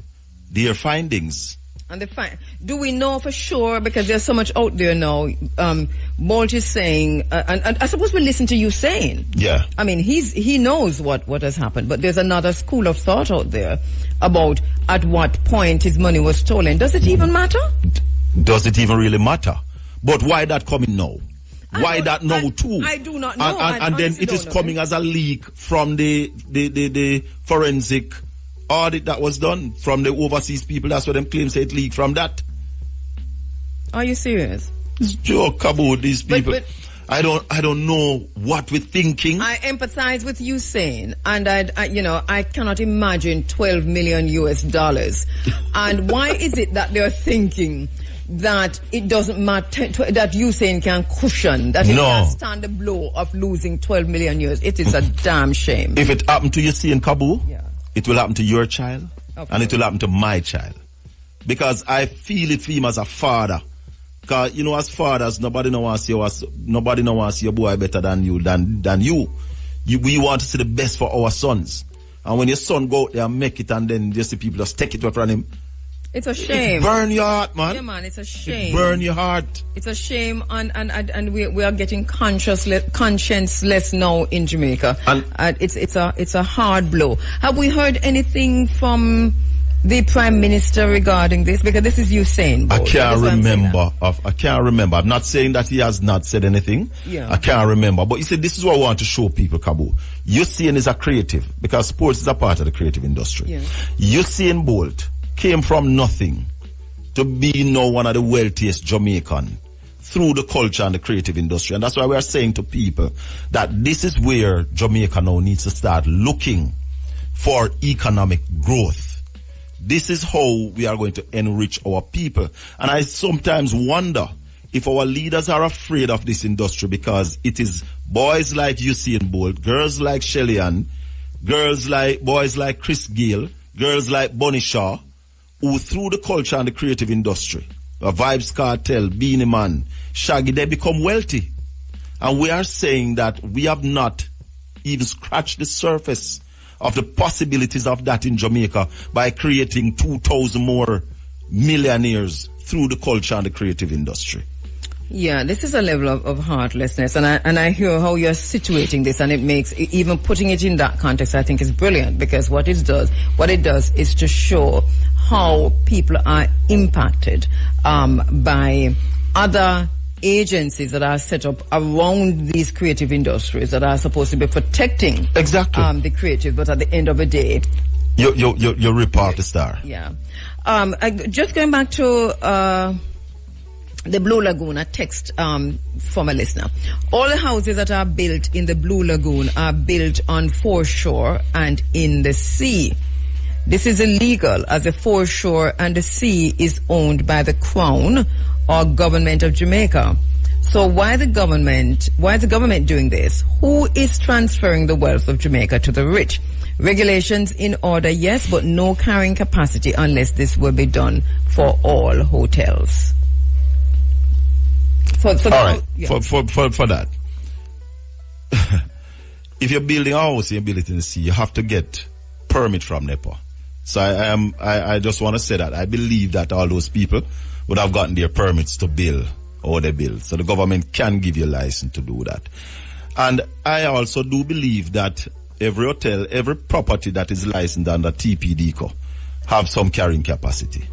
their findings. And do we know for sure? Because there's so much out there now. Bolt is saying, and I suppose we listen to you saying. Yeah. I mean, he knows what has happened, but there's another school of thought out there about at what point his money was stolen. Does it even matter? Does it even really matter? But why that coming now? Why that now too? I do not know. And then it is coming as a leak from the forensic audit that was done from the overseas people. That's what them claim, say it leaked from that. Are you serious? It's joke, Kabu, these people. But I don't know what we're thinking. I empathize with you saying, and I cannot imagine $12 million US. And why is it that they're thinking that it doesn't matter, that Usain can cushion, that he can stand the blow of losing 12 million years? It is a damn shame. If it happened to Usain, Kabu, it will happen to your child, and it will happen to my child. Because I feel it for him as a father. Because, as fathers, nobody no wants to see your boy better than you, than you. We want to see the best for our sons. And when your son go out there and make it, and then just the people just take it away from him, it's a shame. It burn your heart, man. Yeah, man, it's a shame. It burn your heart. It's a shame, and we are getting conscienceless now in Jamaica. And it's a hard blow. Have we heard anything from the Prime Minister regarding this? Because this is Usain Bolt. I can't remember. I'm not saying that he has not said anything. Yeah. I can't remember. But he said, this is what I want to show people, Kabu. Usain is a creative, because sports is a part of the creative industry. Yeah. Usain Bolt came from nothing to be now one of the wealthiest Jamaican through the culture and the creative industry. And that's why we are saying to people that this is where Jamaica now needs to start looking for economic growth. This is how we are going to enrich our people. And I sometimes wonder if our leaders are afraid of this industry, because it is boys like Usain Bolt, girls like Shelly Ann, boys like Chris Gale, girls like Bonnie Shaw, who through the culture and the creative industry, Vibes Cartel, Beanie Man, Shaggy, they become wealthy. And we are saying that we have not even scratched the surface of the possibilities of that in Jamaica by creating 2,000 more millionaires through the culture and the creative industry. Yeah, this is a level of heartlessness, and I hear how you're situating this, and it makes, even putting it in that context, I think is brilliant, because what it does is to show how people are impacted by other agencies that are set up around these creative industries that are supposed to be protecting the creative, but at the end of the day, you rip off the star. Yeah. Just going back to the Blue Lagoon, a text from a listener. All the houses that are built in the Blue Lagoon are built on foreshore and in the sea. This is illegal, as the foreshore and the sea is owned by the Crown or government of Jamaica. So why is the government doing this? Who is transferring the wealth of Jamaica to the rich? Regulations in order, yes, but no carrying capacity unless this will be done for all hotels. For that. If you're building a house and you build it in the sea, you have to get permit from NEPA. So I just want to say that I believe that all those people would have gotten their permits to build or they build. So the government can give you a license to do that. And I also do believe that every hotel, every property that is licensed under TPDCO have some carrying capacity.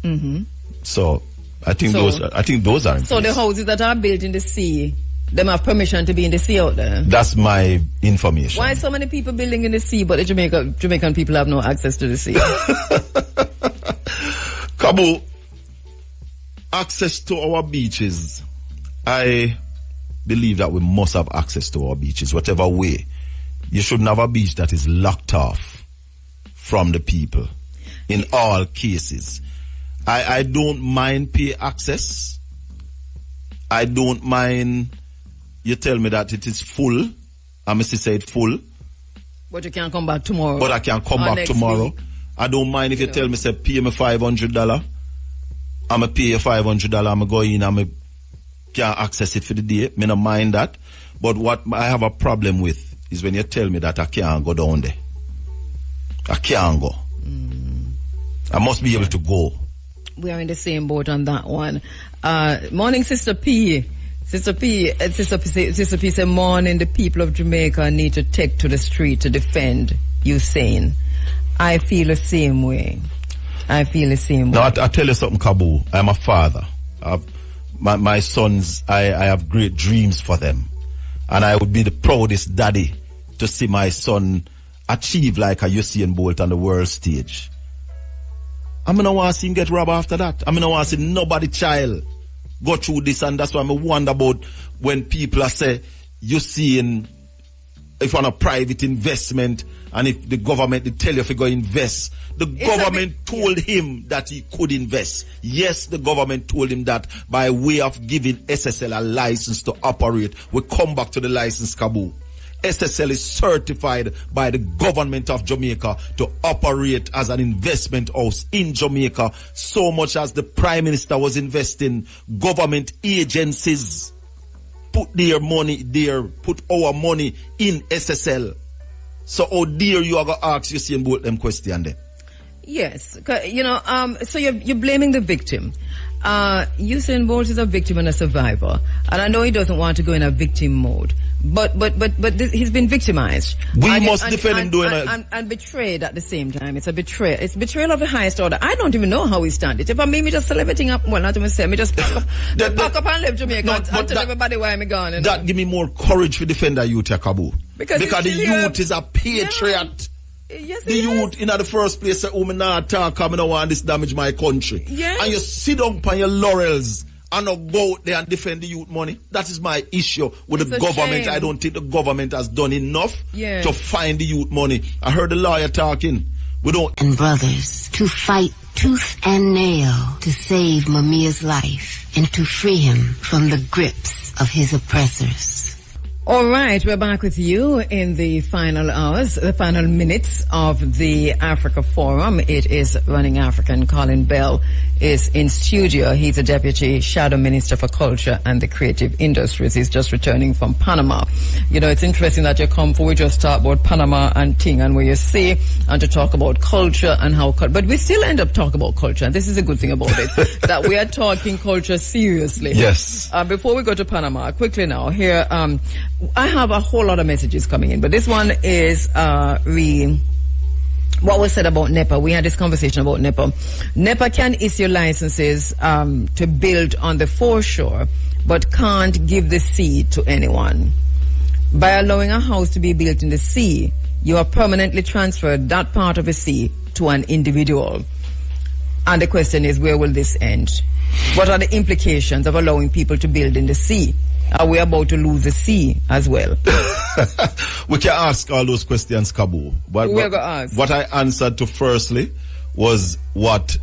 Mm-hmm. So I think those are in So place. the houses that are built in the sea, them have permission to be in the sea out there? That's my information. Why so many people building in the sea, but the Jamaican people have no access to the sea? Kabu, access to our beaches. I believe that we must have access to our beaches, whatever way. You shouldn't have a beach that is locked off from the people in all cases. I don't mind pay access. I don't mind you tell me that it is full. I must say it's full. But you can't come back tomorrow. But I can come back tomorrow. Week. I don't mind if you tell me, say, pay me $500. I'm going to pay you $500. I'm going to go in and can't access it for the day. I don't mind that. But what I have a problem with is when you tell me that I can't go down there. I can't go. I must be able to go. We are in the same boat on that one. Morning, Sister P. Sister P said, morning, the people of Jamaica need to take to the street to defend Hussein. I feel the same way. I tell you something, Kabu. I'm a father. My sons, I have great dreams for them. And I would be the proudest daddy to see my son achieve like a Usain Bolt on the world stage. I'm going to want to see him get robbed after that. I'm going to want to see nobody child go through this, and that's why I wonder about when people are say, you see if on a private investment, and if the government they tell you if you go invest, the government told him that he could invest. Yes, the government told him that by way of giving SSL a license to operate. We come back to the license, Kabu. SSL is certified by the government of Jamaica to operate as an investment house in Jamaica, so much as the Prime Minister was investing. Government agencies put their money there, put our money in SSL. So how dare you are going to ask Usain Bolt them question there? Yes, so you're blaming the victim. Usain Bolt is a victim and a survivor, and I know he doesn't want to go in a victim mode, but he's been victimized. We must defend him doing and betrayed at the same time. It's a betrayal. It's betrayal of the highest order. I don't even know how he stand it. If I me just sell everything up, well, not even say, me just pack up and leave Jamaica and tell everybody why I'm gone. You know? That give me more courage to defend the youth, Kabu. Because the youth is a patriot. Yeah. Yes, the youth in the first place say, oh, me not talk, I don't want this damage my country. Yes. And you sit down on your laurels and not go out there and defend the youth money. That is my issue with the government. Shame. I don't think the government has done enough Yeah. to find the youth money. I heard the lawyer talking. We don't. And brothers to fight tooth and nail to save Mamia's life and to free him from the grips of his oppressors. All right, we're back with you in the final hours, the final minutes of the Africa Forum. It is Running African. Colin Bell is in studio. He's a Deputy Shadow Minister for Culture and the Creative Industries. He's just returning from Panama. You know, it's interesting that you come for, we just talk about Panama and Ting and where you see, and to talk about culture and how, but we still end up talking about culture. And this is a good thing about it, that we are talking culture seriously. Yes. Before we go to Panama, quickly now, here, I have a whole lot of messages coming in, but this one is what was said about NEPA. We had this conversation about NEPA. NEPA can issue licenses to build on the foreshore, but can't give the sea to anyone. By allowing a house to be built in the sea, you are permanently transferred that part of the sea to an individual. And the question is, where will this end? What are the implications of allowing people to build in the sea? Are we about to lose the sea as well? We can ask all those questions, Kabu. But we're going to ask. What I answered to firstly was what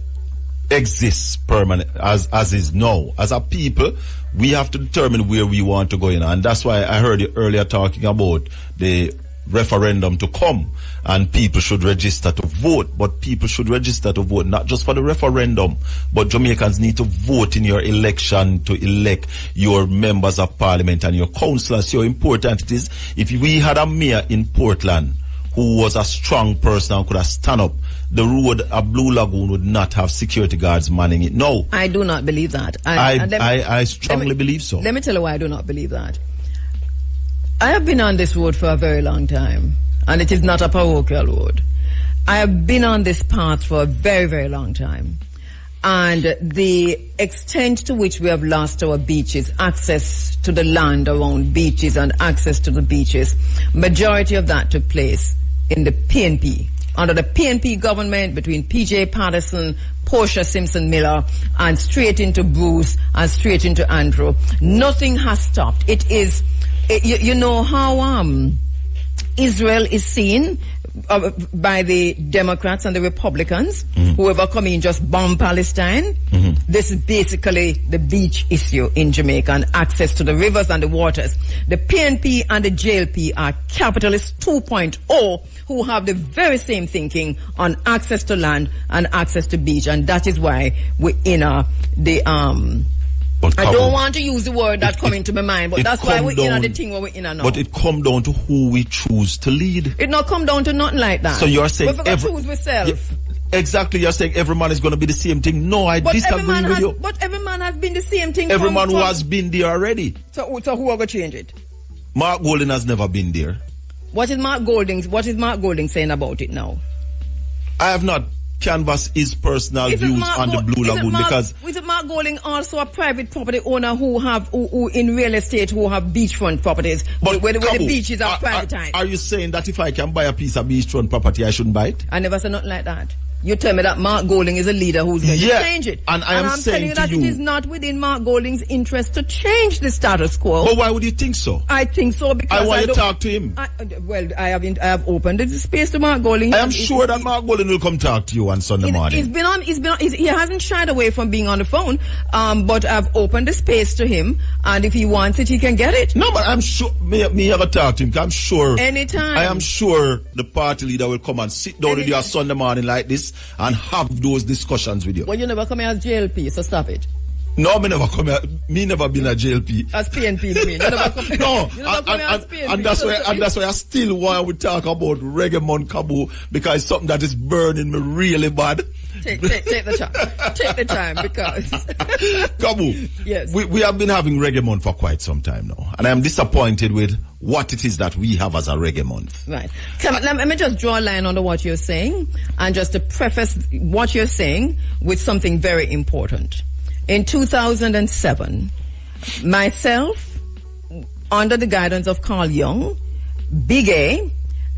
exists permanent as is now. As a people, we have to determine where we want to go in, and that's why I heard you earlier talking about the referendum to come, and people should register to vote. But people should register to vote not just for the referendum, but Jamaicans need to vote in your election to elect your members of parliament and your councillors. So important it is. If we had a mayor in Portland who was a strong person and could have stand up, the road at Blue Lagoon would not have security guards manning it. No. I do not believe that. I strongly believe so. Let me tell you why I do not believe that. I have been on this road for a very long time, and it is not a parochial road. I have been on this path for a very, very long time. And the extent to which we have lost our beaches, access to the land around beaches and access to the beaches, majority of that took place in the PNP. Under the PNP government, between P.J. Patterson, Portia Simpson Miller, and straight into Bruce and straight into Andrew. Nothing has stopped. It is, you know how Israel is seen by the Democrats and the Republicans, whoever come in just bomb Palestine. This is basically the beach issue in Jamaica and access to the rivers and the waters. The PNP and the JLP are capitalists 2.0 who have the very same thinking on access to land and access to beach, and that is why we're in But I don't want to use the word that come into my mind, but that's why we're in the thing where we're in now. But it come down to who we choose to lead. It not come down to nothing like that. So you're saying we're choose ourselves. Exactly, you're saying every man is going to be the same thing. No, I disagree with you. But every man has been the same thing. Every man who has been there already. So who are going to change it? Mark Golding has never been there. What is Mark Golding saying about it now? I have not canvassed his personal views on the Blue Lagoon because... Is it Mark Golding also a private property owner who in real estate who have beachfront properties where the beaches are privatized? Are you saying that if I can buy a piece of beachfront property, I shouldn't buy it? I never said nothing like that. You tell me that Mark Golding is a leader who's going to change it. And I'm telling saying you that it is not within Mark Golding's interest to change the status quo. But why would you think so? I think so because I want to talk to him. I have opened the space to Mark Golding. I am sure that Mark Golding will come talk to you on Sunday morning. He hasn't shied away from being on the phone. But I've opened the space to him, and if he wants it, he can get it. No, but I'm sure me ever talk to him. I'm sure. Anytime. I am sure the party leader will come and sit down with you on Sunday morning like this and have those discussions with you. Well, you never come here as JLP, so stop it. No, me never come here. Me never been a JLP. As PNP, you mean? You never come here. No, you never come here as PNP. And that's why I still want to talk about Reggae Month Kabu, because it's something that is burning me really bad. Take the time. Take the time, because Kabu, yes, we have been having Reggae Month for quite some time now, and I am disappointed with what it is that we have as a Reggae Month. Right. Let me just draw a line under what you're saying, and just to preface what you're saying with something very important. In 2007, myself, under the guidance of Carl Young, Big A,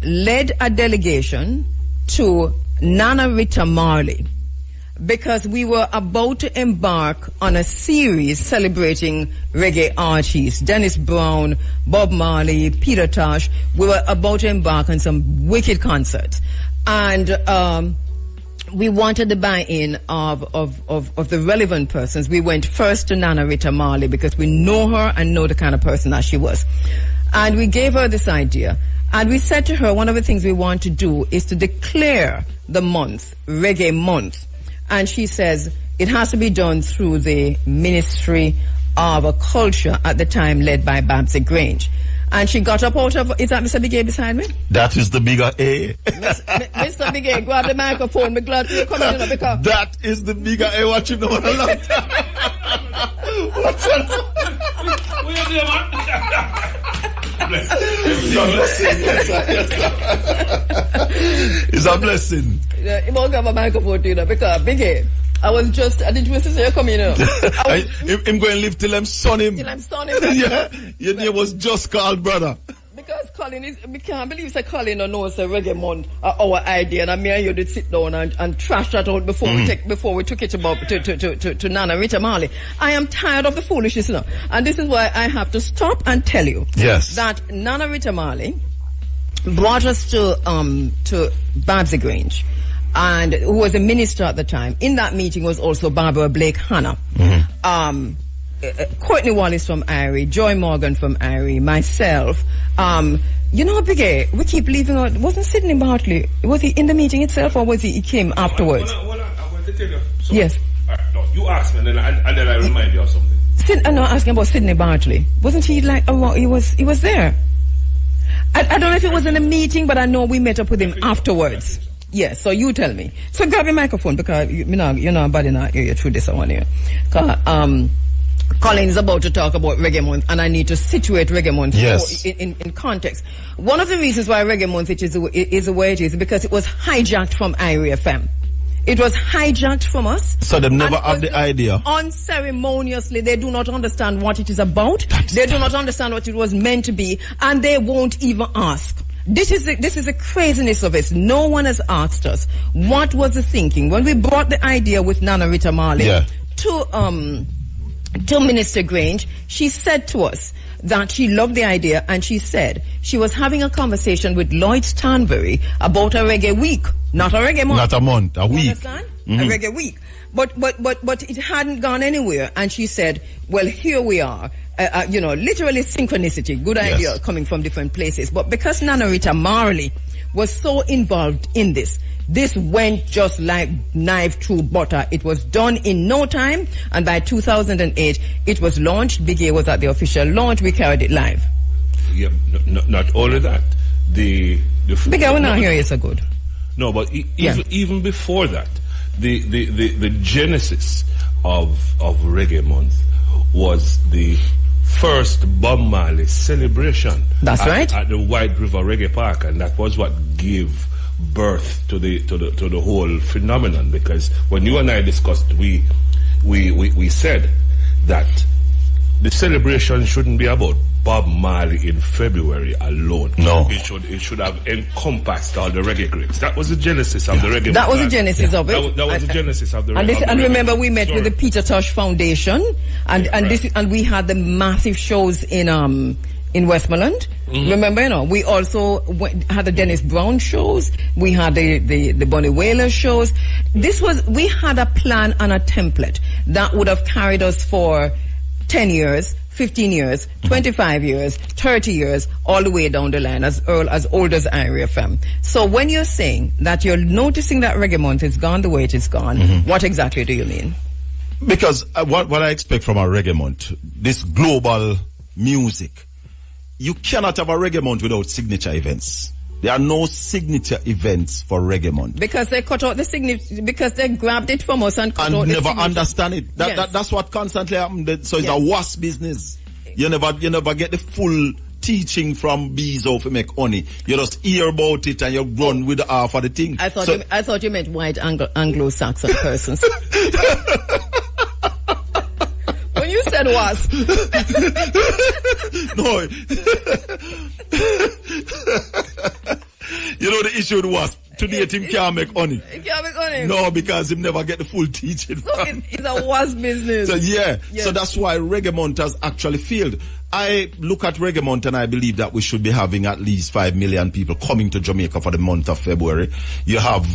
led a delegation to Nana Rita Marley, because we were about to embark on a series celebrating reggae artists, Dennis Brown, Bob Marley, Peter Tosh. We were about to embark on some wicked concerts. And we wanted the buy-in of the relevant persons. We went first to Nana Rita Marley because we know her and know the kind of person that she was. And we gave her this idea. And we said to her, one of the things we want to do is to declare the month, Reggae Month. And she says it has to be done through the Ministry of Culture at the time, led by Babsy Grange. And she got up out of... Is that Mr. Big A beside me? That is the bigger A. Mr. Big A, grab the microphone. We're glad you're coming in, because... That is the bigger A, what you know in a long time. What's that? What you doing, man? It's a blessing. You won't have a microphone, you know, because Big A, I didn't want to say you come in. I'm going to live till I'm son him. Till I'm son him. Yeah, your name was just called brother. Because Colin we can't believe that Colin knows a Reggae Month, our idea, and me and you did sit down and trash that out before we took it to Nana Rita Marley. I am tired of the foolishness now. And this is why I have to stop and tell you that Nana Rita Marley brought us to Babsy Grange. and who was a minister at the time. In that meeting was also Barbara Blake Hannah. Courtney Wallace from Irie, Joy Morgan from Irie, myself. You know, Biggie, we keep leaving out. Wasn't Sidney Bartley? Was he in the meeting itself, or was he came afterwards? Hold on. I want to tell you something. Yes. No, you ask me, and then I remind you of something. I'm not asking about Sidney Bartley. Wasn't he like? He was there. I don't know if it was in a meeting, but I know we met up with him afterwards. Yes, so you tell me. So grab your microphone, because you're not bad enough hear you through this one here. Colin is about to talk about Reggae Month, and I need to situate Reggae Month in context. One of the reasons why Reggae Month is the way it is because it was hijacked from Irie FM. It was hijacked from us. So they never had the idea. Unceremoniously, they do not understand what it is about. They do not understand what it was meant to be, and they won't even ask. This is the craziness of it. No one has asked us what was the thinking when we brought the idea with Nana Rita Marley to Minister Grange. She said to us that she loved the idea, and she said she was having a conversation with Lloyd Stanbury about a reggae week, not a reggae month. Not a month, a week. Understand? A reggae week. But it hadn't gone anywhere, and she said, well, here we are. Literally synchronicity, good idea coming from different places. But because Nana Rita Marley was so involved in this went just like knife through butter. It was done in no time, and by 2008, it was launched. Big A was at the official launch. We carried it live. Yeah, not only that. Big A, we're not here, you're so good. No, but even before that, the genesis of Reggae Month was the first Bob Marley celebration. That's right. At the White River Reggae Park, and that was what gave birth to the whole phenomenon. Because when you and I discussed, we said that the celebration shouldn't be about Bob Marley in February alone. No, it should have encompassed all the reggae greats. That was the genesis of the reggae. That was the genesis of it. That was the genesis of the. And remember, we met with the Peter Tosh Foundation, and we had the massive shows in Westmoreland. Remember, we also had the Dennis Brown shows. We had the Bonnie Whaler shows. We had a plan and a template that would have carried us for 10 years, 15 years, 25 years, 30 years, all the way down the line, as old as Irie FM. So when you're saying that you're noticing that Reggae Month is gone the way it is gone, what exactly do you mean? Because what I expect from a Reggae Month, this global music, you cannot have a Reggae Month without signature events. There are no signature events for Reggae Month. Because they cut out the signature, because they grabbed it from us and cut out the signature. And never understand it. That's what constantly happens. So it's a wasp business. You never get the full teaching from bees how to make honey. You just hear about it and you run with half of the thing. I thought you meant white Anglo-Saxon persons. When you said wasp. No. You know the issue with wasp. Today him can't make honey. He can't make honey? No, because him never get the full teaching. So it's a wasp business. So so that's why Reggae Month has actually failed. I look at Reggae Month and I believe that we should be having at least 5 million people coming to Jamaica for the month of February. You have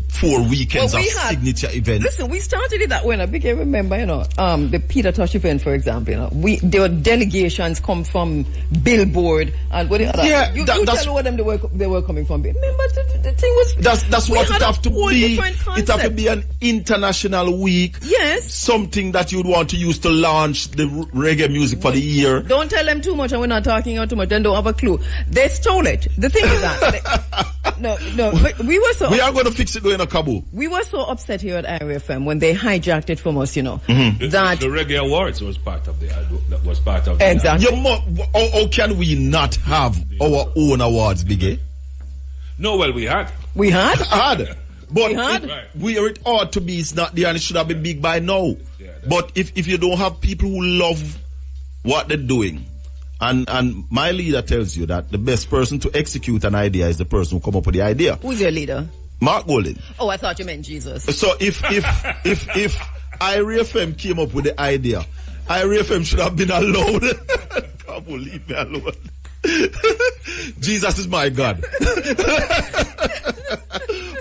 4 weekends of signature events. Listen, we started it that way. I begin remember, the Peter Tosh event, for example. There were delegations come from Billboard and what the other. Yeah, you tell what them they were coming from. Remember, the thing was. That's what it have to be. It have to be an international week. Yes. Something that you'd want to use to launch the reggae music for the year. Don't tell them too much, and we're not talking out too much. Then don't have a clue. They stole it. The thing is that no. We were so. We are going to fix it going to Kabu. We were so upset here at Irie FM when they hijacked it from us, that the Reggae Awards was part of exactly. How can we not have our own awards, Biggie? No, well, we had. We had? But where it ought to be, it's not there, and it should have been big by now. Yeah, but if you don't have people who love what they're doing, and my leader tells you that the best person to execute an idea is the person who come up with the idea. Who's your leader? Mark Golden. Oh, I thought you meant Jesus. So if Irie FM came up with the idea, Irie FM should have been allowed. Come on, leave me alone. Jesus is my God.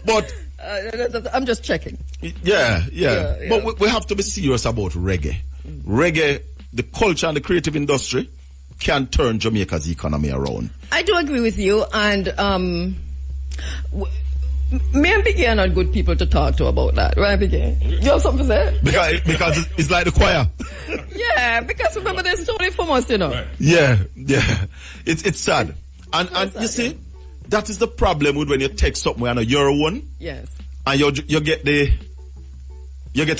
But I'm just checking. Yeah. But we have to be serious about reggae. Reggae, the culture and the creative industry can turn Jamaica's economy around. I do agree with you, and me and Biggie are not good people to talk to about that, right, Biggie? You have something to say? Because it's like the choir. Yeah, because remember they stole it from us, you know. Right. Yeah. It's sad. And you see, that is the problem with when you take somewhere and you're one. Yes. And you get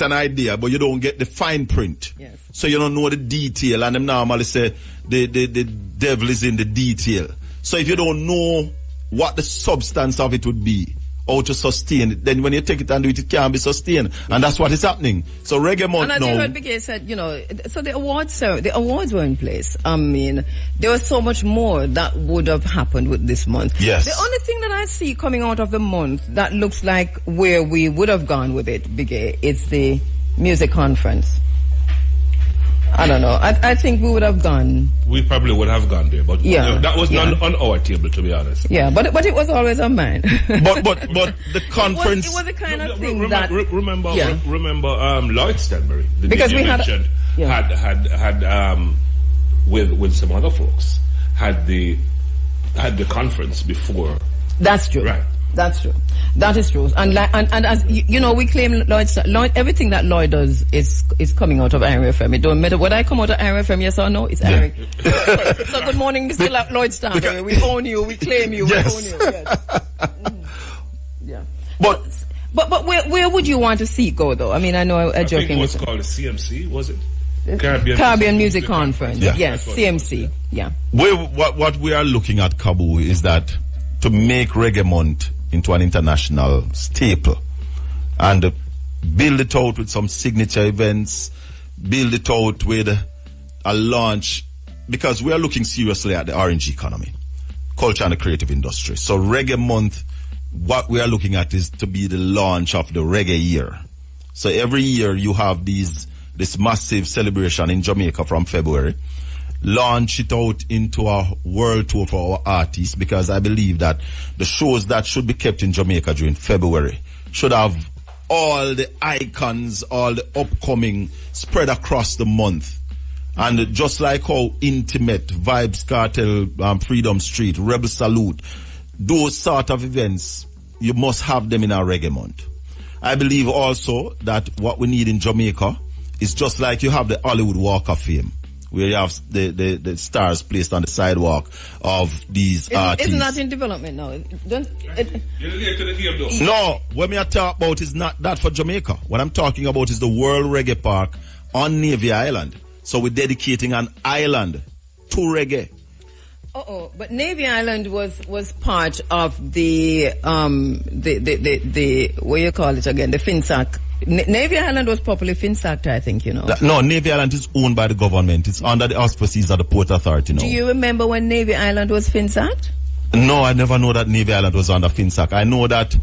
an idea, but you don't get the fine print. Yes. So you don't know the detail, and them normally say the devil is in the detail. So if you don't know what the substance of it would be, how to sustain it, then when you take it and do it, it can't be sustained. And that's what is happening. So Reggae Month now. And as you heard Biggie said, you know, so the awards were in place. I mean, there was so much more that would have happened with this month. Yes. The only thing that I see coming out of the month that looks like where we would have gone with it, Biggie, is the music conference. I don't know. I think we would have gone. We probably would have gone there, but that was not on our table, to be honest. Yeah, but it was always on mine. but the conference. It was the kind of thing remember Lloyd Stenberry, the because DJ we mentioned, had with some other folks had the conference before. That's true. Right. That's true. That is true. And as you know, we claim Lloyd, everything that Lloyd does is coming out of IRFM. It don't matter whether I come out of IRFM, yes or no, it's Eric. So good morning, Mr. Lloyd Stanbury. We own you, we claim you, yes. we own you. Yes. Yeah. But where would you want to see it go though? I mean, I know I'm joking. I think it was called the CMC, was it? Caribbean Music Conference. Yeah. Yes, CMC. Yeah. What we are looking at, Kabu, is that to make Reggae Month into an international staple and build it out with some signature events, build it out with a launch, because we are looking seriously at the orange economy, culture and the creative industry. So Reggae Month, what we are looking at is to be the launch of the reggae year. So every year you have this massive celebration in Jamaica from February. Launch it out into a world tour for our artists, because I believe that the shows that should be kept in Jamaica during February should have all the icons, all the upcoming spread across the month. And just like how Intimate, Vibes Cartel, Freedom Street, Rebel Salute, those sort of events, you must have them in our Reggae Month. I believe also that what we need in Jamaica is just like you have the Hollywood Walk of Fame, where you have the stars placed on the sidewalk of these artists. Isn't that in development now? No, what me I talk about is not that for Jamaica. What I'm talking about is the World Reggae Park on Navy Island. So we're dedicating an island to reggae. But Navy Island was part of the what you call it again, the FinSac. Navy Island was properly FinSacked, I think, you know. No, Navy Island is owned by the government. It's under the auspices of the Port Authority now. Do you remember when Navy Island was FinSacked? No, I never know that Navy Island was under FinSac. I know that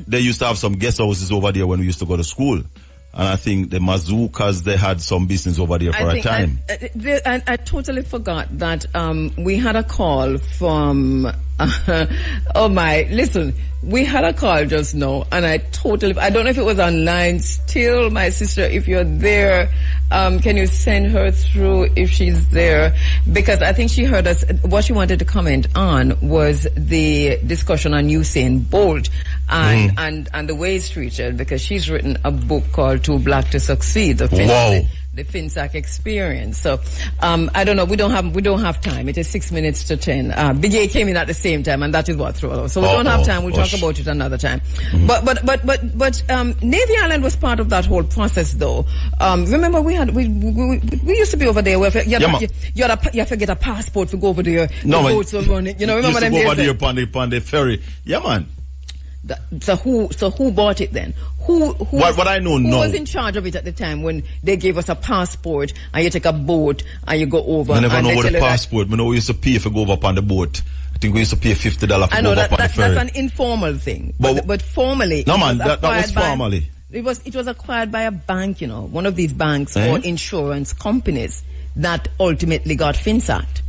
they used to have some guest houses over there when we used to go to school. And I think the Mazookas, they had some business over there for a time. I totally forgot that we had a call from... we had a call just now, and I don't know if it was online still. My sister, if you're there, can you send her through if she's there? Because I think she heard us. What she wanted to comment on was the discussion on Usain Bolt and the way he's treated, because she's written a book called Too Black to Succeed. The FinSac experience. So, I don't know. We don't have time. It is 6 minutes to 10. Big A came in at the same time, and that is what threw us. So we don't have time. We'll talk about it another time. Mm-hmm. But Navy Island was part of that whole process, though. Remember we used to be over there. Where you have to get a passport to go over there. No, man. You know, remember them go days? Over there upon the ferry. Yeah, man. So who bought it then? What I know who now. Was in charge of it at the time when they gave us a passport and you take a boat and you go over? I never know what the passport. I know we used to pay for go over upon the boat. I think we used to pay $50 for go over upon the ferry. That's an informal thing. But formally, no man, that was formally. It was acquired by a bank, you know, one of these banks or insurance companies that ultimately got FinSacked.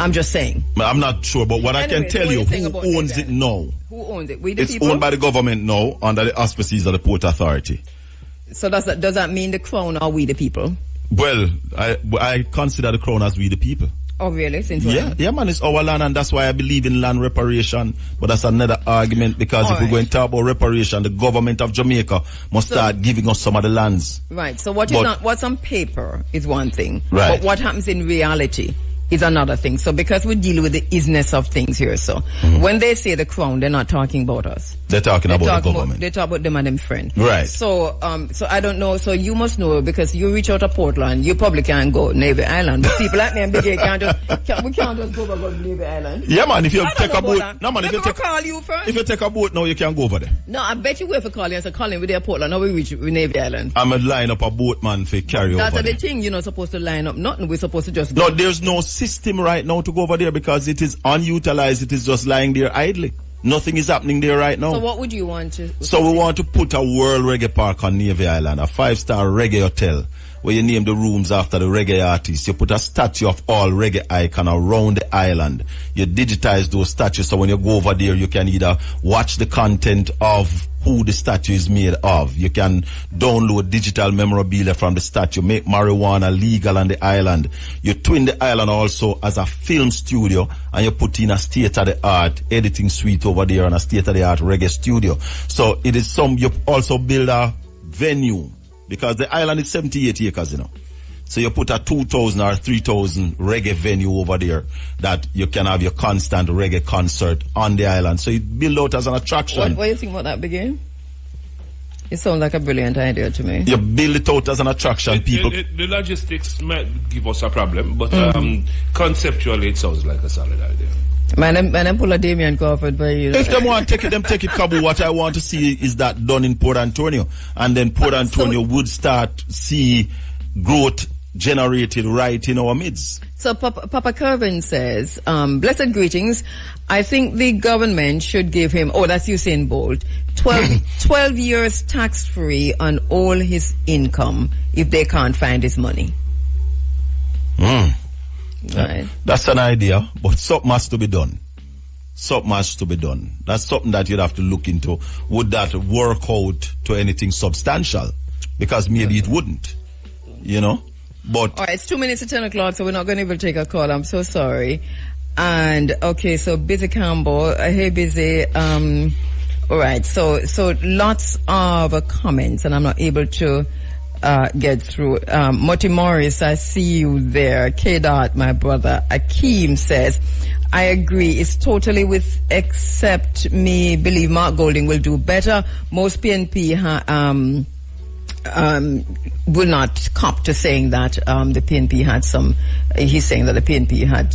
I'm just saying. I'm not sure, but what Anyway, I can tell you, who owns it now? Who owns it? We the It's people? owned by the government now, under the auspices of the Port Authority. So does that mean the Crown or we the people? Well, I consider the Crown as we the people. Oh, really? Since when? Yeah, man, it's our land, and that's why I believe in land reparation. But that's another argument, because if we're going to talk about reparation, the government of Jamaica must start giving us some of the lands. Right. So what's on paper is one thing. Right. But what happens in reality is another thing. So because we deal with the isness of things here, so when they say the Crown, they're not talking about us. They're talking about the government. They talk about them and them friend. Right. So so I don't know. So you must know, because you reach out to Portland, you probably can't go Navy Island. But people like me and Big A can't just go over Navy Island. Yeah, man. If you take a boat, no, man. Call you first. If you take a boat now, you can go over there. No, I bet you wait for calling and say, Colin, we're there Portland. Now we reach Navy Island. I'm gonna line up a boat, man, for carry That's over the there. thing. You're not supposed to line up nothing. We're supposed to just go. No, there's no system right now to go over there, because it is unutilized. It is just lying there idly. Nothing is happening there right now. So what would you want to... So we want to put a world reggae park on Navy Island, a 5-star reggae hotel, where you name the rooms after the reggae artists. You put a statue of all reggae icon around the island. You digitize those statues, so when you go over there, you can either watch the content of who the statue is made of. You can download digital memorabilia from the statue, make marijuana legal on the island. You twin the island also as a film studio, and you put in a state-of-the-art editing suite over there and a state-of-the-art reggae studio. So it is you also build a venue, because the island is 78 acres, you know. So you put a 2,000 or 3,000 reggae venue over there that you can have your constant reggae concert on the island. So you build out as an attraction. What do you think about that, Biggie? It sounds like a brilliant idea to me. You build it out as an attraction. The logistics might give us a problem, but conceptually it sounds like a solid idea. Man, pull a Damien Crawford by you. If they want to take it, them take it, Kabu. What I want to see is that done in Port Antonio. And then Port Antonio would start see growth generated right in our midst. So Papa Kervin says, blessed greetings. I think the government should give him, that's Usain Bolt, 12 years tax-free on all his income if they can't find his money. Right. That's an idea, but something has to be done. Something has to be done. That's something that you'd have to look into. Would that work out to anything substantial? Because maybe it wouldn't, you know? But all right, it's 2 minutes to 10 o'clock, so we're not going to even take a call. I'm so sorry. And okay, so Busy Campbell, hey Busy. All right, so lots of comments, and I'm not able to get through. Moti Morris, I see you there. K-Dot, my brother. Akeem says, I agree. It's totally except me believe Mark Golding will do better. Most PNP will not cop to saying that the PNP had he's saying that the PNP had,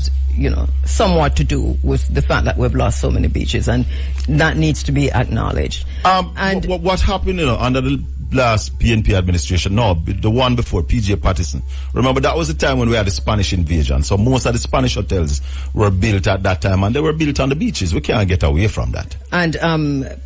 somewhat to do with the fact that we've lost so many beaches, and that needs to be acknowledged. And what happened, under the last PNP administration, no, the one before, PJ Patterson. Remember, that was the time when we had the Spanish invasion. So most of the Spanish hotels were built at that time, and they were built on the beaches. We can't get away from that. And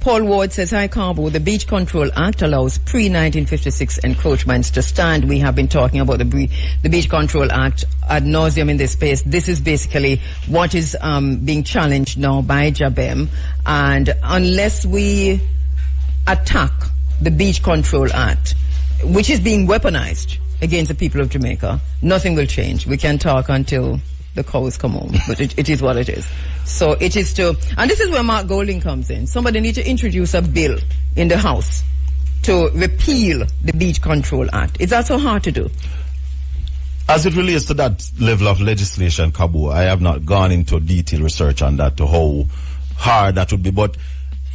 Paul Ward says, hi, Kabu, the Beach Control Act allows pre-1956 encroachments to stand. We have been talking about the Beach Control Act ad nauseum in this space. This is basically what is being challenged now by Jabem. And unless we attack the Beach Control Act, which is being weaponized against the people of Jamaica, nothing will change. We can talk until the cows come home, but it is what it is. So it is and this is where Mark Golding comes in. Somebody needs to introduce a bill in the House to repeal the Beach Control Act. Is that so hard to do? As it relates to that level of legislation, Kabu, I have not gone into detailed research on that, to how hard that would be, but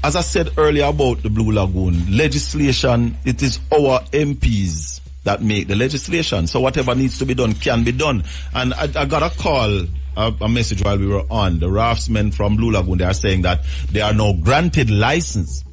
as I said earlier about the Blue Lagoon, legislation, it is our MPs that make the legislation. So whatever needs to be done can be done. And I got a call, a message while we were on. The raftsmen from Blue Lagoon, they are saying that they are now granted license,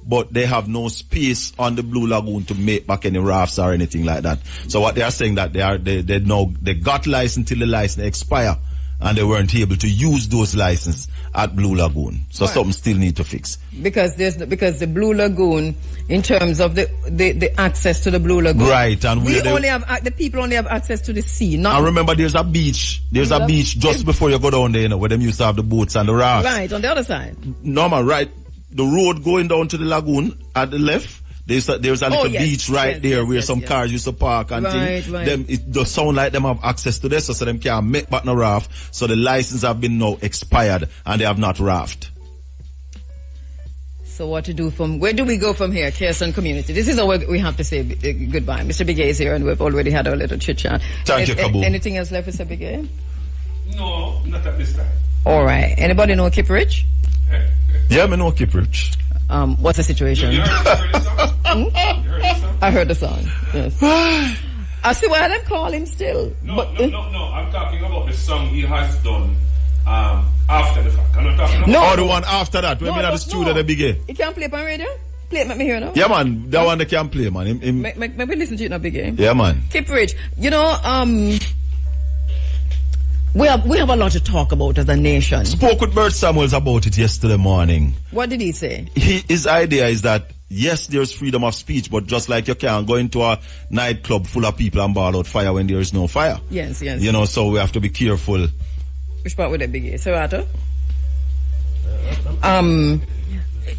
but they have no space on the Blue Lagoon to make back any rafts or anything like that. So what they are saying that they got license till the license expire, and they weren't able to use those licenses at Blue Lagoon. So something still need to fix. Because the Blue Lagoon, in terms of the access to the Blue Lagoon, right? And the people only have access to the sea. Not and remember, there's a beach. There's a beach just before you go down there, you know, where them used to have the boats and the rafts. Right on the other side. Normal, right? The road going down to the lagoon at the left. There's a little beach right there where some cars used to park and things. Right. Them, it does sound like them have access to this, so them can't make back no raft. So the license have been now expired and they have not raft. So what to do where do we go from here, Kirsten community? This is how we have to say goodbye. Mr. Bigay is here and we've already had our little chit chat. Thank you, Kabu. Anything else left, Mr. Bigay? No, not at this time. All right. Anybody know Kip Rich? Yeah, me know Kip Rich. What's the situation? You heard the song? You heard the song? I heard the song. Yes. I see why them call him still. No. I'm talking about the song he has done after the fact. I'm not talking about the one after that. When we had the studio, the Bigay. You can't play it on radio? Play it, make me hear now. Yeah, man. That one they can play, man. Maybe listen to it now, Bigay. Yeah, man. Kip Rich, you know, we have a lot to talk about as a nation. Spoke with Bert Samuels about it yesterday morning. What did he say? His idea is that, yes, there's freedom of speech, but just like you can't go into a nightclub full of people and ball out fire when there is no fire. Yes. You know, so we have to be careful. Which part would that be? Serato?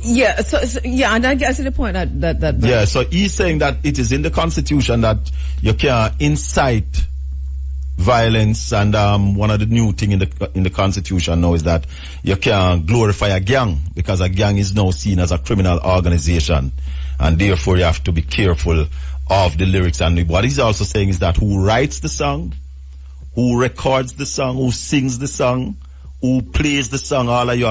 Yeah, and I see the point that yeah, so he's saying that it is in the Constitution that you can't incite violence, and one of the new thing in the Constitution now is that you can't glorify a gang, because a gang is now seen as a criminal organization, and therefore you have to be careful of the lyrics. And what he's also saying is that who writes the song, who records the song, who sings the song, who plays the song, all of you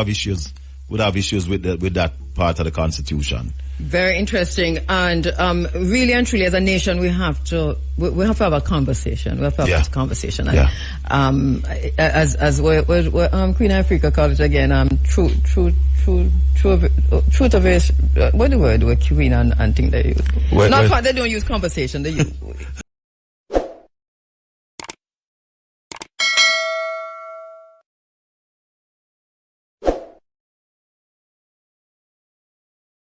would have issues with that part of the Constitution. Very interesting, and really and truly, as a nation, we have to have a conversation. We have to have a conversation. And, as Queen Africa called it again, truth of it. What the word? Queen and thing they use. They don't use conversation. They use